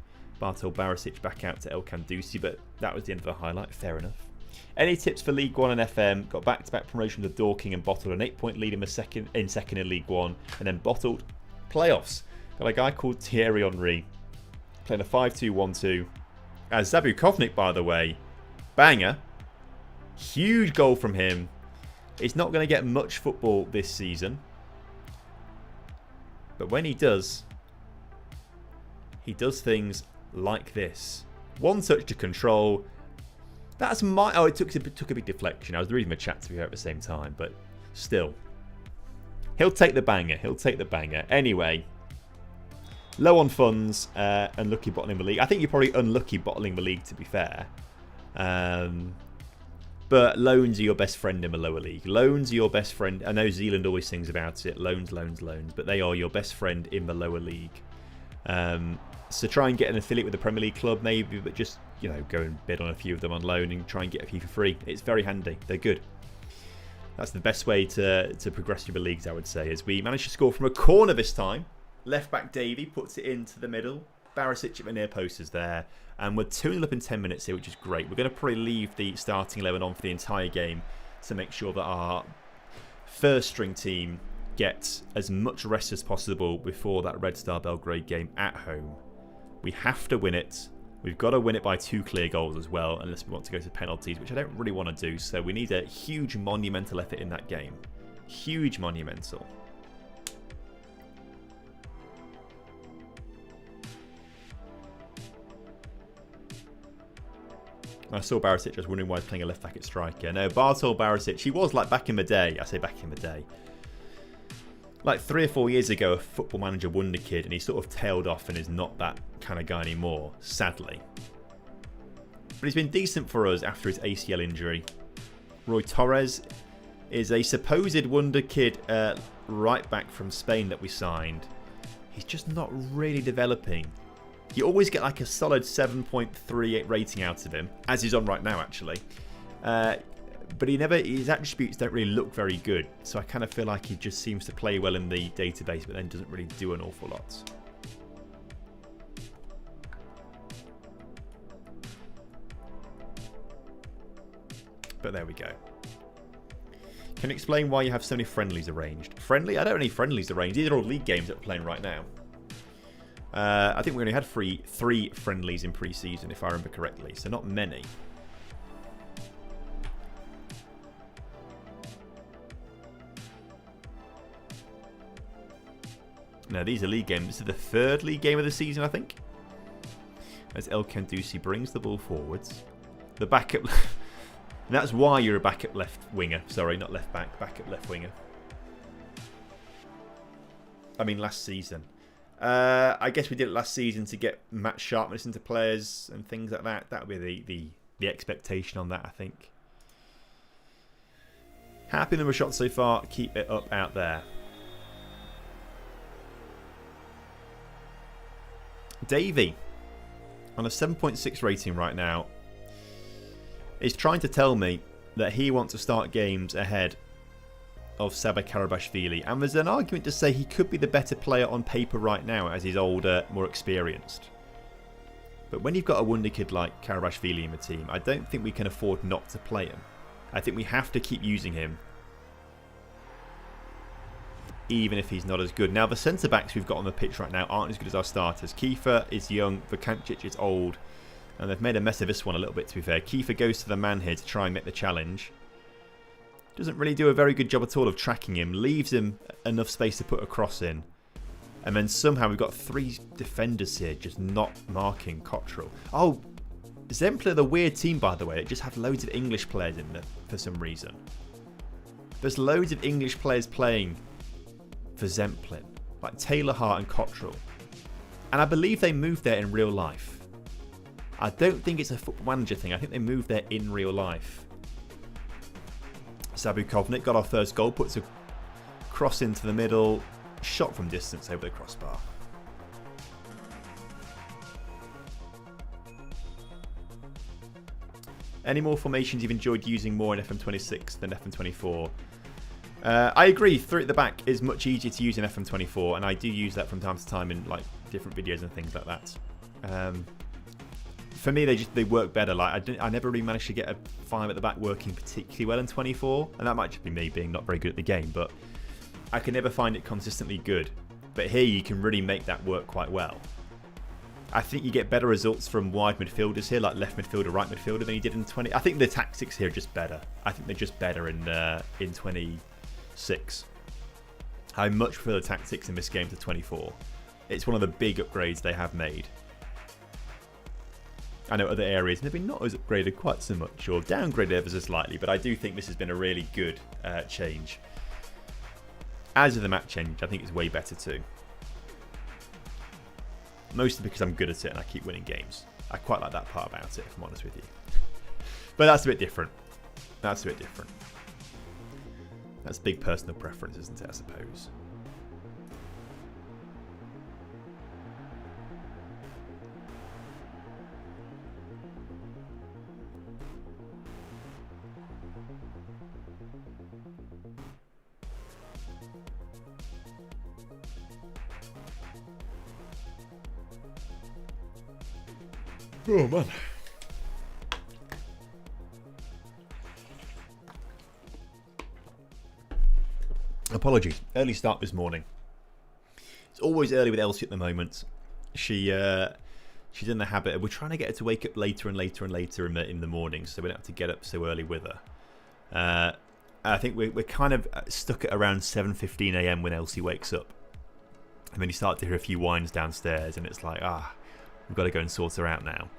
Bartol Barisic back out to El Kandusi, but that was the end of the highlight. Fair enough. Any tips for League One and FM? Got back-to-back promotion to Dorking and bottled an 8-point lead in second in League One, and then bottled playoffs. Got a guy called Thierry Henry playing a 5-2-1-2. Zabukovnik, by the way, banger. Huge goal from him. He's not going to get much football this season. But when he does things like this. One touch to control. That's my... Oh, it took a big deflection. I was reading the chat to be here at the same time. But still. He'll take the banger. Anyway. Low on funds. Unlucky bottling the league. I think you're probably unlucky bottling the league, to be fair. But loans are your best friend in the lower league. Loans are your best friend. I know Zealand always sings about it. Loans. But they are your best friend in the lower league. So try and get an affiliate with the Premier League club maybe. But just, you know, go and bid on a few of them on loan and try and get a few for free. It's very handy. They're good. That's the best way to progress through the leagues, I would say. As we managed to score from a corner this time. Left back Davey puts it into the middle. Barisic at the near post is there. And we're 2-0 up in 10 minutes here, which is great. We're going to probably leave the starting 11 on for the entire game to make sure that our first string team gets as much rest as possible before that Red Star Belgrade game at home. We have to win it. We've got to win it by 2 clear goals as well, unless we want to go to penalties, which I don't really want to do. So we need a huge monumental effort in that game. Huge monumental. I saw Barisic, I was wondering why he's playing a left back at striker. No, Bartol Barisic, he was like back in the day. I say back in the day. Like 3 or 4 years ago, a Football Manager wonder kid, and he sort of tailed off and is not that kind of guy anymore, sadly. But he's been decent for us after his ACL injury. Roy Torres is a supposed wonder kid right back from Spain that we signed. He's just not really developing. You always get like a solid 7.38 rating out of him, as he's on right now actually. but his attributes don't really look very good. So I kind of feel like he just seems to play well in the database, but then doesn't really do an awful lot. But there we go. Can you explain why you have so many friendlies arranged? Friendly? I don't have any friendlies arranged. These are all league games that we're playing right now. I think we only had three friendlies in pre-season, if I remember correctly. So not many. No, these are league games. This is the third league game of the season, I think. As El Kendusi brings the ball forwards. The backup... And that's why you're a backup left winger. Sorry, not left back. Backup left winger. I mean, last season. I guess we did it last season to get match sharpness into players and things like that. That would be the expectation on that, I think. Happy number of shots so far. Keep it up out there. Davey, on a 7.6 rating right now, is trying to tell me that he wants to start games ahead of Saba Karabashvili. And there's an argument to say he could be the better player on paper right now as he's older, more experienced. But when you've got a wonder kid like Karabashvili in the team, I don't think we can afford not to play him. I think we have to keep using him, even if he's not as good. Now, the centre-backs we've got on the pitch right now aren't as good as our starters. Kiefer is young, Vukancic is old. And they've made a mess of this one a little bit, to be fair. Kiefer goes to the man here to try and make the challenge. Doesn't really do a very good job at all of tracking him. Leaves him enough space to put a cross in. And then somehow we've got three defenders here just not marking Cottrell. Oh, Zempler are the weird team, by the way. They just have loads of English players in there for some reason. There's loads of English players playing for Zemplin. Like Taylor Hart and Cottrell. And I believe they moved there in real life. I don't think it's a Football Manager thing. I think they moved there in real life. Sabu Kovnik got our first goal. Puts a cross into the middle. Shot from distance over the crossbar. Any more formations you've enjoyed using more in FM26 than FM24? I agree. Three at the back is much easier to use in FM24. And I do use that from time to time in like different videos and things like that. For me, they work better. Like I never really managed to get a 5 at the back working particularly well in 24, and that might just be me being not very good at the game. But I can never find it consistently good. But here you can really make that work quite well. I think you get better results from wide midfielders here, like left midfielder, right midfielder, than you did in 20. I think the tactics here are just better. I think they're just better in 26. I much prefer the tactics in this game to 24. It's one of the big upgrades they have made. I know other areas maybe not as upgraded quite so much, or downgraded ever so slightly, but I do think this has been a really good change. As of the map change, I think it's way better too. Mostly because I'm good at it and I keep winning games. I quite like that part about it, if I'm honest with you. But that's a bit different. That's a bit different. That's big personal preference, isn't it, I suppose? Oh, man. Apologies. Early start this morning. It's always early with Elsie at the moment. She's in the habit of... We're trying to get her to wake up later and later and later in the morning, so we don't have to get up so early with her. I think we're kind of stuck at around 7:15 AM when Elsie wakes up. And then you start to hear a few whines downstairs, and it's like, we've got to go and sort her out now.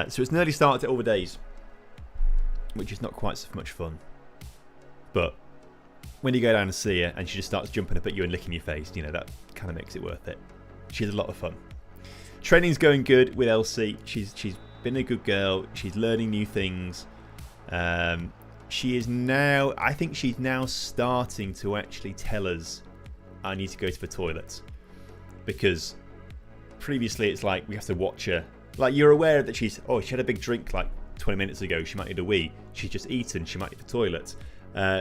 So it's an early start to all the days, which is not quite so much fun. But when you go down and see her and she just starts jumping up at you and licking your face, you know, that kind of makes it worth it. She's a lot of fun. Training's going good with Elsie. She's been a good girl. She's learning new things. She is now, I think she's now starting to actually tell us, I need to go to the toilet. Because previously it's like we have to watch her. Like, you're aware that she had a big drink like 20 minutes ago, she might need a wee. She's just eaten, she might need the toilet.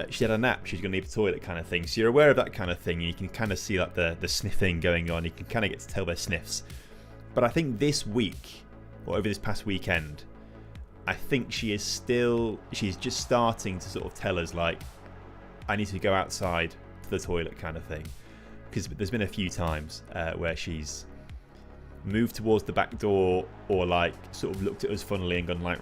She had a nap, she's going to need the toilet kind of thing. So you're aware of that kind of thing. You can kind of see like the sniffing going on. You can kind of get to tell their sniffs. But I think this week, or over this past weekend, I think she's just starting to sort of tell us, like, I need to go outside to the toilet kind of thing. Because there's been a few times where she's moved towards the back door, or like sort of looked at us funnily and gone like,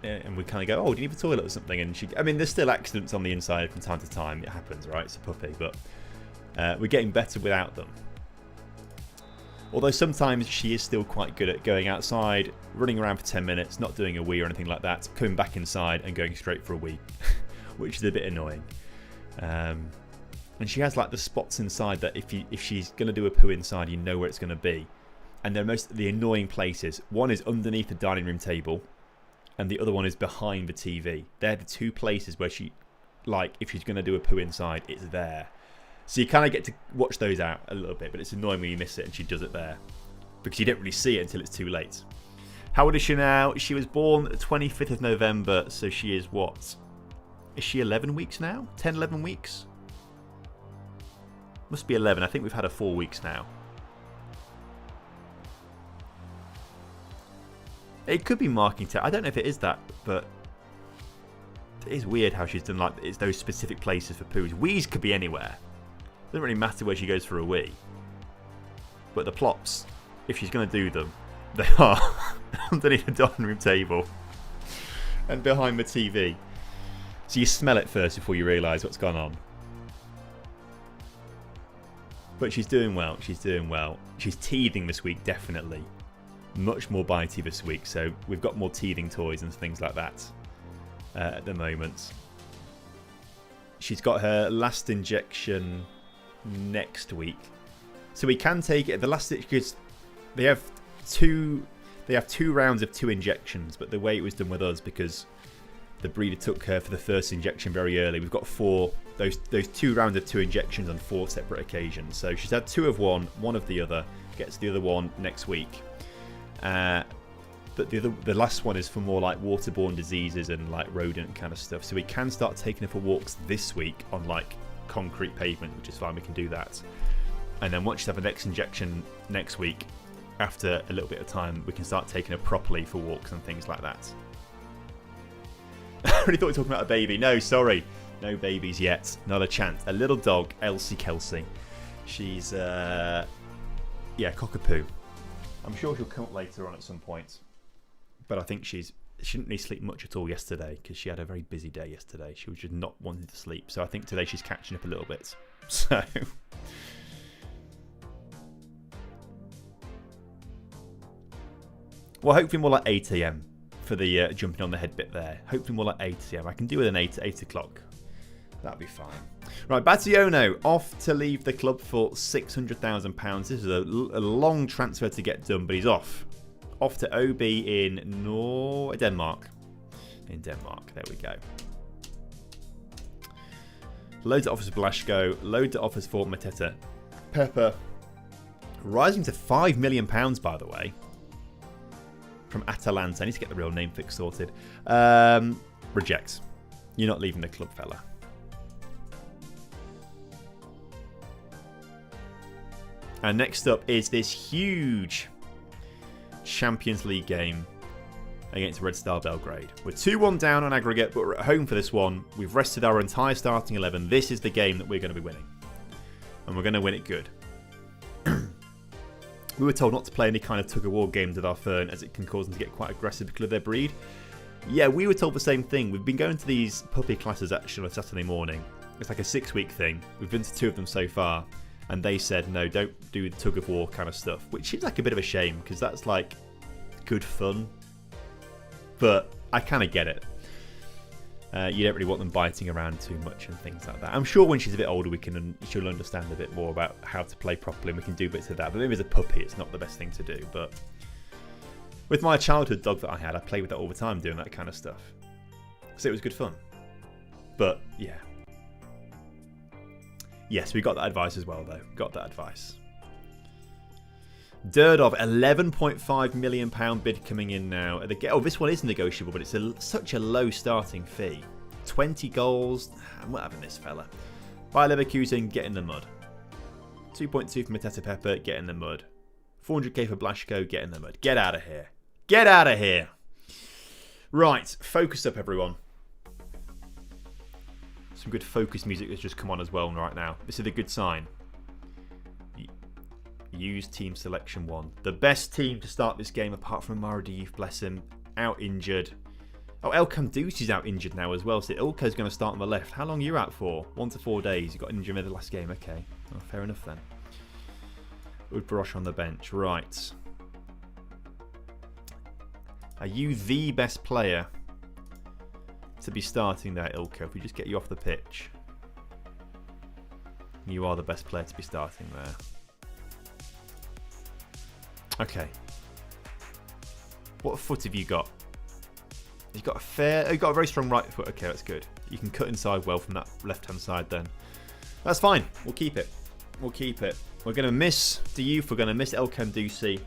and we kind of go, oh, do you need the toilet or something? And there's still accidents on the inside from time to time. It happens, right? It's a puppy, but we're getting better without them. Although sometimes she is still quite good at going outside, running around for 10 minutes, not doing a wee or anything like that, coming back inside and going straight for a wee, which is a bit annoying. And she has like the spots inside that if she's going to do a poo inside, you know where it's going to be. And they're the annoying places. One is underneath the dining room table, and the other one is behind the TV. They're the two places where she, like, if she's going to do a poo inside, it's there. So you kind of get to watch those out a little bit, but it's annoying when you miss it and she does it there, because you don't really see it until it's too late. How old is she now? She was born the 25th of November, so she is what? Is she 11 weeks now? 10, 11 weeks? Must be 11. I think we've had her 4 weeks now. It could be marking tape. I don't know if it is that, but it is weird how she's done like it's those specific places for poos. Wees could be anywhere. Doesn't really matter where she goes for a wee. But the plops, if she's going to do them, they are underneath the dining room table and behind the TV. So you smell it first before you realise what's gone on. But she's doing well. She's doing well. She's teething this week, definitely. Much more bitey this week, so we've got more teething toys and things like that at the moment. She's got her last injection next week, so we can take it. The last, because they have two rounds of 2 injections, but the way it was done with us, because the breeder took her for the first injection very early, we've got those 2 rounds of 2 injections on 4 separate occasions. So she's had 2 of one of the other. Gets the other one next week. But the last one is for more like waterborne diseases and like rodent kind of stuff. So we can start taking her for walks this week on like concrete pavement, which is fine. We can do that. And then once she's had the next injection next week, after a little bit of time, we can start taking her properly for walks and things like that. I really thought we were talking about a baby. No, sorry. No babies yet. Not a chance. A little dog, Elsie Kelsey. She's, cockapoo. I'm sure she'll come up later on at some point. But I think she didn't really sleep much at all yesterday, because she had a very busy day yesterday. She was just not wanting to sleep. So I think today she's catching up a little bit. So... well, hopefully more like 8 AM for the jumping on the head bit there. Hopefully more like 8 AM. I can do with an 8 o'clock. That'll be fine. Right, Bationo off to leave the club for £600,000. This is a long transfer to get done, but he's off. Off to OB in Denmark. In Denmark, there we go. Loads of offers for Blasco. Loads of offers for Mateta. Pepper. Rising to £5 million, by the way. From Atalanta. I need to get the real name fix sorted. Rejects. You're not leaving the club, fella. And next up is this huge Champions League game against Red Star Belgrade. We're 2-1 down on aggregate, but we're at home for this one. We've rested our entire starting 11. This is the game that we're going to be winning. And we're going to win it good. We were told not to play any kind of tug-of-war games with our Fern, as it can cause them to get quite aggressive because of their breed. Yeah, we were told the same thing. We've been going to these puppy classes actually on a Saturday morning. It's like a 6-week thing. We've been to 2 of them so far. And they said, no, don't do the tug-of-war kind of stuff. Which seems like a bit of a shame, because that's like good fun. But I kind of get it. You don't really want them biting around too much and things like that. I'm sure when she's a bit older, she'll understand a bit more about how to play properly, and we can do bits of that. But maybe as a puppy, it's not the best thing to do. But with my childhood dog that I had, I played with that all the time, doing that kind of stuff. So it was good fun. But yeah. Yes, we got that advice as well, though. Got that advice. Durdov, £11.5 million bid coming in now. Oh, this one is negotiable, but it's such a low starting fee. 20 goals. I'm not having this fella. Bayer Leverkusen, get in the mud. 2.2 for Mateta Pepper, get in the mud. 400k for Blaszko, get in the mud. Get out of here. Get out of here. Right, focus up, everyone. Some good focus music has just come on as well right now. This is a good sign. Use team selection 1. The best team to start this game, apart from Amara Diouf, bless him, out injured. Oh, El Kandusi's out injured now as well, so Ilko's going to start on the left. How long are you out for? 1 to 4 days. You got injured in the last game. Okay, well, fair enough then. Udbarosh on the bench. Right. Are you the best player to be starting there, Ilko? If we just get you off the pitch. You are the best player to be starting there. Okay. What foot have you got? You've got you've got a very strong right foot. Okay, that's good. You can cut inside well from that left-hand side then. That's fine. We'll keep it. We'll keep it. We're going to miss Diouf. We're going to miss El Kandusi.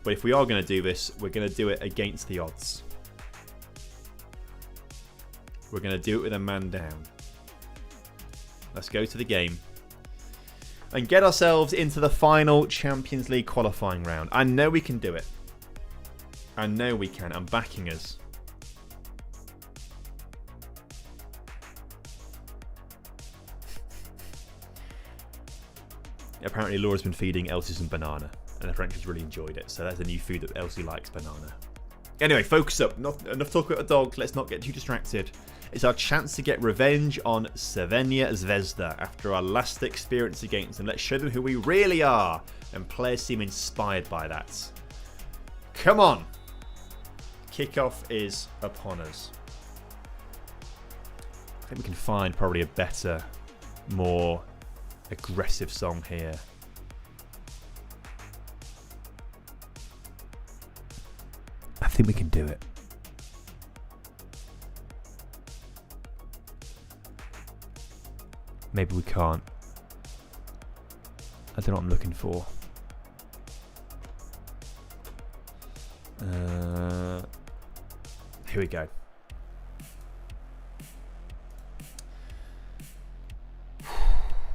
But if we are going to do this, we're going to do it against the odds. We're going to do it with a man down. Let's go to the game. And get ourselves into the final Champions League qualifying round. I know we can do it. I know we can. I'm backing us. Apparently Laura's been feeding Elsie some banana. And the French has really enjoyed it. So that's a new food that Elsie likes, banana. Anyway, focus up. Enough talk about the dog. Let's not get too distracted. It's our chance to get revenge on Crvena Zvezda after our last experience against them. Let's show them who we really are. And players seem inspired by that. Come on. Kickoff is upon us. I think we can find probably a better, more aggressive song here. I think we can do it. Maybe we can't. I don't know what I'm looking for. Here we go.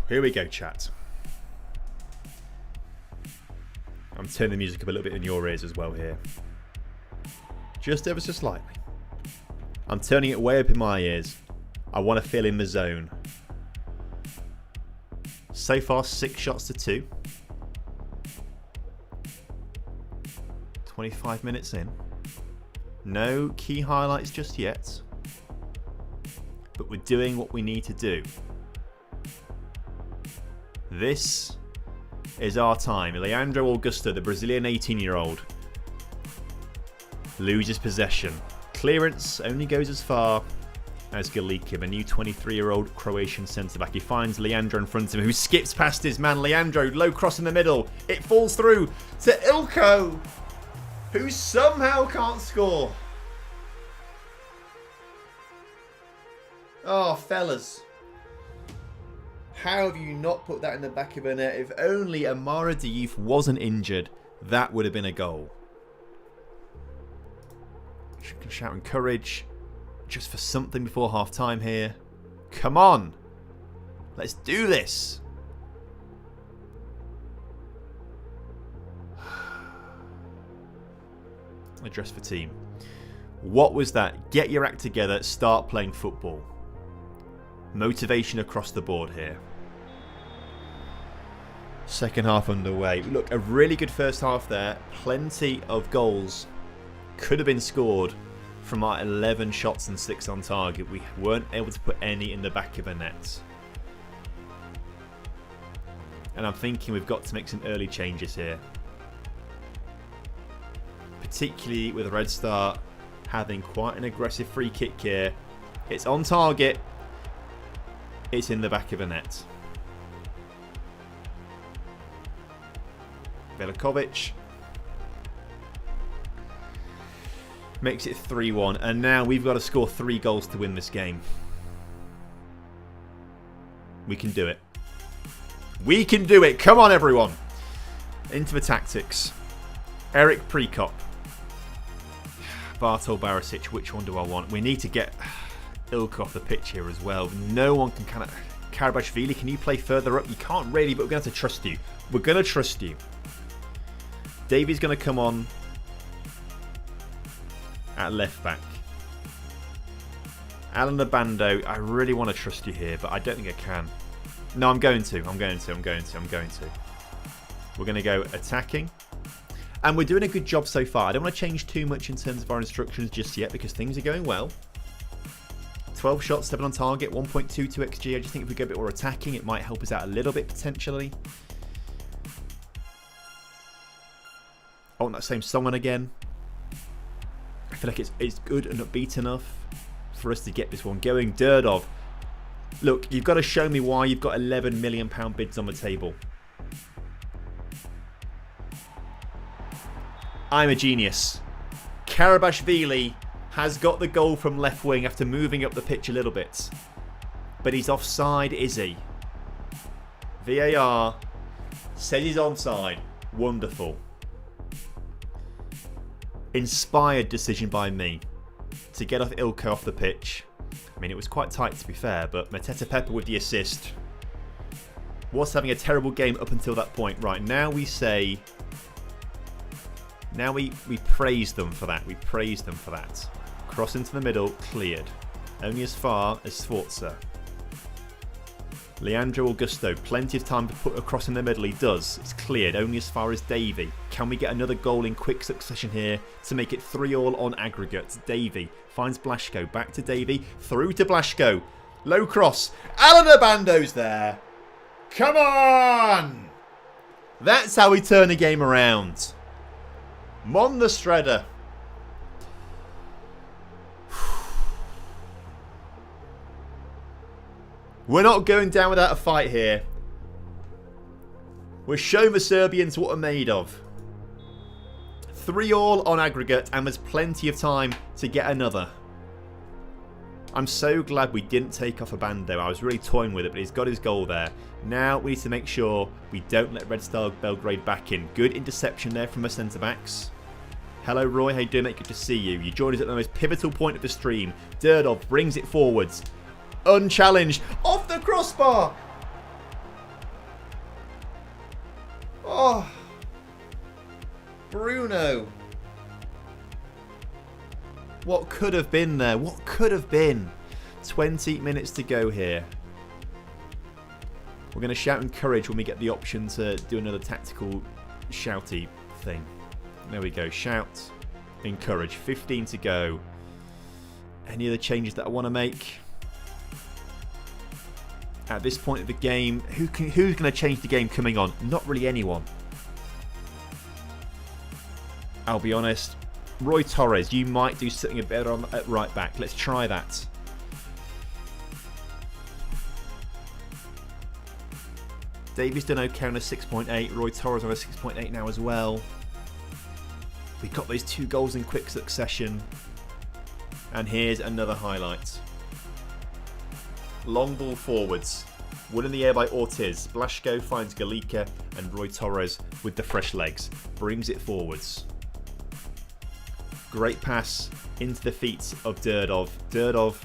Here we go, chat. I'm turning the music up a little bit in your ears as well here. Just ever so slightly. I'm turning it way up in my ears. I want to feel in the zone. So far, 6 shots to 2. 25 minutes in. No key highlights just yet. But we're doing what we need to do. This is our time. Leandro Augusto, the Brazilian 18-year-old, loses possession. Clearance only goes as far as Skalica, a new 23-year-old Croatian centre-back. He finds Leandro in front of him, who skips past his man. Leandro, low cross in the middle. It falls through to Ilko, who somehow can't score. Oh, fellas. How have you not put that in the back of the net? If only Amara Diouf wasn't injured, that would have been a goal. Shouting courage. Just for something before half-time here. Come on. Let's do this. Address for team. What was that? Get your act together. Start playing football. Motivation across the board here. Second half underway. Look, a really good first half there. Plenty of goals could have been scored from our 11 shots and 6 on target. We weren't able to put any in the back of the net. And I'm thinking we've got to make some early changes here. Particularly with Red Star having quite an aggressive free kick here. It's on target. It's in the back of the net. Velikovic makes it 3-1, and now we've got to score 3 goals to win this game. We can do it. We can do it. Come on, everyone. Into the tactics. Eric Prekop. Bartol Barisic, which one do I want? We need to get Ilk off the pitch here as well. No one can kind of... Karabashvili, can you play further up? You can't really, but we're going to have to trust you. We're going to trust you. Davy's going to come on at left back. Alan Abando, I really want to trust you here, but I don't think I can. No, I'm going to. We're going to go attacking. And we're doing a good job so far. I don't want to change too much in terms of our instructions just yet because things are going well. 12 shots, 7 on target, 1.22 XG. I just think if we go a bit more attacking, it might help us out a little bit potentially. I want that same song on again. I feel like it's good and upbeat enough for us to get this one going. Durdov. Look, you've got to show me why you've got £11 million bids on the table. I'm a genius. Karabashvili has got the goal from left wing after moving up the pitch a little bit. But he's offside, is he? VAR says he's onside. Wonderful. Inspired decision by me to get off Ilko off the pitch. I mean, it was quite tight to be fair, but Mateta Pepper with the assist. Was having a terrible game up until that point. Right, now we say... Now we praise them for that. We praise them for that. Cross into the middle, cleared. Only as far as Sforza. Leandro Augusto, plenty of time to put a cross in the middle. He does. It's cleared. Only as far as Davy. Can we get another goal in quick succession here to make it 3-3 on aggregate? Davy finds Blaszko. Back to Davy. Through to Blaszko. Low cross. Alan Abando's there. Come on! That's how we turn a game around. Mon the Streda. We're not going down without a fight here. We're showing the Serbians what we're made of. 3-3 on aggregate, and there's plenty of time to get another. I'm so glad we didn't take off Abando. I was really toying with it, but he's got his goal there. Now we need to make sure we don't let Red Star Belgrade back in. Good interception there from the centre-backs. Hello Roy, how you doing mate? Good to see you. You joined us at the most pivotal point of the stream. Durdov brings it forwards. Unchallenged. Off the crossbar. Oh. Bruno. What could have been there? What could have been? 20 minutes to go here. We're going to shout encourage when we get the option to do another tactical shouty thing. There we go. Shout. Encourage. 15 to go. Any other changes that I want to make? At this point of the game, who's going to change the game coming on? Not really anyone. I'll be honest. Roy Torres, you might do something better on at right back. Let's try that. Davies done okay on a 6.8. Roy Torres on a 6.8 now as well. We got those 2 goals in quick succession. And here's another highlight. Long ball forwards. Won in the air by Ortiz. Blaszko finds Skalica, and Roy Torres with the fresh legs brings it forwards. Great pass into the feet of Durdov. Durdov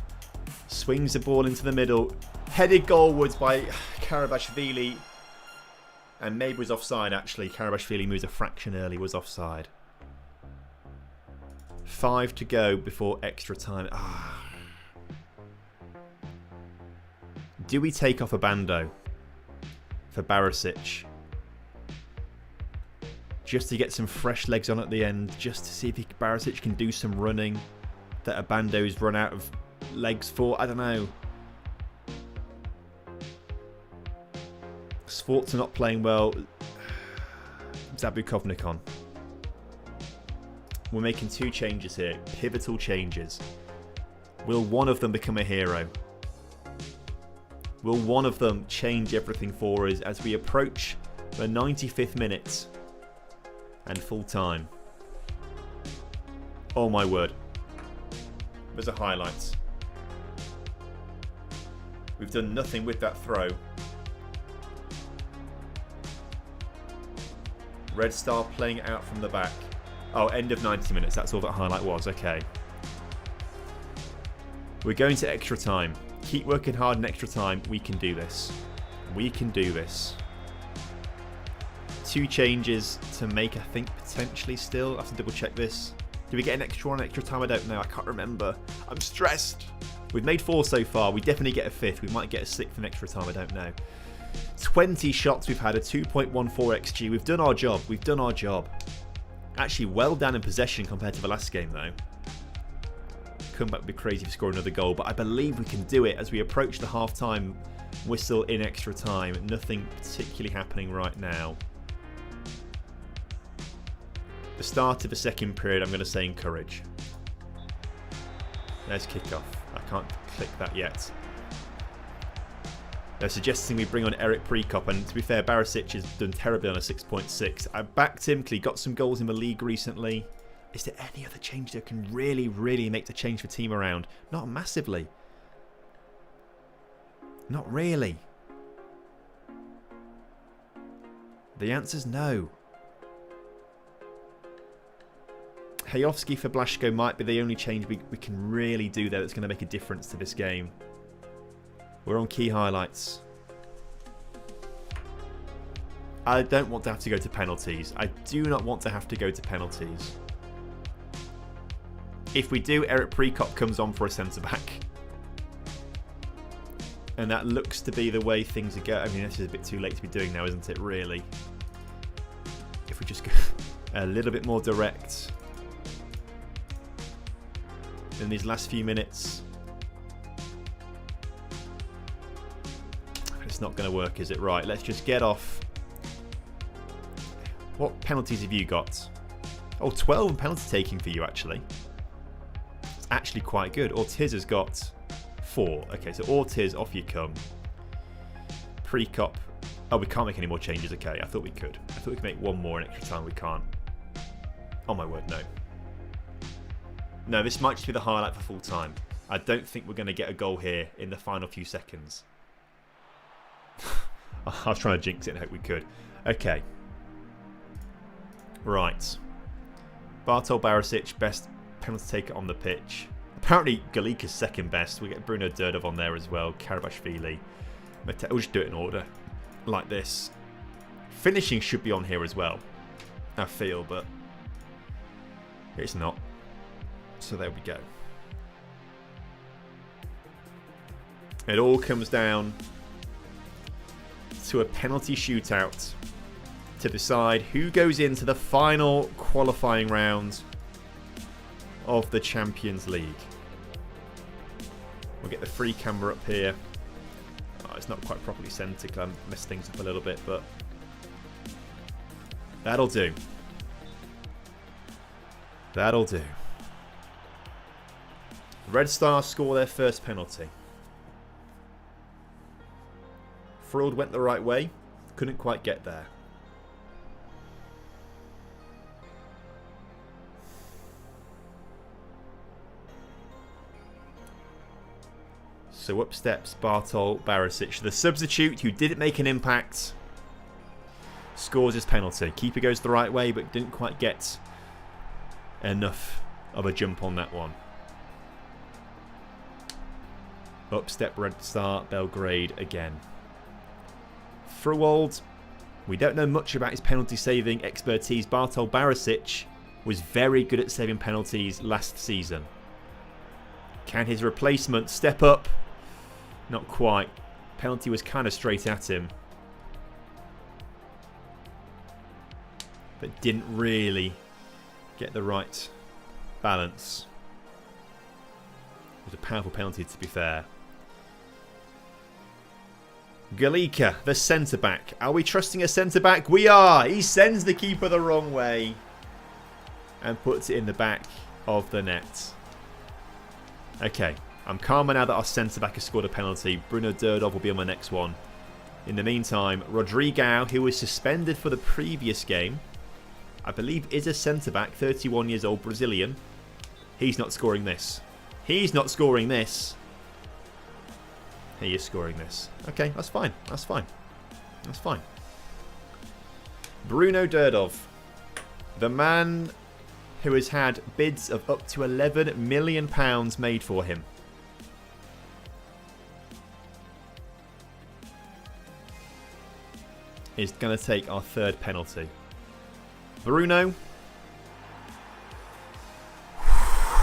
swings the ball into the middle. Headed goalwards by Karabashvili. And maybe was offside actually. Karabashvili moves a fraction early, was offside. 5 to go before extra time. Do we take off Abando for Barisic? Just to get some fresh legs on at the end. Just to see if Barisic can do some running that Abando's run out of legs for. I don't know. Sforza not playing well. Zabukovnik on. We're making 2 changes here. Pivotal changes. Will one of them become a hero? Will one of them change everything for us as we approach the 95th minute and full time? Oh my word. There's a highlight. We've done nothing with that throw. Red Star playing it out from the back. Oh, end of 90 minutes. That's all that highlight was. Okay. We're going to extra time. Keep working hard in extra time. We can do this. We can do this. 2 changes to make, I think, potentially still. I have to double check this. Do we get an extra one extra time? I don't know. I can't remember. I'm stressed. We've made 4 so far. We definitely get a 5th. We might get a 6th in extra time. I don't know. 20 shots we've had, a 2.14 XG. We've done our job. We've done our job. Actually, well down in possession compared to the last game, though. Comeback would be crazy if we score another goal, but I believe we can do it as we approach the half-time whistle in extra time. Nothing particularly happening right now. The start of the second period, I'm going to say encourage. There's kickoff. I can't click that yet. They're suggesting we bring on Eric Prekop, and to be fair, Barisic has done terribly on a 6.6. I backed him because he got some goals in the league recently. Is there any other change that can really make the change the team around? Not massively. Not really. The answer's no. Hayovsky for Blaszko might be the only change we can really do there that's going to make a difference to this game. We're on key highlights. I don't want to have to go to penalties. I do not want to have to go to penalties. If we do, Eric Prekop comes on for a centre-back. And that looks to be the way things are going. I mean, this is a bit too late to be doing now, isn't it, really? If we just go a little bit more direct in these last few minutes. It's not going to work, is it? Right, let's just get off. What penalties have you got? Oh, 12 penalty taking for you, actually. It's actually quite good. Ortiz has got 4. Okay, so Ortiz, off you come. Prekop. Oh, we can't make any more changes. Okay, I thought we could. I thought we could make 1 more in extra time. We can't. Oh my word, no. No, this might just be the highlight for full time. I don't think we're going to get a goal here in the final few seconds. I was trying to jinx it and hope we could. Okay. Right. Bartol Barisic, best penalty taker on the pitch. Apparently, Skalica's second best. We get Bruno Derdov on there as well. Karabashvili. We'll just do it in order. Like this. Finishing should be on here as well. I feel, but it's not. So there we go. It all comes down to a penalty shootout to decide who goes into the final qualifying round of the Champions League. We'll get the free camera up here. Oh, it's not quite properly centered because I messed things up a little bit, but that'll do. That'll do. Red Star score their first penalty. Fraud went the right way. Couldn't quite get there. So up steps Bartol Barisic. The substitute who didn't make an impact scores his penalty. Keeper goes the right way but didn't quite get enough of a jump on that one. Up step Red Star Belgrade again. Fruwald, we don't know much about his penalty saving expertise. Bartol Barisic was very good at saving penalties last season. Can his replacement step up? Not quite. Penalty was kind of straight at him. But didn't really get the right balance. It was a powerful penalty, to be fair. Skalica, the centre-back. Are we trusting a centre-back? We are. He sends the keeper the wrong way and puts it in the back of the net. Okay, I'm calmer now that our centre-back has scored a penalty. Bruno Derdov will be on my next one. In the meantime, Rodrigo, who was suspended for the previous game, I believe is a centre-back, 31 years old, Brazilian. He's not scoring this. He's not scoring this. He is scoring this. Okay, that's fine. That's fine. That's fine. Bruno Durdov, the man who has had bids of up to £11 million made for him. Is going to take our third penalty. Bruno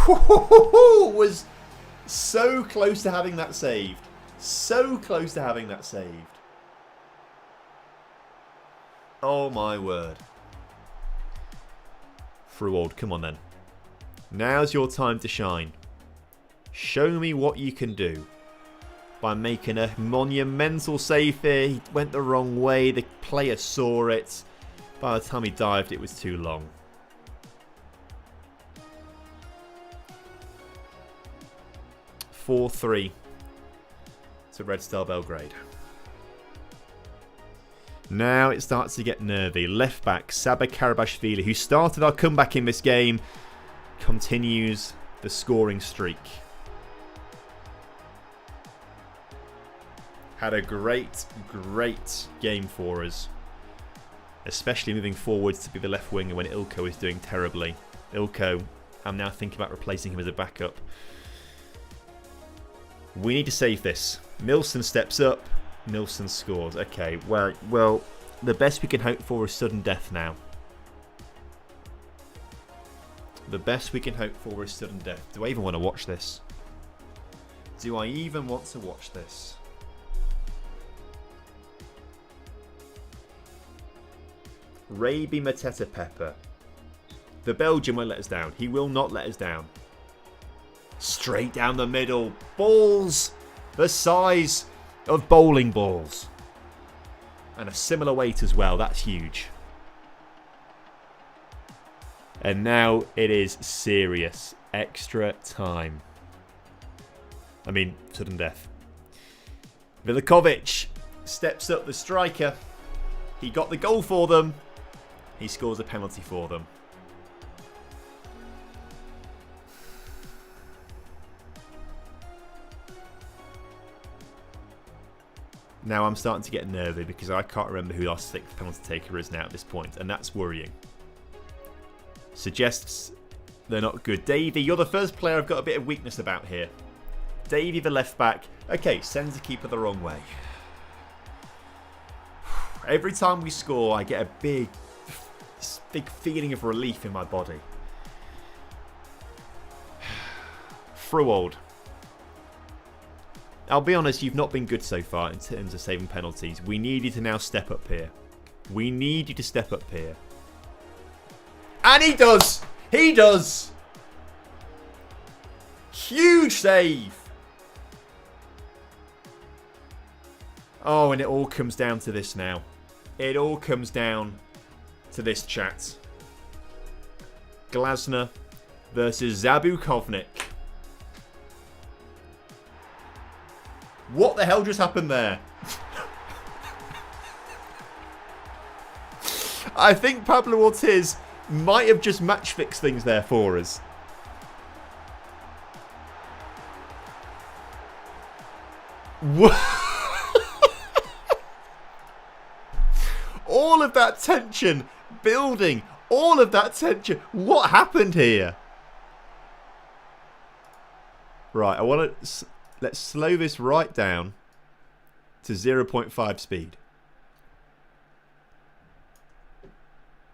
was so close to having that saved. So close to having that saved. Oh my word. Fruold, come on then. Now's your time to shine. Show me what you can do. By making a monumental save here. He went the wrong way. The player saw it. By the time he dived, it was too long. (4-3) to Red Star Belgrade. Now it starts to get nervy. Left back Saba Karabashvili, who started our comeback in this game, continues the scoring streak. Had a great game for us. Especially moving forwards to be the left winger when Ilko is doing terribly. Ilko, I'm now thinking about replacing him as a backup. We need to save this. Milson steps up. Milson scores. Okay, well, the best we can hope for is sudden death now. The best we can hope for is sudden death. Do I even want to watch this? Do I even want to watch this? Raby Mateta Pepper. The Belgian won't let us down. He will not let us down. Straight down the middle. Balls the size of bowling balls. And a similar weight as well. That's huge. And now it is serious. Extra time. I mean, sudden death. Vilikovic steps up, the striker. He got the goal for them. He scores a penalty for them. Now I'm starting to get nervy because I can't remember who our sixth penalty taker is now at this point, and that's worrying. Suggests they're not good. Davey, you're the first player I've got a bit of weakness about here. Davey, the left back. Okay, sends the keeper the wrong way. Every time we score, I get a big feeling of relief in my body. Fruold. I'll be honest, you've not been good so far in terms of saving penalties. We need you to now step up here. We need you to step up here. And he does! He does! Huge save! Oh, and it all comes down to this now. It all comes down to this chat. Glasner versus Zabukovnik. What the hell just happened there? I think Pablo Ortiz might have just match fixed things there for us. All of that tension building. All of that tension. What happened here? Right, I want to... Let's slow this right down to 0.5 speed.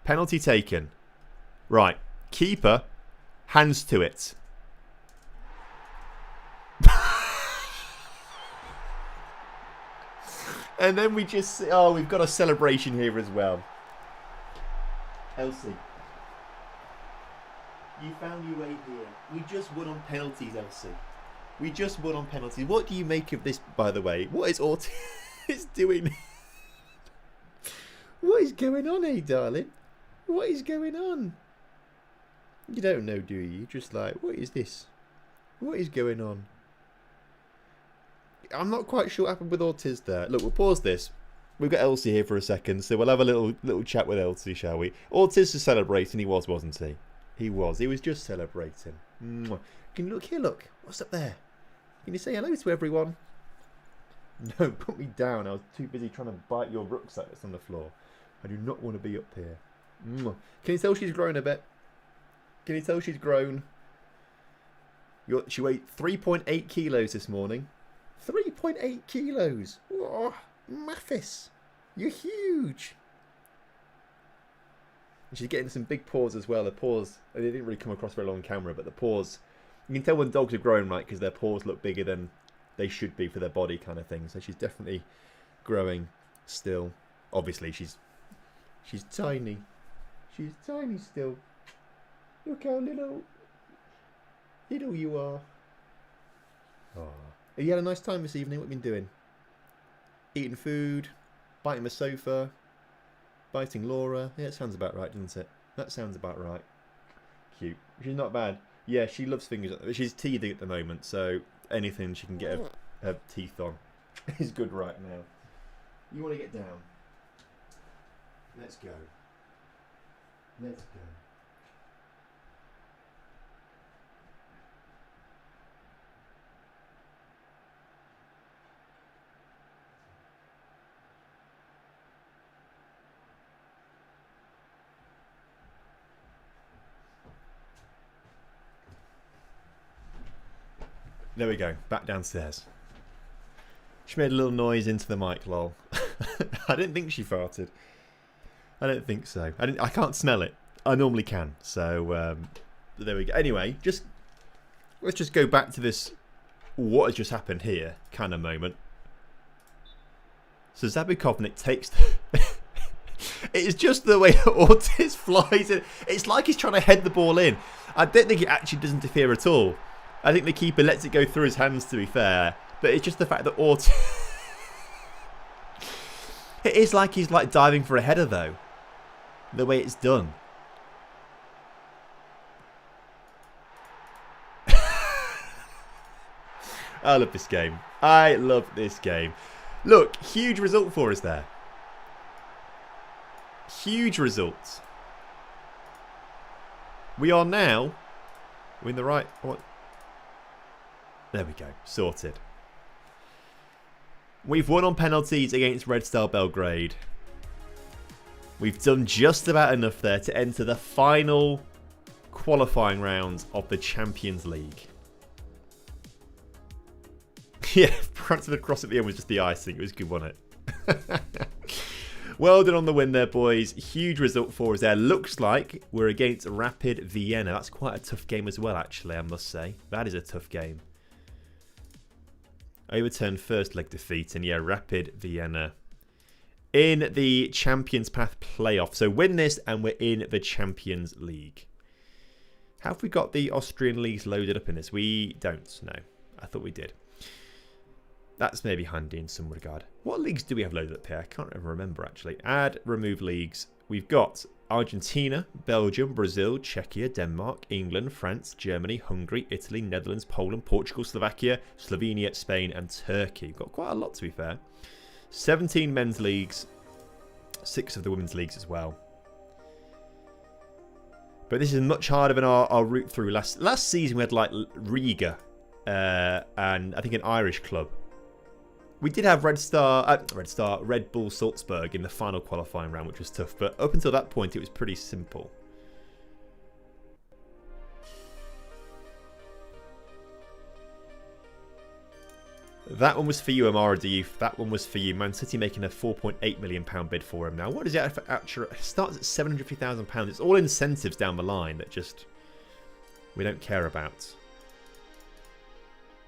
Penalty taken. Right. Keeper. Hands to it. And then we just... Oh, we've got a celebration here as well. Elsie. You found your way here. We just won on penalties, Elsie. We just won on penalties. What do you make of this, by the way? What is Ortiz doing? What is going on, eh, darling? What is going on? You don't know, do you? You're just like, what is this? What is going on? I'm not quite sure what happened with Ortiz there. Look, we'll pause this. We've got Elsie here for a second, so we'll have a little chat with Elsie, shall we? Ortiz is celebrating. He was, wasn't he? He was. He was just celebrating. Mwah. Can you look here? Look. What's up there? Can you say hello to everyone? No, put me down. I was too busy trying to bite your rucksack that's on the floor. I do not want to be up here. Can you tell she's grown a bit? Can you tell she's grown? She weighed 3.8 kilos this morning. 3.8 kilos. Oh, Mathis, you're huge. And she's getting some big paws as well. The paws, they didn't really come across very well on camera, but the paws, you can tell when dogs are growing, right, because their paws look bigger than they should be for their body kind of thing. So she's definitely growing still. Obviously, she's tiny. She's tiny still. Look how little you are. Oh. Have you had a nice time this evening? What have you been doing? Eating food, biting the sofa, biting Laura. Yeah, it sounds about right, doesn't it? That sounds about right. Cute. She's not bad. Yeah, she loves fingers. She's teething at the moment, so anything she can get her teeth on is good right now. You want to get down? Let's go. Let's go. There we go. Back downstairs. She made a little noise into the mic, lol. I didn't think she farted. I don't think so. I can't smell it. I normally can. So there we go. Anyway, let's just go back to this what has just happened here kind of moment. So Zabukovnik takes... It is just the way Ortiz flies in. It's like he's trying to head the ball in. I don't think it actually does interfere at all. I think the keeper lets it go through his hands, to be fair. But it's just the fact that Ortiz... It is like he's like diving for a header, though. The way it's done. I love this game. I love this game. Look, huge result for us there. Huge result. We are now... We're in the right... What? There we go. Sorted. We've won on penalties against Red Star Belgrade. We've done just about enough there to enter the final qualifying rounds of the Champions League. Yeah, perhaps the cross at the end was just the icing. It was good, wasn't it? Well done on the win there, boys. Huge result for us there. Looks like we're against Rapid Vienna. That's quite a tough game as well, actually, I must say. That is a tough game. Overturned first leg defeat, and yeah, Rapid Vienna in the Champions Path playoff. So win this and we're in the Champions League. How have we got the Austrian leagues loaded up in this? We don't. No, I thought we did. That's maybe handy in some regard. What leagues do we have loaded up here? I can't ever remember, actually. Add, remove leagues. We've got Argentina, Belgium, Brazil, Czechia, Denmark, England, France, Germany, Hungary, Italy, Netherlands, Poland, Portugal, Slovakia, Slovenia, Spain and Turkey. We've got quite a lot, to be fair. 17 men's leagues, 6 of the women's leagues as well. But this is much harder than our route through. Last season we had like Riga and I think an Irish club. We did have Red Bull Salzburg in the final qualifying round, which was tough. But up until that point, it was pretty simple. That one was for you, Amara Diouf. That one was for you. Man City making a £4.8 million bid for him now. What is it for actual? It starts at £750,000. It's all incentives down the line that just we don't care about.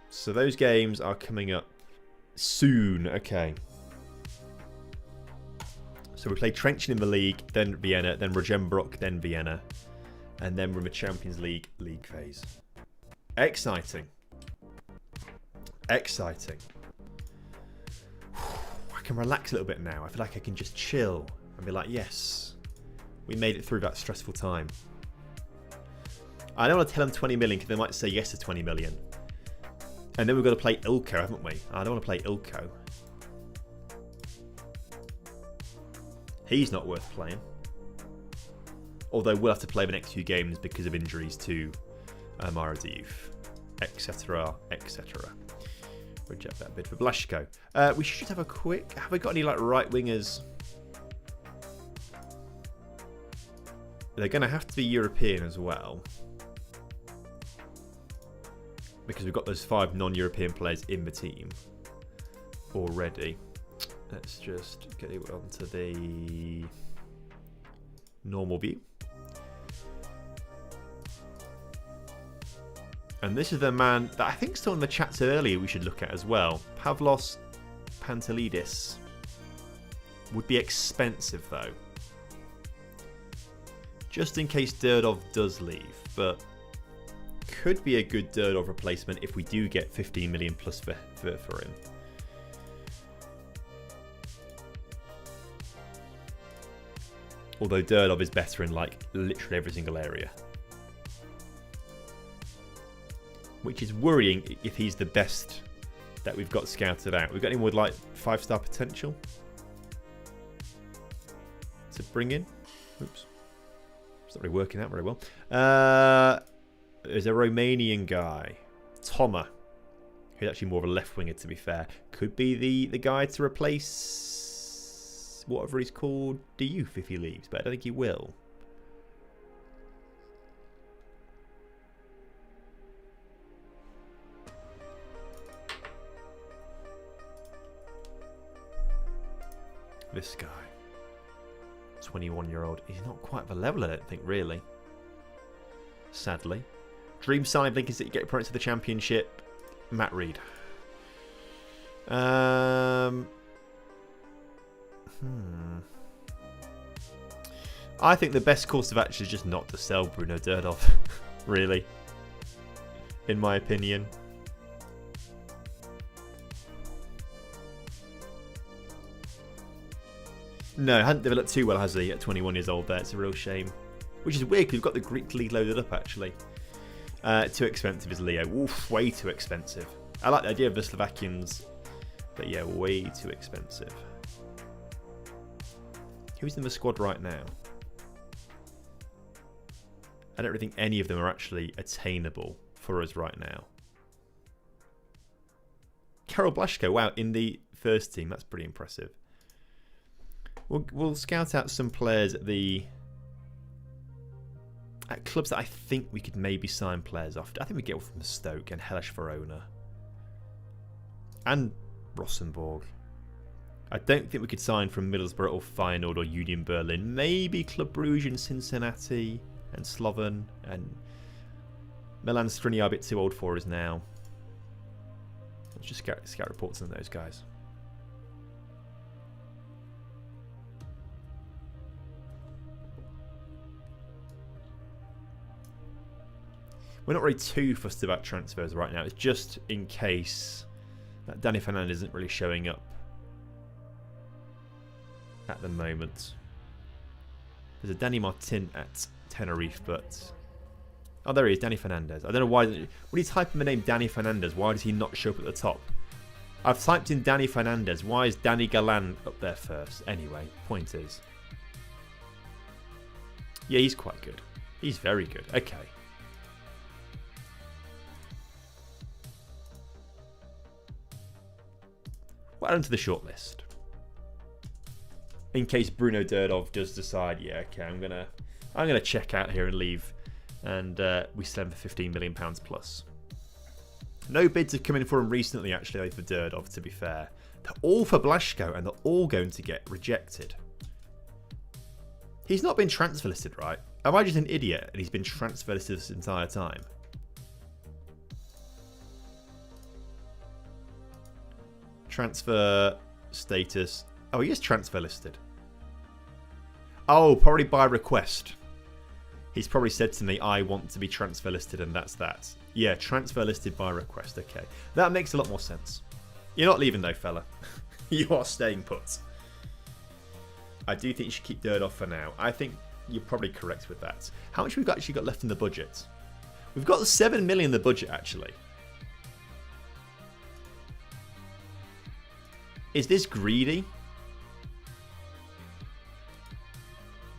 So those games are coming up soon. Okay. So we play Trencin in the league, then Vienna, then Rogenbrock, then Vienna. And then we're in the Champions League phase. Exciting. Exciting. I can relax a little bit now. I feel like I can just chill and be like, yes, we made it through that stressful time. I don't want to tell them 20 million because they might say yes to 20 million. And then we've got to play Ilko, haven't we? I don't want to play Ilko. He's not worth playing. Although we'll have to play the next few games because of injuries to Amara Diouf, etc., etc. Reject that bid for Blaszko. We should have a quick... Have we got any like right wingers? they're going to have to be European as well. Because we've got those 5 non-European players in the team already. Let's just get it onto the normal view. And this is the man that I think someone in the chat said earlier we should look at as well. Pavlos Pantelidis. Would be expensive though. Just in case Durdov does leave, but could be a good Durdov replacement if we do get 15 million plus for him. Although Durdov is better in like literally every single area. Which is worrying if he's the best that we've got scouted out. We've got anyone with like 5-star potential to bring in. Oops. It's not really working out very well. There's a Romanian guy, Toma, who's actually more of a left winger to be fair. Could be the guy to replace whatever he's called, Diouf if he leaves, but I don't think he will. This guy, 21-year-old, he's not quite the level, I don't think, really. Sadly. Dream sign of Lincoln City get promoted to the Championship. Matt Reed. I think the best course of action is just not to sell Bruno Durdov, really. In my opinion. No, hasn't developed too well, has he, at 21 years old there. It's a real shame. Which is weird, because we've got the Greek league loaded up, actually. Too expensive is Leo. Oof, way too expensive. I like the idea of the Slovakians, but yeah, way too expensive. Who's in the squad right now? I don't really think any of them are actually attainable for us right now. Karol Blaszko, wow, in the first team. That's pretty impressive. We'll scout out some players at clubs that I think we could maybe sign players off. I think we get one from Stoke and Hellas Verona. And Rosenborg. I don't think we could sign from Middlesbrough or Feyenoord or Union Berlin. Maybe Club Brugge and Cincinnati and Slovan and Milan Skriniar a bit too old for us now. Let's just scout reports on those guys. We're not really too fussed about transfers right now. It's just in case that Danny Fernandez isn't really showing up at the moment. There's a Danny Martin at Tenerife, but... Oh, there he is, Danny Fernandez. I don't know why... When you type in the name Danny Fernandez, why does he not show up at the top? I've typed in Danny Fernandez. Why is Danny Galan up there first? Anyway, point is... Yeah, he's quite good. He's very good. Okay. We'll add him to the shortlist. In case Bruno Durdov does decide, yeah, okay, I'm gonna check out here and leave, and we sell him for £15 million plus. No bids have come in for him recently, actually, for Durdov. To be fair, they're all for Blaszko, and they're all going to get rejected. He's not been transfer listed, right? Am I just an idiot and he's been transfer listed this entire time? Transfer status. Oh, he is transfer listed. Oh, probably by request. He's probably said to me, I want to be transfer listed, and that's that. Yeah, transfer listed by request. Okay. That makes a lot more sense. You're not leaving though, fella. You are staying put. I do think you should keep Durdov for now. I think you're probably correct with that. How much we've actually got left in the budget? We've got 7 million in the budget, actually. Is this greedy?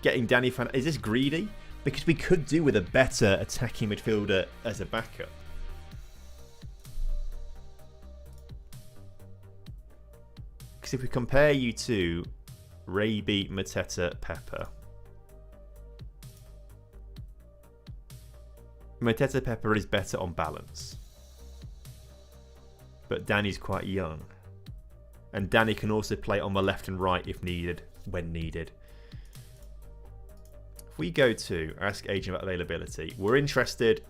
Getting Danny Fan... Is this greedy? Because we could do with a better attacking midfielder as a backup. Because if we compare you to Raby, Mateta, Pepper, Mateta Pepper is better on balance. But Danny's quite young. And Danny can also play on the left and right if needed, when needed. If we go to ask agent about availability, we're interested.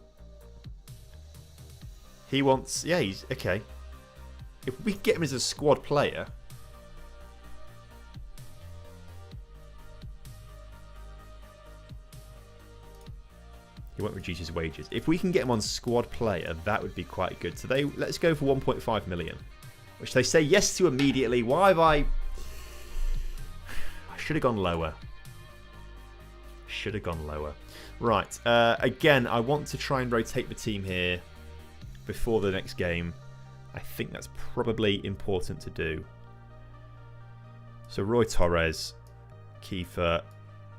He wants, yeah, he's okay. If we get him as a squad player, he won't reduce his wages. If we can get him on squad player, that would be quite good. So let's go for 1.5 million, which they say yes to immediately. Why have I should have gone lower. Should have gone lower. Right. Again, I want to try and rotate the team here before the next game. I think that's probably important to do. So Roy Torres, Kiefer,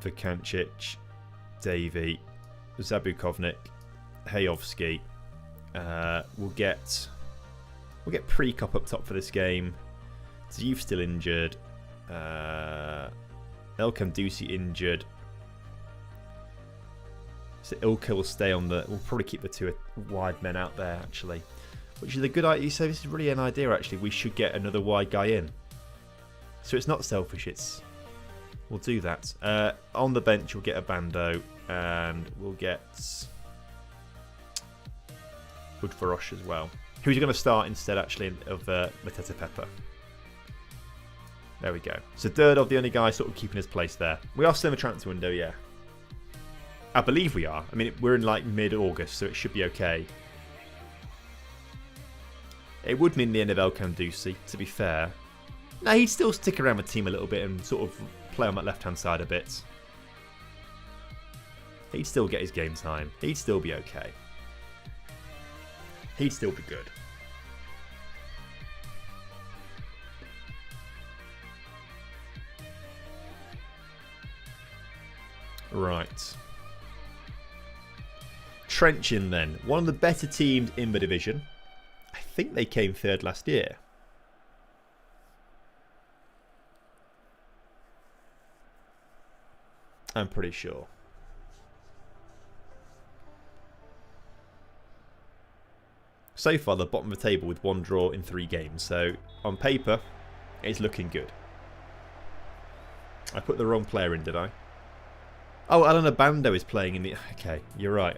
Vukancic, Davey, Zabukovnik, Hayovsky. We'll get Prekop up top for this game. Ziyech still injured. Elkan Dusi injured. So Ilka will stay on the... We'll probably keep the two wide men out there, actually. Which is a good idea. So this is really an idea, actually. We should get another wide guy in. So it's not selfish. We'll do that. On the bench, we'll get a Bando. And we'll get Woodfarosh as well. Who's going to start instead, actually, of Mateta Pepper? There we go. So Durdov, the only guy sort of keeping his place there. We are still in the transfer window, yeah. I believe we are. I mean, we're in like mid-August, so it should be okay. It would mean the end of Elkan Dusi, to be fair. No, he'd still stick around the team a little bit and sort of play on that left-hand side a bit. He'd still get his game time. He'd still be okay. He'd still be good. Right. Trencin then. One of the better teams in the division. I think they came third last year. I'm pretty sure. So far, the bottom of the table with one draw in 3 games. So, on paper, it's looking good. I put the wrong player in, did I? Oh, Alan Abando is playing in the... Okay, you're right.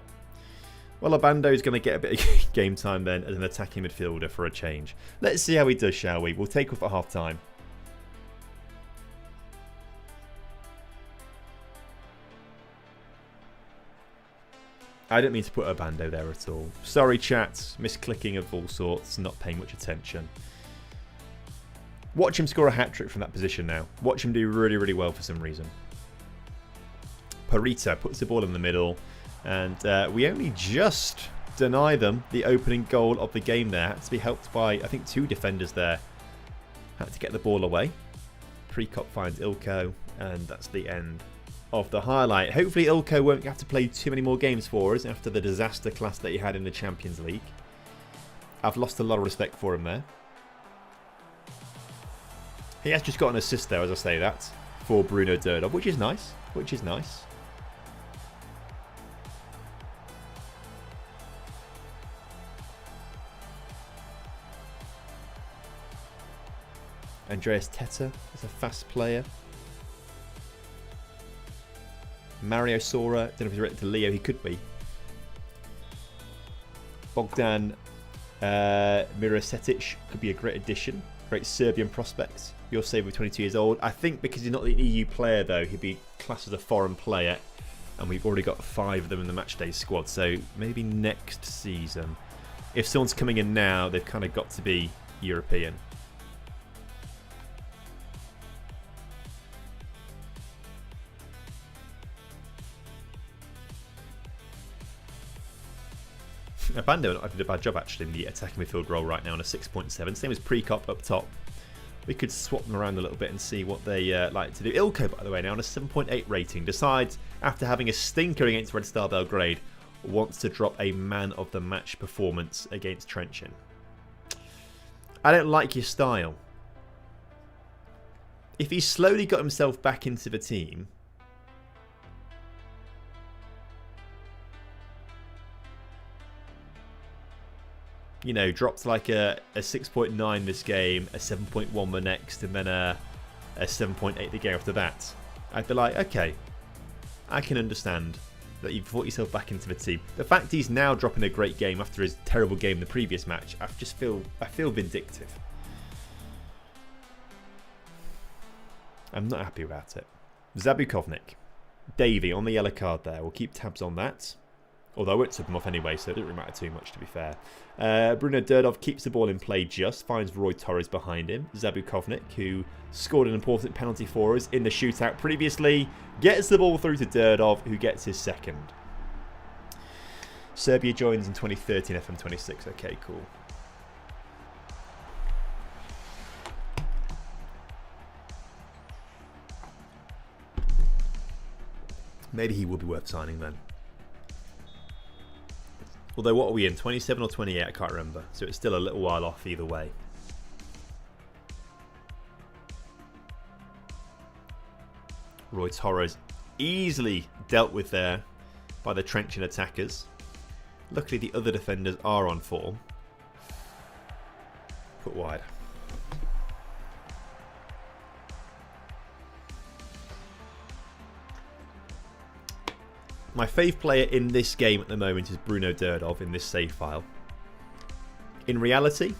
Well, Abando is going to get a bit of game time then as an attacking midfielder for a change. Let's see how he does, shall we? We'll take off at half-time. I didn't mean to put Abando there at all. Sorry, chat. Misclicking of all sorts, not paying much attention. Watch him score a hat-trick from that position now. Watch him do really, really well for some reason. Parita puts the ball in the middle. And we only just deny them the opening goal of the game there. Had to be helped by, I think, 2 defenders there. Had to get the ball away. Prekop finds Ilko. And that's the end of the highlight. Hopefully Ilko won't have to play too many more games for us after the disaster class that he had in the Champions League. I've lost a lot of respect for him there. He has just got an assist there, as I say that, for Bruno Durdov, which is nice. Which is nice. Andreas Teta is a fast player. Mario Sora, don't know if he's related to Leo, he could be. Bogdan Mirasetic could be a great addition. Great Serbian prospect. You're saved with 22 years old. I think because he's not an EU player though, he'd be classed as a foreign player. And we've already got 5 of them in the matchday squad. So maybe next season. If someone's coming in now, they've kind of got to be European. Abando did a bad job actually in the attacking midfield role right now on a 6.7. Same as Prekop up top. We could swap them around a little bit and see what they like to do. Ilko, by the way, now on a 7.8 rating, decides after having a stinker against Red Star Belgrade, wants to drop a man of the match performance against Trencin. I don't like your style. If he slowly got himself back into the team, you know, dropped like a 6.9 this game, a 7.1 the next, and then a 7.8 the game after that, I'd be like, okay, I can understand that you've brought yourself back into the team. The fact he's now dropping a great game after his terrible game in the previous match, I feel vindictive. I'm not happy about it. Zabukovnik. Davey on the yellow card there. We'll keep tabs on that. Although I won't sub him off anyway, so it doesn't really matter too much, to be fair. Bruno Derdov keeps the ball in play just, finds Roy Torres behind him. Zabukovnik, who scored an important penalty for us in the shootout previously, gets the ball through to Derdov, who gets his second. Serbia joins in 2013 FM26. Okay, cool. Maybe he will be worth signing then. Although, what are we in? 27 or 28? I can't remember. So it's still a little while off either way. Roy Torres easily dealt with there by the Trencin attackers. Luckily, the other defenders are on form. Put wide. My fave player in this game at the moment is Bruno Derdov in this save file. In reality,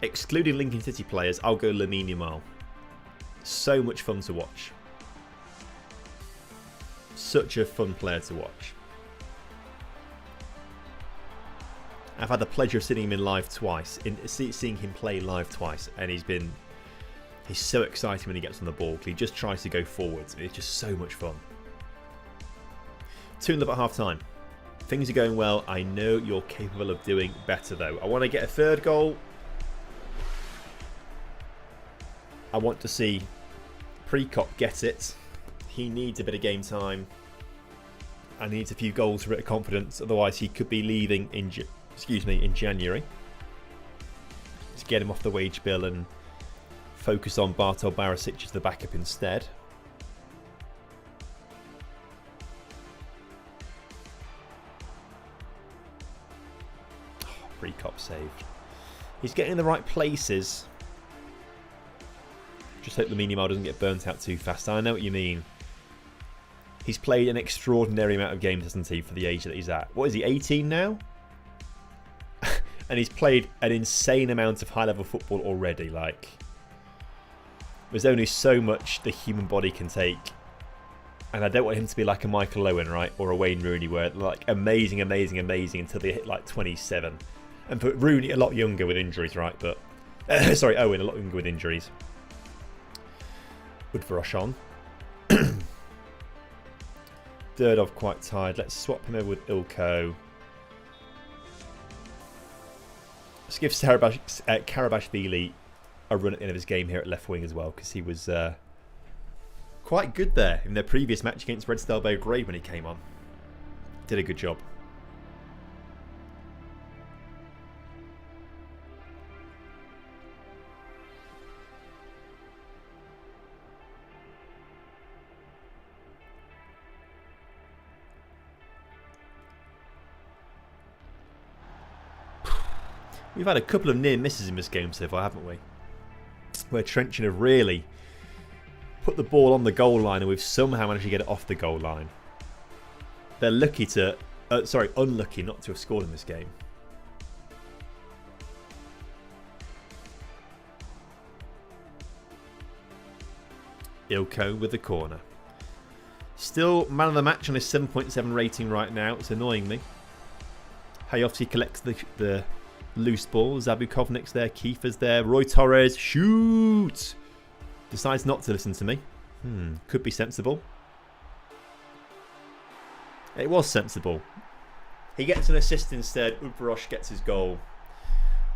excluding Lincoln City players, I'll go Lamine Yamal. So much fun to watch. Such a fun player to watch. I've had the pleasure of seeing him in live twice, seeing him play live twice, and he's so exciting when he gets on the ball. He just tries to go forwards. It's just so much fun. 2-0 at half time. Things are going well. I know you're capable of doing better though. I want to get a third goal. I want to see Prekop get it. He needs a bit of game time. And needs a few goals for a bit of confidence. Otherwise he could be leaving in January. Let's get him off the wage bill and focus on Bartol Barisic as the backup instead. Prekop saved. He's getting in the right places. Just hope Lamine Yamal doesn't get burnt out too fast. I know what you mean. He's played an extraordinary amount of games, hasn't he, for the age that he's at. What is he, 18 now? And he's played an insane amount of high-level football already. Like, there's only so much the human body can take. And I don't want him to be like a Michael Owen, right? Or a Wayne Rooney, where like amazing until they hit like 27. And put Rooney a lot younger with injuries, right? But sorry, Owen a lot younger with injuries. Udvarosh on. Derdov quite tired. Let's swap him over with Ilko. Let's give Karabashvili a run at the end of his game here at left wing as well, because he was quite good there in their previous match against Red Star Belgrade when he came on. Did a good job. We've had a couple of near misses in this game so far, haven't we? Where Trencin have really put the ball on the goal line and we've somehow managed to get it off the goal line. They're unlucky not to have scored in this game. Ilko with the corner. Still man of the match on his 7.7 rating right now. It's annoying me. Hayovsky collects the loose ball. Zabukovnik's there. Kiefer's there. Roy Torres. Shoot! Decides not to listen to me. Could be sensible. It was sensible. He gets an assist instead. Udvarosh gets his goal.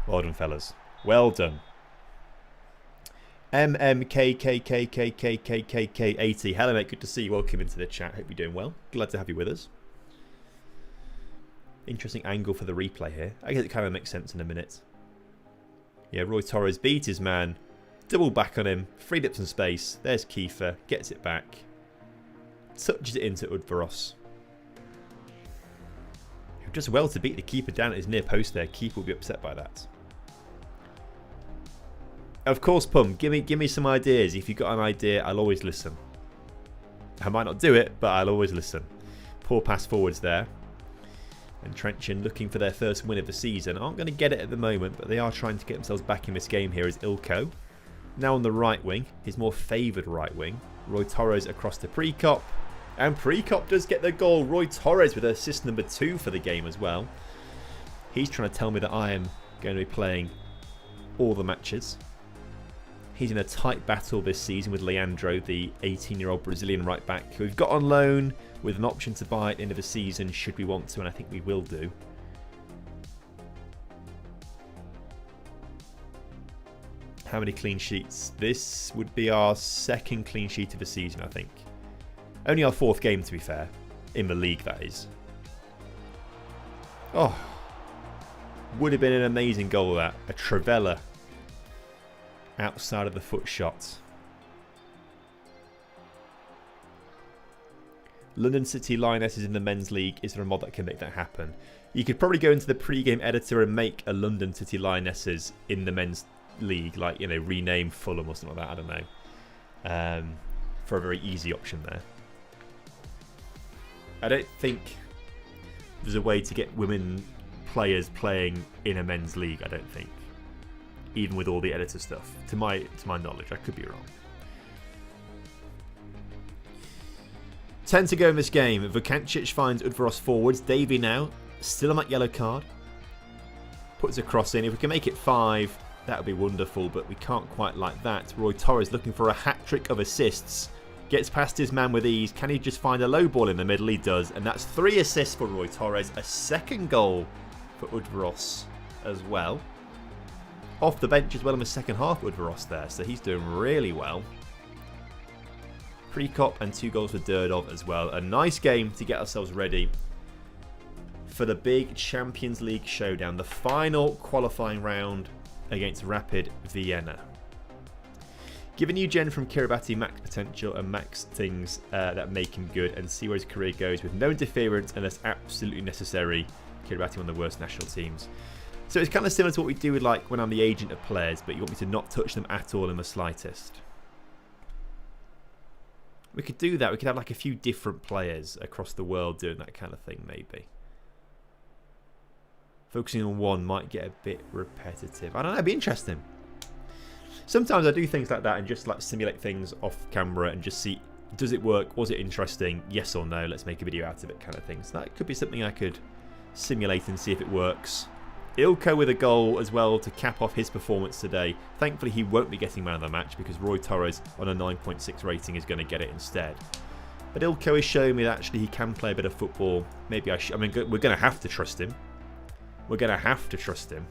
Well done, fellas. Well done. MMKKKKKKKK80. Hello, mate. Good to see you. Welcome into the chat. Hope you're doing well. Glad to have you with us. Interesting angle for the replay here. I guess it kind of makes sense in a minute. Yeah, Roy Torres beat his man. Double back on him. Freed up some space. There's Kiefer. Gets it back. Touches it into Udvaros. just well to beat the keeper down at his near post there. Keeper will be upset by that. Of course, Pum, give me some ideas. If you've got an idea, I'll always listen. I might not do it, but I'll always listen. Poor pass forwards there. And Trencin looking for their first win of the season. Aren't going to get it at the moment, but they are trying to get themselves back in this game here as Ilko. Now on the right wing, his more favoured right wing. Roy Torres across to Prekop. And Prekop does get the goal. Roy Torres with assist number 2 for the game as well. He's trying to tell me that I am going to be playing all the matches. He's in a tight battle this season with Leandro, the 18-year-old Brazilian right back, who we've got on loan with an option to buy at the end of the season should we want to, and I think we will do. How many clean sheets? This would be our second clean sheet of the season, I think. Only our 4th game, to be fair. In the league, that is. Oh. Would have been an amazing goal, that. A Trivella. Outside of the foot shot. London City Lionesses in the men's league. Is there a mod that can make that happen? You could probably go into the pre-game editor and make a London City Lionesses in the men's league, like, you know, rename Fulham or something like that. I don't know. For a very easy option there. I don't think there's a way to get women players playing in a men's league. I don't think. Even with all the editor stuff, to my knowledge, I could be wrong. 10 to go in this game. Vukancic finds Udvaros forwards. Davey now, still on that yellow card. Puts a cross in. If we can make it 5, that would be wonderful, but we can't quite like that. Roy Torres looking for a hat-trick of assists. Gets past his man with ease. Can he just find a low ball in the middle? He does, and that's 3 assists for Roy Torres. A second goal for Udvaros as well. Off the bench as well in the second half, Udvaros there, so he's doing really well. Prekop and 2 goals for Durdov as well. A nice game to get ourselves ready for the big Champions League showdown, the final qualifying round against Rapid Vienna. Give a new gen from Kiribati max potential and max things that make him good, and see where his career goes with no interference unless absolutely necessary. Kiribati, one of the worst national teams. So it's kind of similar to what we do with, like, when I'm the agent of players, but you want me to not touch them at all in the slightest. We could do that. We could have like a few different players across the world doing that kind of thing, maybe. Focusing on one might get a bit repetitive. I don't know, it'd be interesting. Sometimes I do things like that and just like simulate things off camera and just see, does it work? Was it interesting? Yes or no? Let's make a video out of it kind of thing. So that could be something I could simulate and see if it works. Ilko with a goal as well to cap off his performance today. Thankfully, he won't be getting man of the match because Roy Torres on a 9.6 rating is going to get it instead. But Ilko is showing me that actually he can play a bit of football. Maybe I mean, we're going to have to trust him. We're going to have to trust him.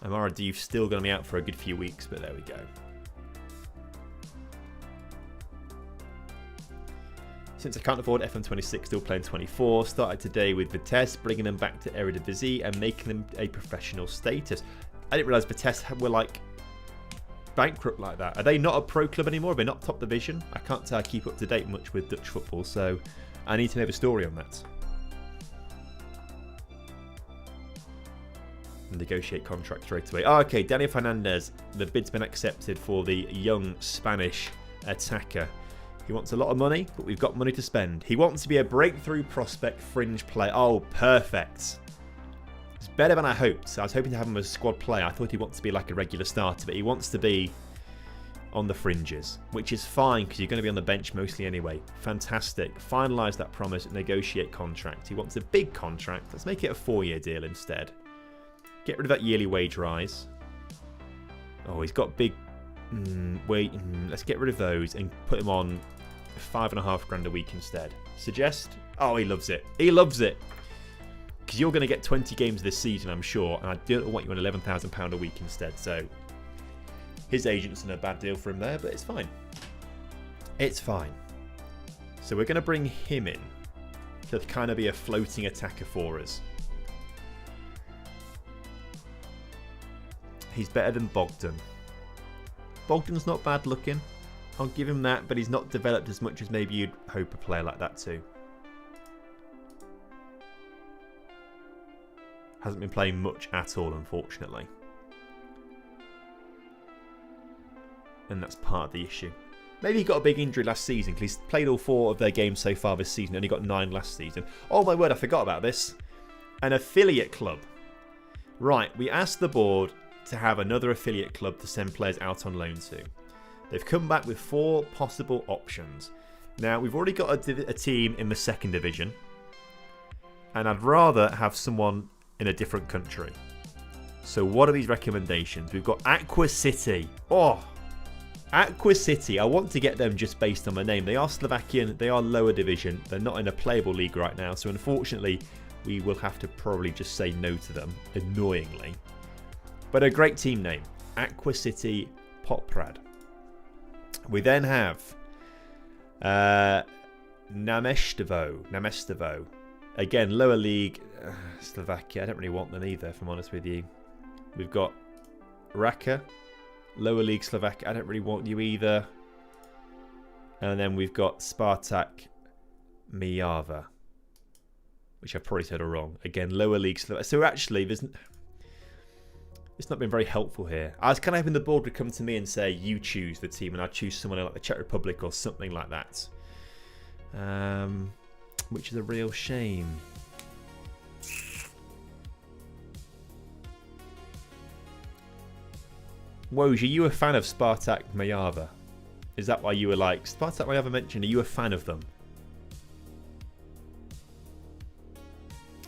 Amara Diouf's still going to be out for a good few weeks, but there we go. Since I can't afford FM26, still playing 24. Started today with Vitesse, bringing them back to Eredivisie and making them a professional status. I didn't realise Vitesse were like bankrupt like that. Are they not a pro club anymore? Are they not top division? I can't say I keep up to date much with Dutch football, so I need to know the story on that. Negotiate contract straight away. Oh, okay, Daniel Fernandez. The bid's been accepted for the young Spanish attacker. He wants a lot of money, but we've got money to spend. He wants to be a breakthrough prospect fringe player. Oh, perfect. It's better than I hoped. I was hoping to have him as a squad player. I thought he wants to be like a regular starter, but he wants to be on the fringes, which is fine because you're going to be on the bench mostly anyway. Fantastic. Finalise that promise and negotiate contract. He wants a big contract. Let's make it a 4-year deal instead. Get rid of that yearly wage rise. Oh, he's got big... let's get rid of those and put him on $5,500 a week instead. Suggest? Oh, he loves it. He loves it. Because you're going to get 20 games this season, I'm sure, and I don't want you on £11,000 a week instead. So his agent's in a bad deal for him there, but it's fine. It's fine. So we're going to bring him in to kind of be a floating attacker for us. He's better than Bogdan. Bogdan's not bad looking. I'll give him that, but he's not developed as much as maybe you'd hope a player like that to. Hasn't been playing much at all, unfortunately. And that's part of the issue. Maybe he got a big injury last season because he's played all 4 of their games so far this season. Only got 9 last season. Oh my word, I forgot about this. An affiliate club. Right, we asked the board to have another affiliate club to send players out on loan to. They've come back with 4 possible options. Now, we've already got a team in the 2nd division. And I'd rather have someone in a different country. So what are these recommendations? We've got Aqua City. Oh, Aqua City. I want to get them just based on my name. They are Slovakian. They are lower division. They're not in a playable league right now. So unfortunately, we will have to probably just say no to them, annoyingly. But a great team name. Aqua City Poprad. We then have Namestevo. Again, lower league. Slovakia. I don't really want them either, if I'm honest with you. We've got Raka. Lower league Slovakia. I don't really want you either. And then we've got Spartak Mijava, which I've probably said all wrong. Again, lower league Slovakia. So actually, it's not been very helpful here. I was kind of hoping the board would come to me and say, you choose the team, and I'd choose someone like the Czech Republic or something like that. Which is a real shame. Woj, are you a fan of Spartak Mijava? Is that why you were like, Spartak Mijava mentioned, are you a fan of them?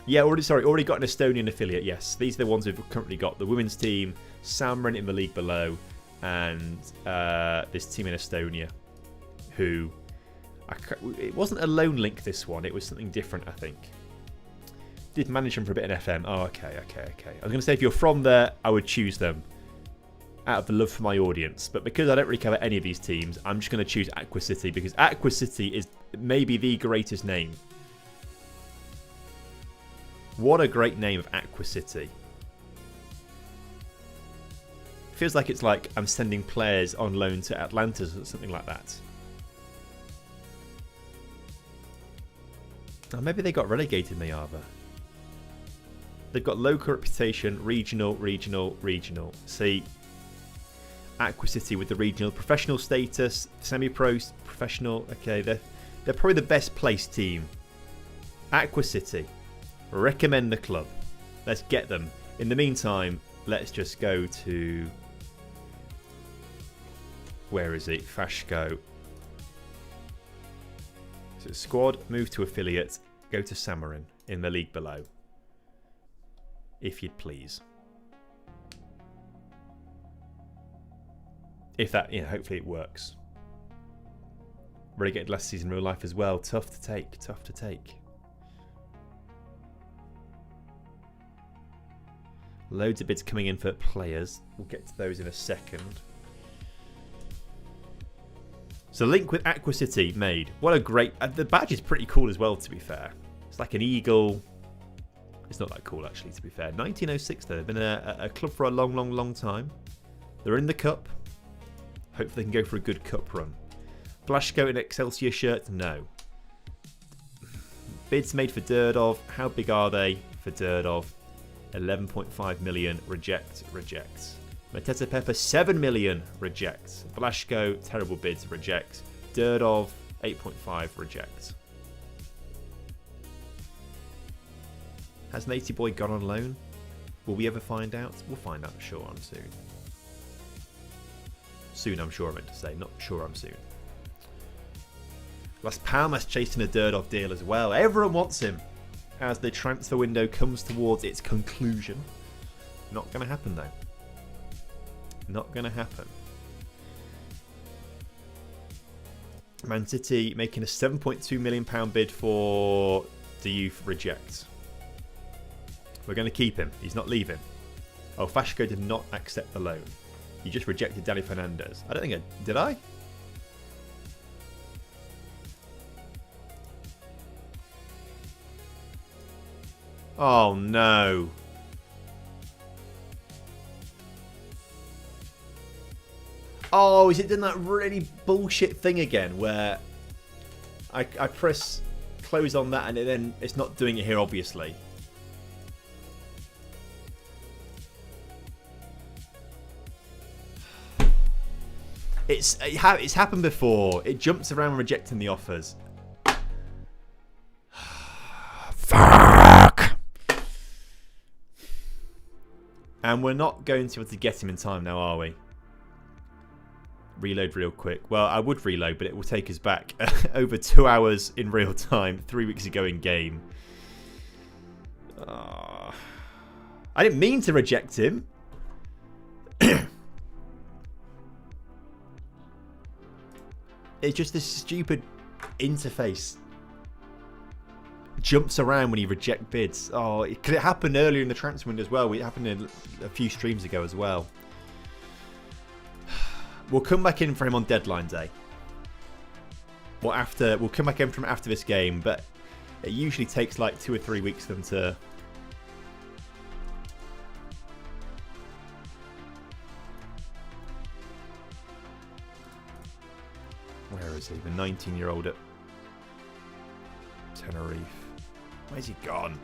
Yeah, already got an Estonian affiliate, yes. These are the ones we've currently got. The women's team, Samrin in the league below, and this team in Estonia, who... it wasn't a loan link, this one. It was something different, I think. Did manage them for a bit in FM. Oh, okay. I was going to say, if you're from there, I would choose them out of the love for my audience. But because I don't really cover any of these teams, I'm just going to choose Aqua City, because Aqua City is maybe the greatest name. What a great name of Aqua City. Feels like it's like I'm sending players on loan to Atlantis or something like that. Oh, maybe they got relegated, Mijava. They've got local reputation, regional. See, Aqua City with the regional professional status, semi-pro, professional. Okay, they're probably the best placed team. Aqua City. Recommend the club. Let's get them. In the meantime, let's just go to... Where is it? Fashko. So squad, move to affiliate, go to Samarin in the league below. If you'd please. If that, hopefully it works. Relegated last season in real life as well. Tough to take. Loads of bids coming in for players. We'll get to those in a second. So link with Aqua City made. What a great... the badge is pretty cool as well, to be fair. It's like an eagle. It's not that cool, actually, to be fair. 1906, though. They've been a club for a long time. They're in the cup. Hopefully they can go for a good cup run. Blashko in Excelsior shirt? No. Bids made for Durdov. How big are they for Durdov? 11.5 million. Reject. Mateta Pepper, 7 million. Reject. Blashko, terrible bids. Reject. Durdov, 8.5. Reject. Has Matey Boy gone on loan? Will we ever find out? We'll find out sure on soon. Soon, I'm sure I meant to say. Not sure I'm soon. Las Palmas chasing a Durdov deal as well. Everyone wants him as the transfer window comes towards its conclusion. Not going to happen, though. Not going to happen. Man City making a £7.2 million bid for the youth. Reject. We're going to keep him. He's not leaving. Oh, Fashko did not accept the loan. He just rejected Danny Fernandez. I don't think I... Did I? Oh, no. Oh, is it done that really bullshit thing again where I press close on that and then it's not doing it here, obviously. It's happened before. It jumps around rejecting the offers. Fuck! And we're not going to be able to get him in time now, are we? Reload real quick. Well, I would reload, but it will take us back over 2 hours in real time, 3 weeks ago in game. I didn't mean to reject him. It's just this stupid interface. Jumps around when you reject bids. Oh, it happened earlier in the transfer window as well. It happened a few streams ago as well. We'll come back in for him on deadline day. We'll come back in from after this game, but it usually takes like 2 or 3 weeks for them to... Where is he? The 19-year-old at Tenerife. Where's he gone?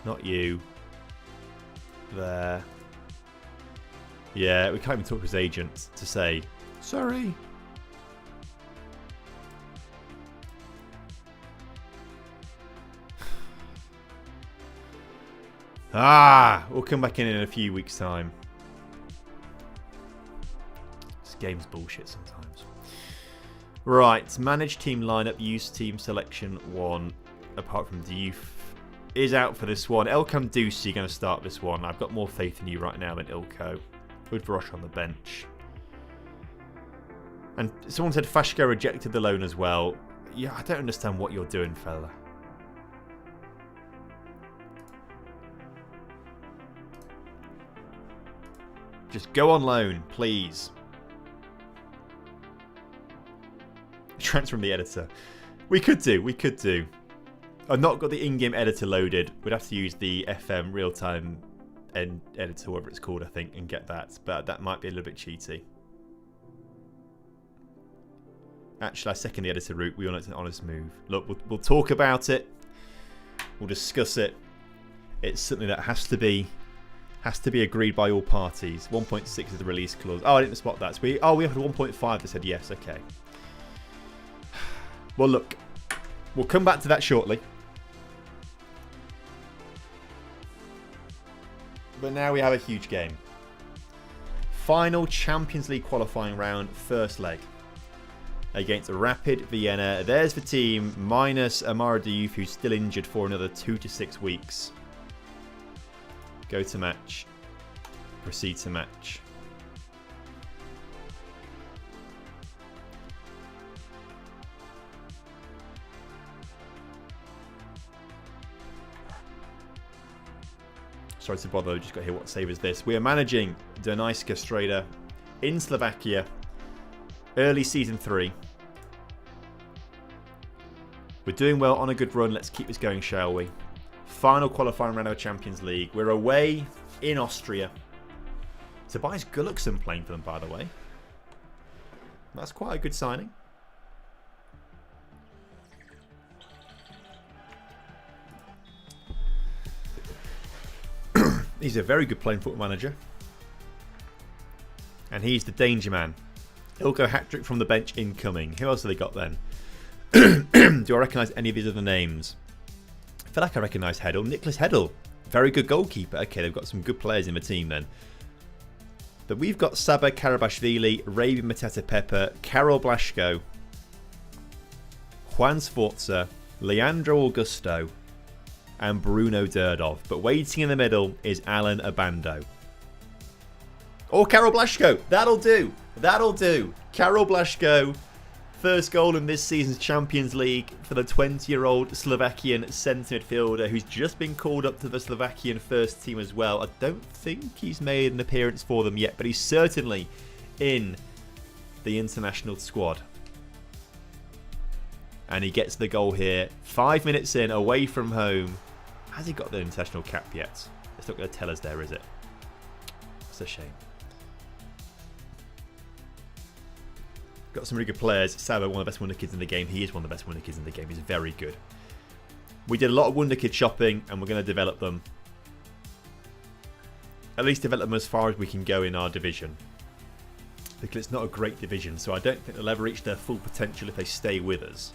Not you. There. Yeah, we can't even talk to his agent to say, sorry. We'll come back in a few weeks' time. This game's bullshit sometimes. Right, manage team lineup, use team selection 1, apart from the youth, is out for this one. Elkan Dusi going to start this one. I've got more faith in you right now than Ilko. With Roche on the bench. And someone said Fashko rejected the loan as well. Yeah, I don't understand what you're doing, fella. Just go on loan, please. Transfer from the editor. We could do. I've not got the in-game editor loaded. We'd have to use the FM real-time editor, whatever it's called, I think, and get that. But that might be a little bit cheaty. Actually, I second the editor route. We all know it's an honest move. Look, we'll talk about it. We'll discuss it. It's something that has to be agreed by all parties. 1.6 is the release clause. Oh, I didn't spot that. So we have 1.5 that said yes. Okay. Well, look, we'll come back to that shortly. But now we have a huge game. Final Champions League qualifying round, first leg. Against Rapid Vienna. There's the team, minus Amara Diouf, who's still injured for another 2 to 6 weeks. Go to match. Proceed to match. Sorry to bother, just got to hear what save is this. We are managing Dunajska Streda in Slovakia. Early season 3. We're doing well on a good run. Let's keep this going, shall we? Final qualifying round of the Champions League. We're away in Austria. Tobias Gulluckson playing for them, by the way. That's quite a good signing. He's a very good playing football manager. And he's the danger man. Ilko hat-trick from the bench incoming. Who else have they got then? Do I recognise any of these other names? I feel like I recognise Heddle. Nicholas Heddle. Very good goalkeeper. Okay, they've got some good players in the team then. But we've got Saba Karabashvili, Ravi Mateta Pepper, Karol Blaszko, Juan Sforza, Leandro Augusto, and Bruno Durdov. But waiting in the middle is Alan Abando. Or Karol Blaszko. That'll do. That'll do. Karol Blaszko. First goal in this season's Champions League for the 20-year-old Slovakian centre midfielder who's just been called up to the Slovakian first team as well. I don't think he's made an appearance for them yet, but he's certainly in the international squad. And he gets the goal here. 5 minutes in, away from home. Has he got the international cap yet? It's not going to tell us there, is it? It's a shame. Got some really good players. Sabo, one of the best wonder kids in the game. He is one of the best wonder kids in the game. He's very good. We did a lot of wonder kid shopping, and we're going to develop them. At least develop them as far as we can go in our division. Because it's not a great division, so I don't think they'll ever reach their full potential if they stay with us.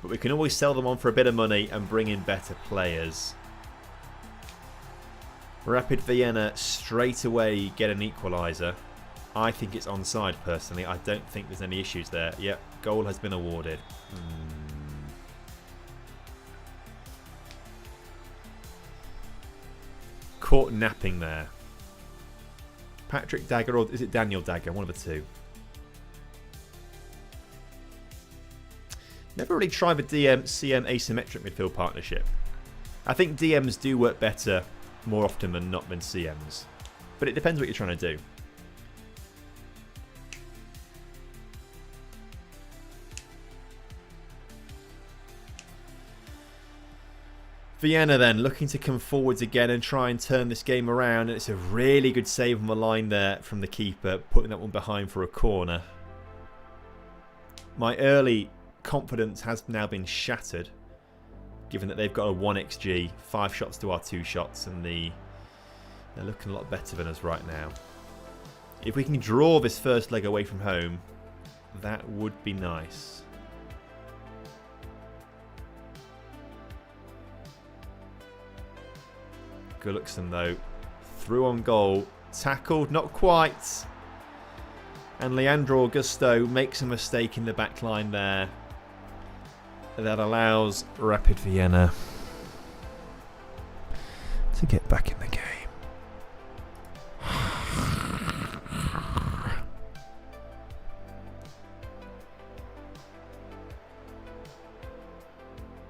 But we can always sell them on for a bit of money and bring in better players. Rapid Vienna straight away get an equaliser. I think it's onside personally. I don't think there's any issues there. Yep, goal has been awarded. Caught napping there. Patrick Dagger, or is it Daniel Dagger? One of the two. Never really tried the DM-CM asymmetric midfield partnership. I think DMs do work better more often than not than CMs. But it depends what you're trying to do. Vienna then looking to come forwards again and try and turn this game around, and it's a really good save on the line there from the keeper, putting that one behind for a corner. My early confidence has now been shattered, given that they've got a 1xg, 5 shots to our 2 shots, and they're looking a lot better than us right now. If we can draw this first leg away from home, that would be nice. Gulluckson though, through on goal, tackled, not quite. And Leandro Augusto makes a mistake in the back line there. That allows Rapid Vienna to get back in the game.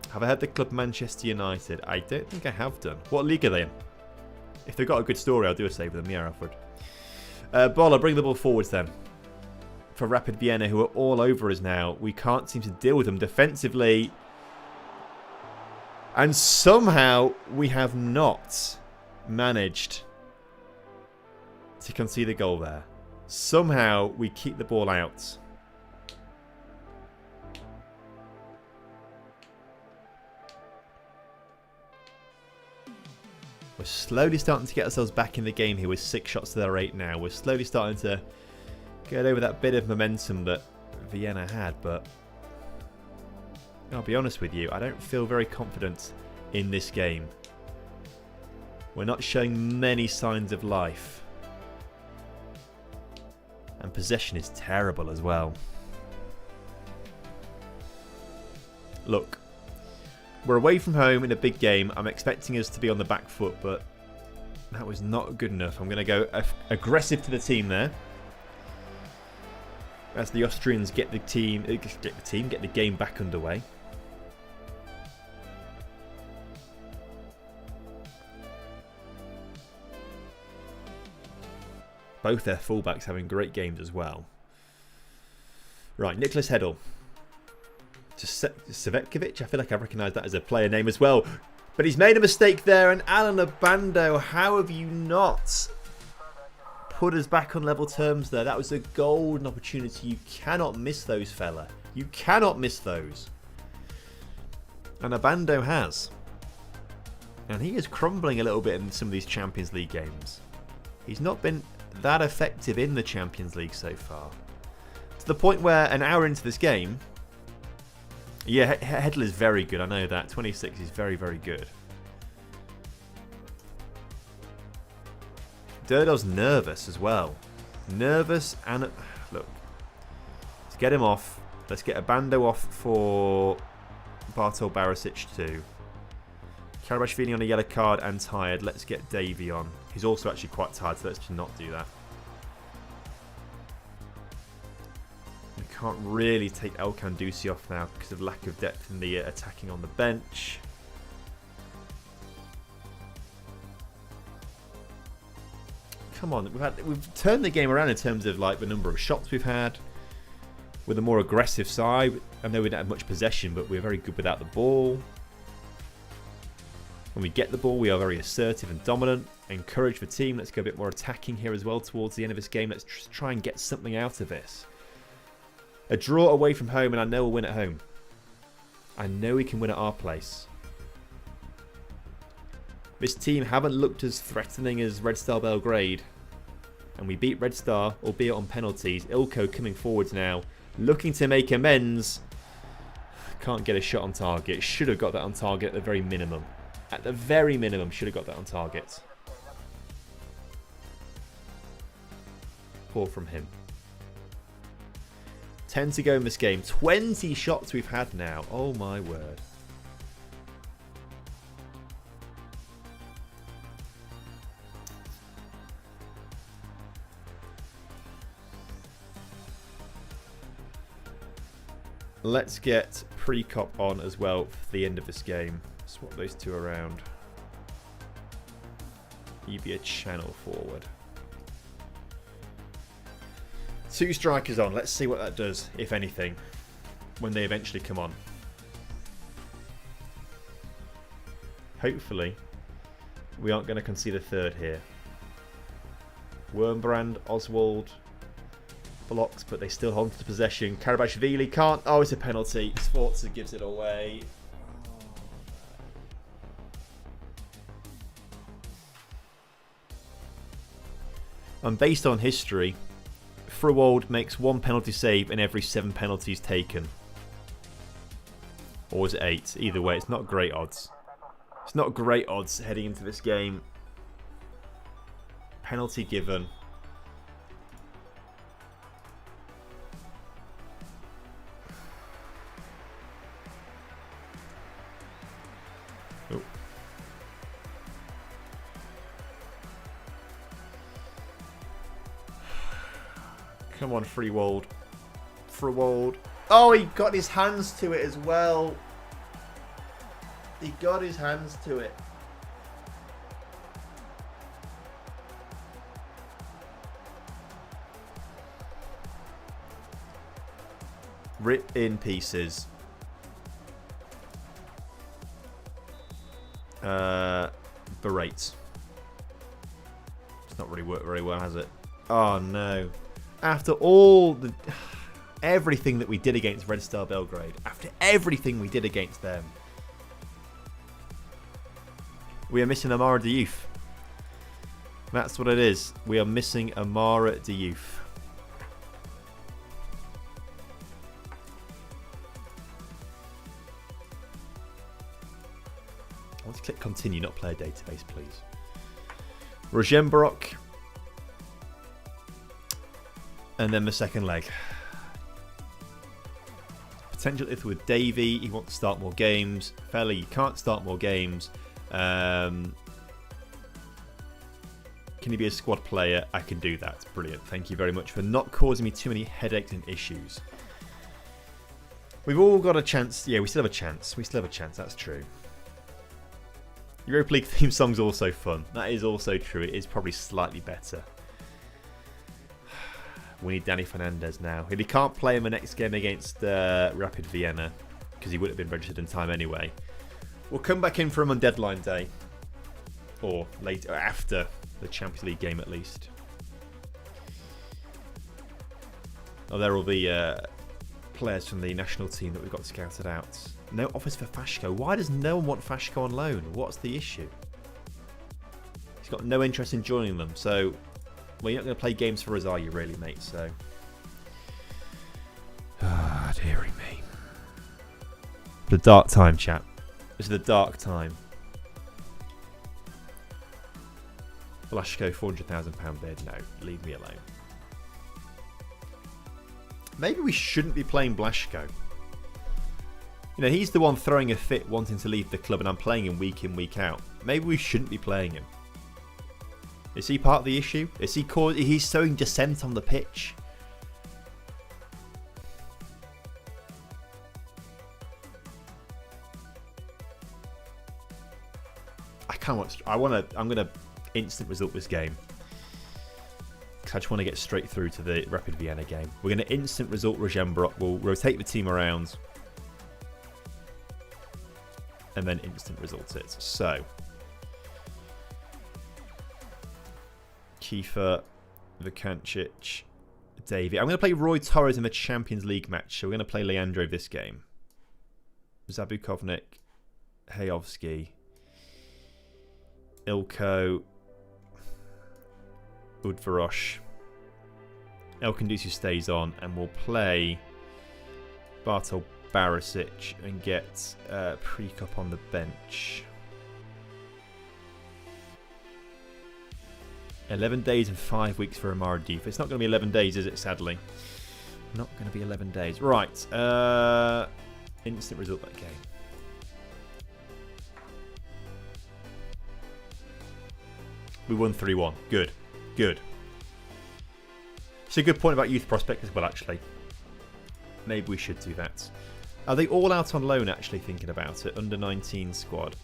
Have I had the club Manchester United? I don't think I have done. What league are they in? If they've got a good story, I'll do a save with them. Yeah, Alfred. Bola, bring the ball forwards then. For Rapid Vienna, who are all over us now. We can't seem to deal with them defensively. And somehow we have not managed to concede a goal there. Somehow we keep the ball out. We're slowly starting to get ourselves back in the game here with 6 shots to their 8 now. We're slowly starting to get over that bit of momentum that Vienna had, but I'll be honest with you, I don't feel very confident in this game. We're not showing many signs of life. And possession is terrible as well. Look. We're away from home in a big game. I'm expecting us to be on the back foot, but that was not good enough. I'm going to go aggressive to the team there. As the Austrians get the game back underway. Both their fullbacks having great games as well. Right, Nicholas Hedl. Savetkovic, I feel like I recognise that as a player name as well. But he's made a mistake there, and Alan Abando, how have you not put us back on level terms there? That was a golden opportunity. You cannot miss those, fella. You cannot miss those. And Abando has. And he is crumbling a little bit in some of these Champions League games. He's not been that effective in the Champions League so far. To the point where an hour into this game... Yeah, Hedl is very good, I know that. 26 is very, very good. Durdle's nervous as well. Nervous and... Look. Let's get him off. Let's get Abando off for Bartol Barisic too. Karabashvili on a yellow card and tired. Let's get Davey on. He's also actually quite tired, so let's just not do that. We can't really take El Kandusi off now because of lack of depth in the attacking on the bench. Come on, we've turned the game around in terms of like the number of shots we've had. With a more aggressive side. I know we don't have much possession, but we're very good without the ball. When we get the ball, we are very assertive and dominant. encourage the team. Let's go a bit more attacking here as well towards the end of this game. Let's try and get something out of this. A draw away from home, and I know we'll win at home. I know we can win at our place. This team haven't looked as threatening as Red Star Belgrade. And we beat Red Star, albeit on penalties. Ilko coming forwards now, looking to make amends. Can't get a shot on target. Should have got that on target at the very minimum. At the very minimum, should have got that on target. Poor from him. 10 to go in this game. 20 shots we've had now. Oh my word. Let's get Precop on as well for the end of this game. Swap those two around. You be a channel forward. 2 strikers on. Let's see what that does, if anything, when they eventually come on. Hopefully, we aren't going to concede a third here. Wormbrand, Oswald blocks, but they still hold to possession. Karabashvili can't. Oh, it's a penalty. Sforza gives it away. And based on history, Fruwold makes 1 penalty save in every 7 penalties taken. Or was it 8? Either way, it's not great odds. It's not great odds heading into this game. Penalty given. Oh. Come on, Fruwold. Fruwold. Oh, he got his hands to it as well. He got his hands to it. Rip in pieces. Berate. It's not really worked very well, has it? Oh no. After all the... everything that we did against Red Star Belgrade. After everything we did against them. We are missing Amara Diouf. That's what it is. We are missing Amara Diouf. Let's click continue, not player database, please. Rojembrok. And then the second leg. Potential if with Davey, he wants to start more games. Fella, you can't start more games. Can you be a squad player? I can do that. Brilliant. Thank you very much for not causing me too many headaches and issues. We've all got a chance. Yeah, we still have a chance. We still have a chance. That's true. Europa League theme song's also fun. That is also true. It is probably slightly better. We need Danny Fernandez now. If he can't play in the next game against Rapid Vienna, because he would have been registered in time anyway, we'll come back in for him on deadline day. Or later, or after the Champions League game at least. Oh, there will be players from the national team that we've got scouted out. No offers for Fashko. Why does no one want Fashko on loan? What's the issue? He's got no interest in joining them, so... well, you're not going to play games for us, are you, really, mate? So... ah, dearie me. The dark time, chap. This is the dark time. Blaszko, £400,000 bid. No, leave me alone. Maybe we shouldn't be playing Blaszko. You know, he's the one throwing a fit, wanting to leave the club, and I'm playing him week in, week out. Maybe we shouldn't be playing him. Is he part of the issue? Is he he's sowing dissent on the pitch? I can't watch. I'm gonna instant result this game. I just want to get straight through to the Rapid Vienna game. We're going to instant result Rojembrok. We'll rotate the team around. And then instant result it. So. Kiefer, Vukancic, Davey. I'm going to play Roy Torres in the Champions League match. So we're going to play Leandro this game. Zabukovnik, Hayovsky, Ilko, Udvarosh. Elkandusi stays on, and we'll play Bartol Barisic and get Prekop on the bench. 11 days and 5 weeks for Amara Diouf. It's not going to be 11 days, is it, sadly? Not going to be 11 days. Right. Instant result that game. We won 3-1. Good. Good. It's a good point about youth prospect as well, actually. Maybe we should do that. Are they all out on loan, actually, thinking about it? Under 19 squad.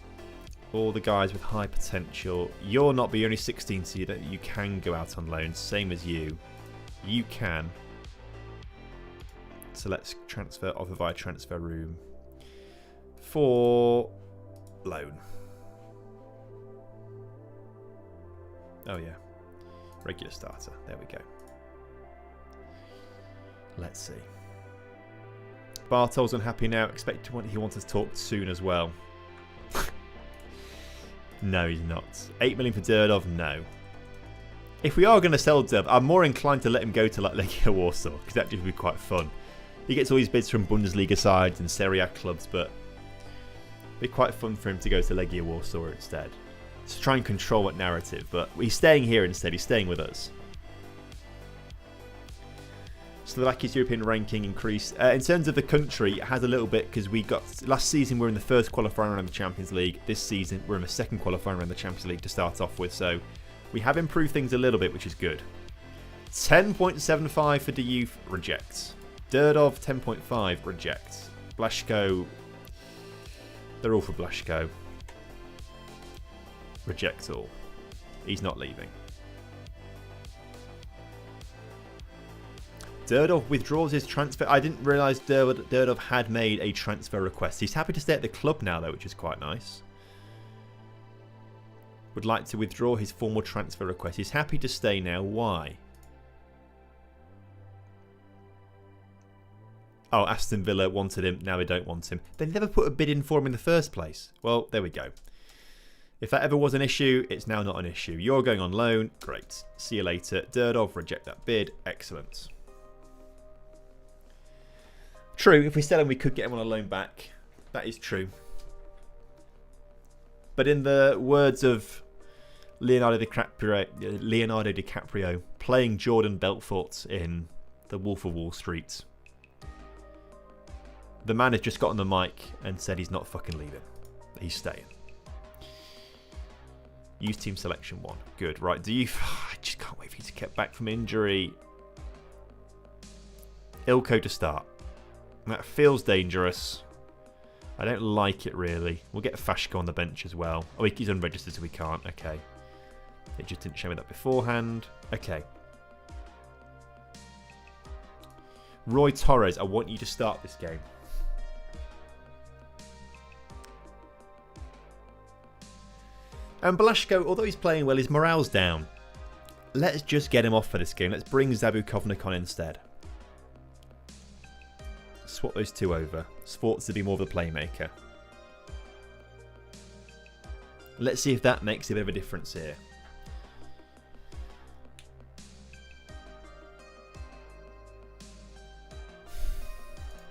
All the guys with high potential. You're not, but you're only 16, so you can go out on loan. Same as you. You can. So let's transfer offer via transfer room. For loan. Oh, yeah. Regular starter. There we go. Let's see. Bartol's unhappy now. Expect he wants to talk soon as well. No, he's not. 8 million for Durdov? No. If we are going to sell Dub, I'm more inclined to let him go to like Legia Warsaw, because that would be quite fun. He gets all these bids from Bundesliga sides and Serie A clubs, but it'd be quite fun for him to go to Legia Warsaw instead. To try and control that narrative, but he's staying here instead. He's staying with us. Slovakia's European ranking increased. In terms of the country, it has a little bit because we got... Last season, we were in the first qualifying round of the Champions League. This season, we're in the second qualifying round of the Champions League to start off with. So we have improved things a little bit, which is good. 10.75 for Diouf, rejects. Durdov, 10.5, rejects. Blashko, they're all for Blashko. Rejects all. He's not leaving. Durdov withdraws his transfer. I didn't realise Durdov had made a transfer request. He's happy to stay at the club now, though, which is quite nice. Would like to withdraw his formal transfer request. He's happy to stay now. Why? Oh, Aston Villa wanted him. Now they don't want him. They never put a bid in for him in the first place. Well, there we go. If that ever was an issue, it's now not an issue. You're going on loan. Great. See you later. Durdov, reject that bid. Excellent. True, if we sell him, we could get him on a loan back. That is true. But in the words of Leonardo DiCaprio playing Jordan Belfort in The Wolf of Wall Street, the man has just got on the mic and said he's not fucking leaving. He's staying. Youth team selection 1. Good. Right, I just can't wait for you to get back from injury. Ilko to start. That feels dangerous. I don't like it, really. We'll get Fashko on the bench as well. Oh, he's unregistered, so we can't. Okay. It just didn't show me that beforehand. Okay. Roy Torres, I want you to start this game. And Blashko, although he's playing well, his morale's down. Let's just get him off for this game. Let's bring Zabukovnik on instead. Swap those two over. Sforza be more of the playmaker. Let's see if that makes a bit of a difference here.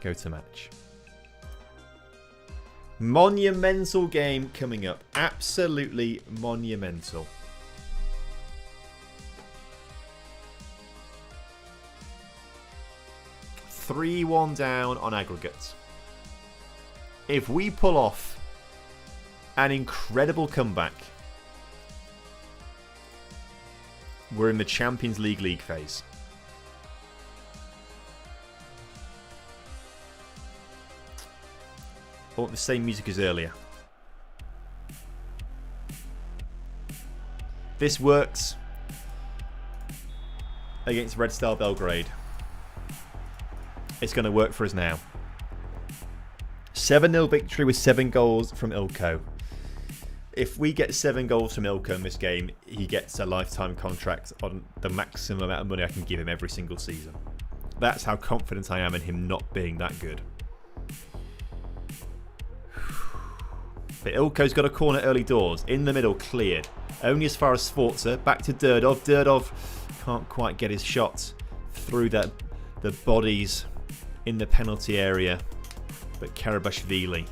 Go to match. Monumental game coming up. Absolutely monumental. (3-1) down on aggregate. If we pull off an incredible comeback, we're in the Champions League phase. I want the same music as earlier. This works against Red Star Belgrade. It's going to work for us now. 7-0 victory with 7 goals from Ilko. if we get 7 goals from Ilko in this game, he gets a lifetime contract on the maximum amount of money I can give him every single season. That's how confident I am in him not being that good. But Ilko's got a corner early doors. In the middle, cleared. Only as far as Sforza. Back to Durdov. Durdov can't quite get his shot through the bodies in the penalty area. But Karabashvili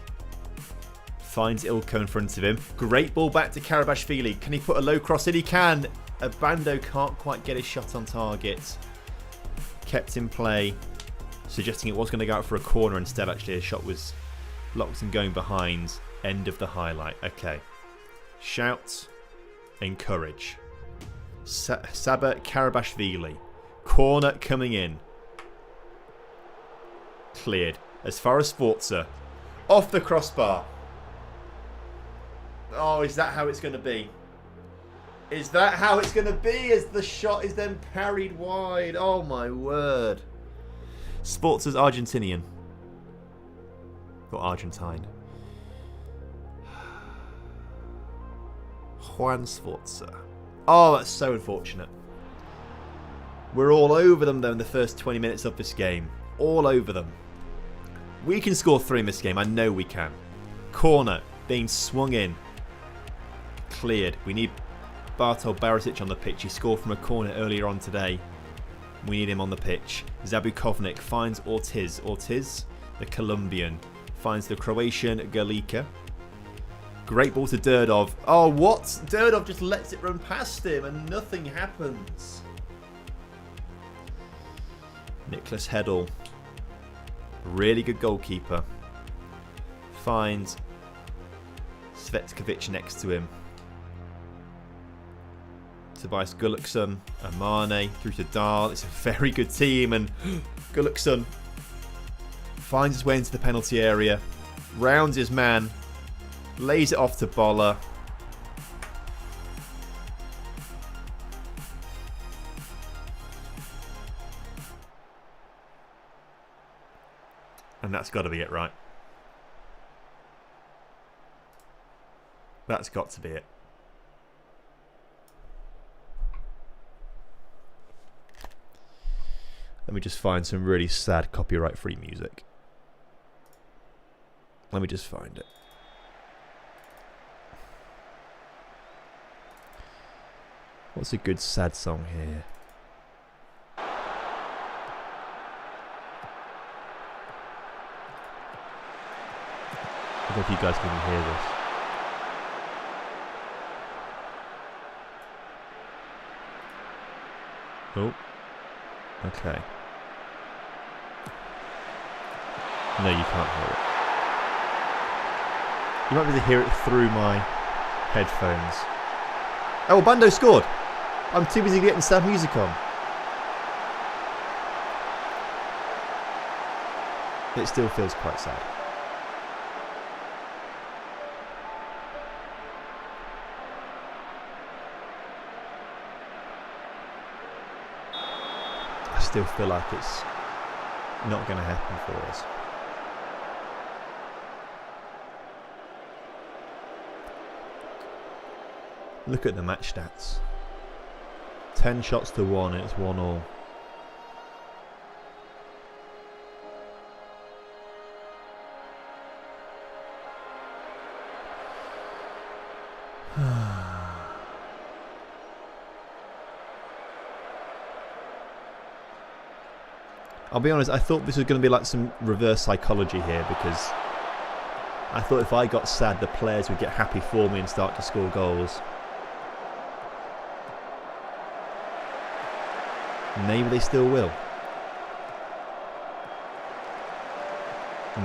finds Ilko in front of him. Great ball back to Karabashvili. Can he put a low cross in? He can. Abando can't quite get his shot on target. Kept in play, suggesting it was going to go out for a corner. Instead, actually, his shot was locked and going behind. End of the highlight. Okay. Shout. Encourage. Saba Karabashvili. Corner coming in. Cleared. As far as Sforza. Off the crossbar. Oh, is that how it's going to be? Is that how it's going to be as the shot is then parried wide? Oh my word. Sforza's Argentinian. Or Argentine. Juan Sforza. Oh, that's so unfortunate. We're all over them though in the first 20 minutes of this game. All over them. We can score 3 in this game. I know we can. Corner being swung in. Cleared. We need Bartol Barisic on the pitch. He scored from a corner earlier on today. We need him on the pitch. Zabukovnik finds Ortiz. Ortiz, the Colombian, finds the Croatian Skalica. Great ball to Durdov. Oh, what? Durdov just lets it run past him and nothing happens. Nicholas Hedl. Really good goalkeeper. Finds Svetkovic next to him. Tobias Gulluksson, Amane through to Dahl. It's a very good team, and Gulluksson finds his way into the penalty area, rounds his man, lays it off to Boller. And that's got to be it, right? That's got to be it. Let me just find some really sad copyright-free music. Let me just find it. What's a good sad song here? I don't know if you guys can even hear this. Oh. Okay. No, you can't hear it. You might be able to hear it through my headphones. Oh, Bando scored! I'm too busy getting sad music on. It still feels quite sad. I still feel like it's not going to happen for us. Look at the match stats. 10 shots to 1 and it's 1-1. I'll be honest, I thought this was going to be like some reverse psychology here, because I thought if I got sad, the players would get happy for me and start to score goals. Maybe they still will.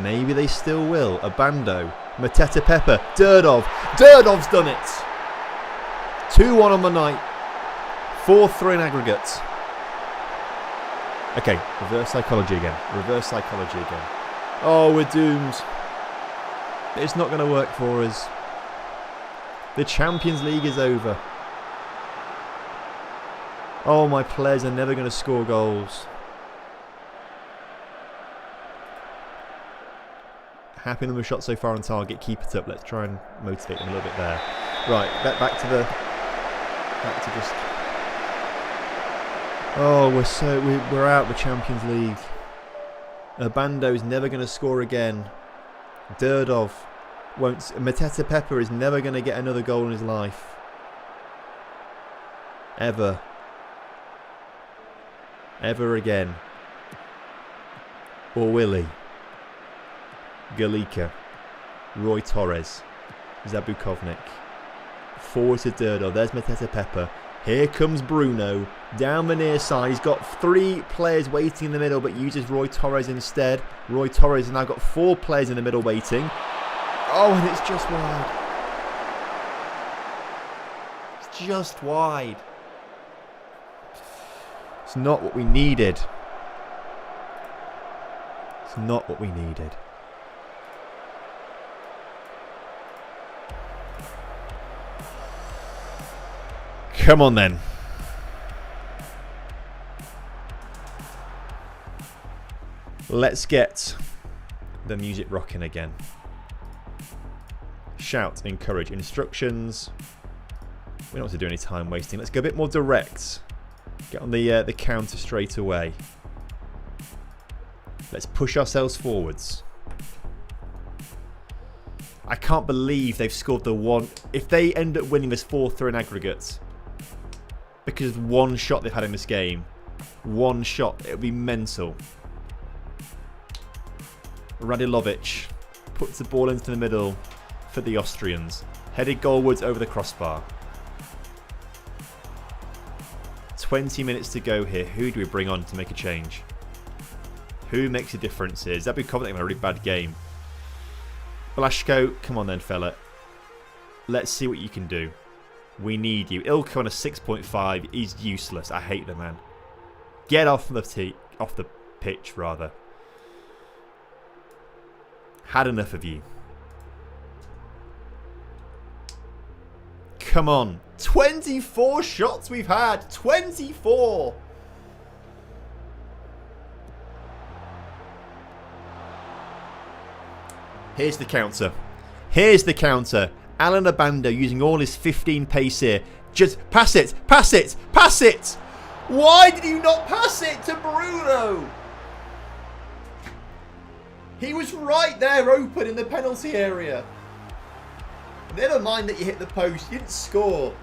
Maybe they still will. Abando, Mateta Pepper, Durdov. Durdov's done it! 2-1 on the night. 4-3 in aggregate. Okay, reverse psychology again. Reverse psychology again. Oh, we're doomed. It's not going to work for us. The Champions League is over. Oh, my players are never going to score goals. Happy number of shots so far on target. Keep it up. Let's try and motivate them a little bit there. Right, back to just. Oh, we're out of the Champions League. Abando's never going to score again. Durdov won't. Mateta Pepper is never going to get another goal in his life. Ever again. Or will he? Skalica, Roy Torres, Zabukovnik. Forward to Durdov. There's Mateta Pepper. Here comes Bruno down the near side. He's got 3 players waiting in the middle, but uses Roy Torres instead. Roy Torres has now got 4 players in the middle waiting. Oh, and it's just wide. It's just wide. It's not what we needed. It's not what we needed. Come on then. Let's get the music rocking again. Shout, encourage, instructions. We don't want to do any time wasting. Let's go a bit more direct. Get on the counter straight away. Let's push ourselves forwards. I can't believe they've scored the one. If they end up winning this 4-3 in aggregate, because of one shot they've had in this game, one shot, it would be mental. Radilovic puts the ball into the middle for the Austrians. Headed goalwards over the crossbar. 20 minutes to go here. Who do we bring on to make a change? Who makes a difference here? Zabukovnik having a really bad game. Blasco, come on then, fella. Let's see what you can do. We need you. Ilko on a 6.5. He's useless. I hate the man. Get off the pitch, rather. Had enough of you. Come on. 24 shots we've had. 24. Here's the counter. Here's the counter. Alan Abando using all his 15 pace here. Just pass it. Pass it. Pass it. Why did you not pass it to Bruno? He was right there open in the penalty area. Never mind that you hit the post. You didn't score.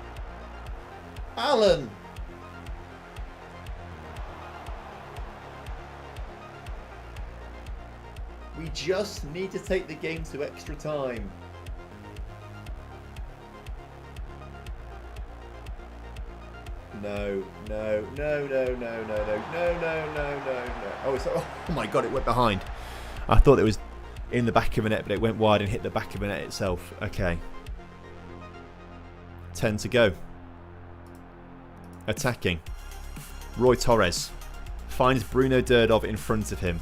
Alan. We just need to take the game to extra time. No. Oh my god, it went behind. I thought it was in the back of the net, but it went wide and hit the back of the net itself. Okay. 10 to go. Attacking. Roy Torres finds Bruno Durdov in front of him.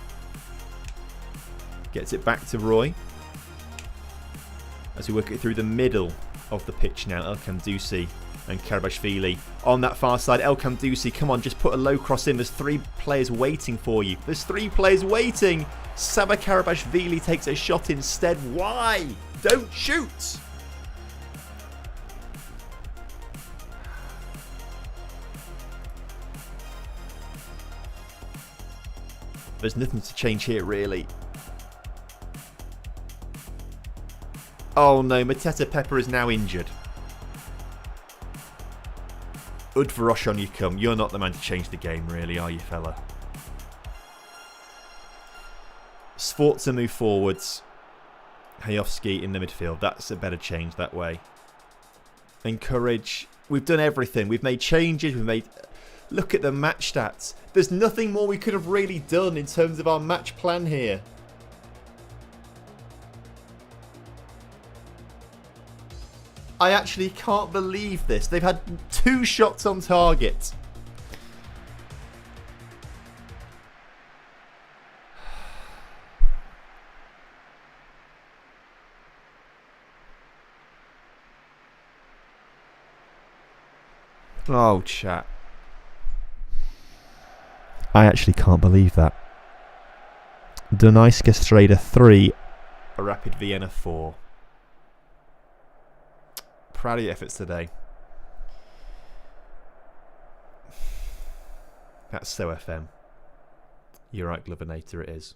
Gets it back to Roy. As we work it through the middle of the pitch now. El Khamdousi and Karabashvili on that far side. El Khamdousi, come on, just put a low cross in. There's 3 players waiting for you. There's 3 players waiting. Saba Karabashvili takes a shot instead. Why? Don't shoot! There's nothing to change here, really. Oh no, Mateta Pepper is now injured. Udvarosh, on you come. You're not the man to change the game, really, are you, fella? Sforza move forwards. Hayovsky in the midfield. That's a better change that way. Encourage. We've done everything. We've made changes. We've made... Look at the match stats. There's nothing more we could have really done in terms of our match plan here. I actually can't believe this. They've had 2 shots on target. Oh, chat. I actually can't believe that. Dunajska Streda 3, a Rapid Vienna 4. Proud of your efforts today. That's so FM. You're right, Glovinator, it is.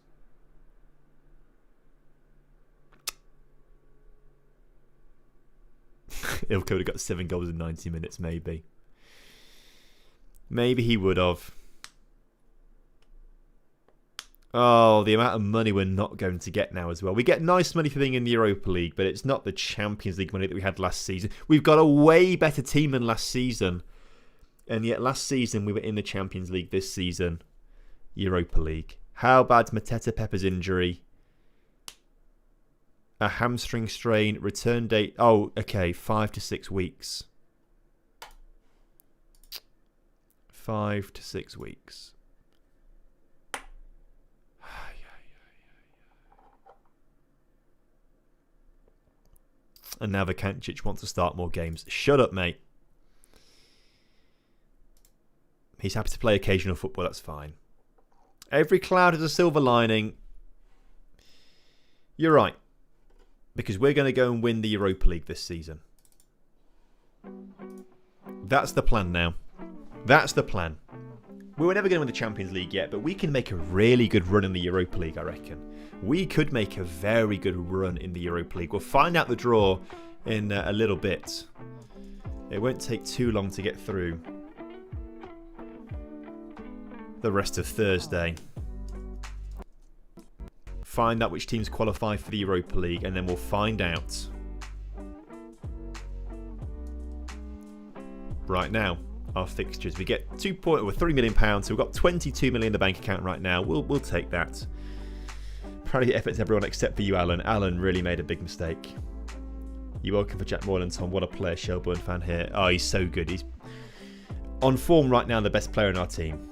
Ilko would have got 7 goals in 90 minutes, maybe. Maybe he would have. Oh, the amount of money we're not going to get now as well. We get nice money for being in the Europa League, but it's not the Champions League money that we had last season. We've got a way better team than last season. And yet last season we were in the Champions League. This season, Europa League. How bad's Mateta Pepper's injury? A hamstring strain. Return date. Oh, okay. 5 to 6 weeks. 5 to 6 weeks. And now Vakancic wants to start more games. Shut up, mate. He's happy to play occasional football, that's fine. Every cloud has a silver lining. You're right. Because we're going to go and win the Europa League this season. That's the plan now. That's the plan. We were never going to win the Champions League yet, but we can make a really good run in the Europa League, I reckon. We could make a very good run in the Europa League. We'll find out the draw in a little bit. It won't take too long to get through the rest of Thursday. Find out which teams qualify for the Europa League, and then we'll find out right now our fixtures. We get £3 million, so we've got 22 million in the bank account right now. We'll take that. Proud of your efforts, everyone, except for you, Alan. Alan really made a big mistake. You're welcome for Jack Moylan, Tom. What a player, Shelburne fan here. Oh, he's so good. He's on form right now, the best player in our team.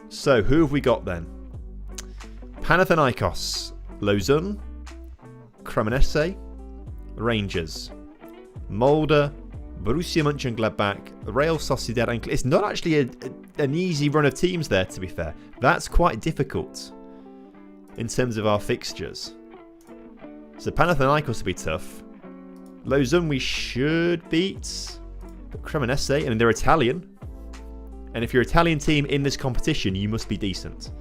So, who have we got then? Panathinaikos, Lausanne, Cremonese, Rangers, Molde, Borussia Mönchengladbach, Real Sociedad, and it's not actually an easy run of teams there, to be fair. That's quite difficult in terms of our fixtures. So Panathinaikos will be tough. Lausanne we should beat. But Cremonese, I mean, they're Italian. And if you're an Italian team in this competition, you must be decent.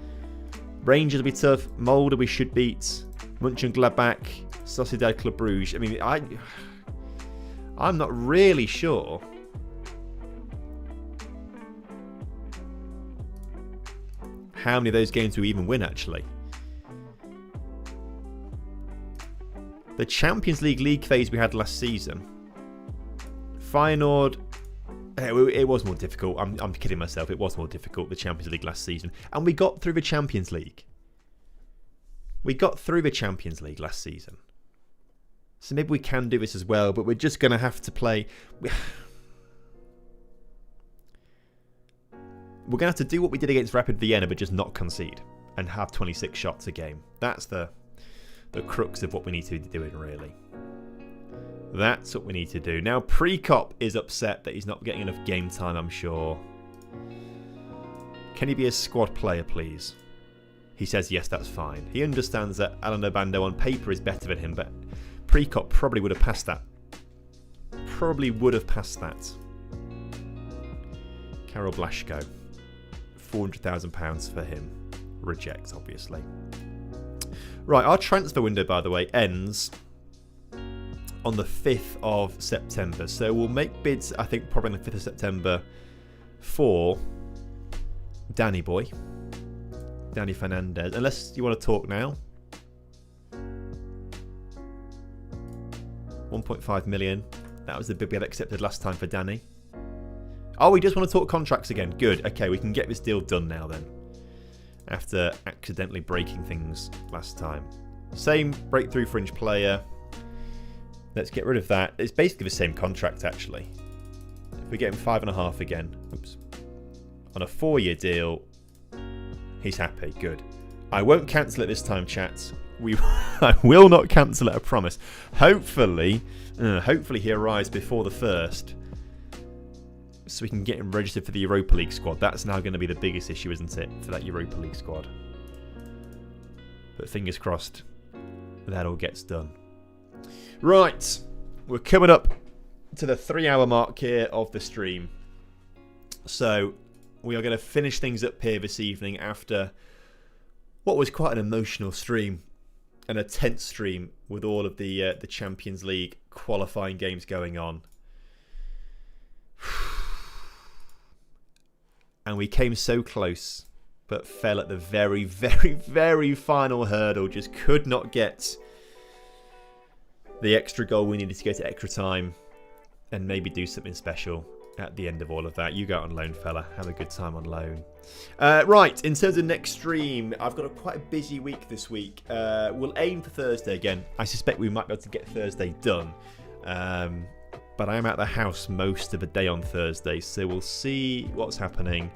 Rangers will be tough. Molde we should beat. Mönchengladbach, Sociedad Club Brugge. I mean, I'm not really sure how many of those games we even win, actually. The Champions League phase we had last season, Feyenoord, it was more difficult. I'm kidding myself. It was more difficult, the Champions League last season. And we got through the Champions League. We got through the Champions League last season. So maybe we can do this as well, but we're just going to have to play. We're going to have to do what we did against Rapid Vienna, but just not concede and have 26 shots a game. That's the crux of what we need to be doing, really. That's what we need to do. Now, Prekop is upset that he's not getting enough game time, I'm sure. Can he be a squad player, please? He says yes, that's fine. He understands that Alan Obando on paper is better than him, but Prekop probably would have passed that. Probably would have passed that. Karol Blaszko. £400,000 for him. Rejects, obviously. Right, our transfer window, by the way, ends on the 5th of September. So we'll make bids, I think, probably on the 5th of September for Danny Boy. Danny Fernandez. Unless you want to talk now. 1.5 million. That was the bid we had accepted last time for Danny. Oh, we just want to talk contracts again. Good. Okay, we can get this deal done now then. After accidentally breaking things last time. Same breakthrough fringe player. Let's get rid of that. It's basically the same contract, actually. If we get him 5.5 again. Oops. On a 4-year deal. He's happy. Good. I won't cancel it this time, chat. I will not cancel it, I promise. Hopefully he arrives before the 1st. So we can get him registered for the Europa League squad. That's now going to be the biggest issue, isn't it? For that Europa League squad. But fingers crossed, that all gets done. Right, we're coming up to the 3-hour mark here of the stream. So we are going to finish things up here this evening after what was quite an emotional stream, and a tense stream with all of the Champions League qualifying games going on. And we came so close, but fell at the very, very, very final hurdle. Just could not get the extra goal we needed to go to extra time and maybe do something special at the end of all of that. You go out on loan, fella. Have a good time on loan. Right, in terms of next stream, I've got quite a busy week this week. We'll aim for Thursday again. I suspect we might be able to get Thursday done. But I am at the house most of the day on Thursday, so we'll see what's happening.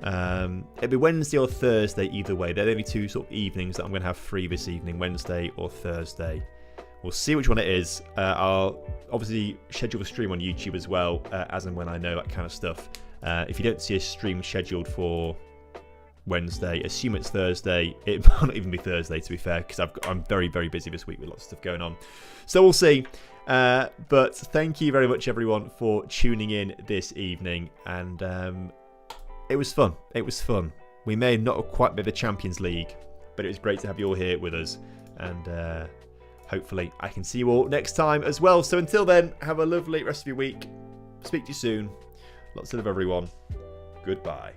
It'll be Wednesday or Thursday either way. They're the only two sort of evenings that I'm going to have free this evening, Wednesday or Thursday. We'll see which one it is. I'll obviously schedule a stream on YouTube as well, as and when I know that kind of stuff. If you don't see a stream scheduled for Wednesday, assume it's Thursday. It might not even be Thursday, to be fair, because I'm very, very busy this week with lots of stuff going on. So we'll see. But thank you very much, everyone, for tuning in this evening. And it was fun. It was fun. We may not have quite made the Champions League, but it was great to have you all here with us. And hopefully I can see you all next time as well. So until then, have a lovely rest of your week. Speak to you soon. Lots of love, everyone. Goodbye.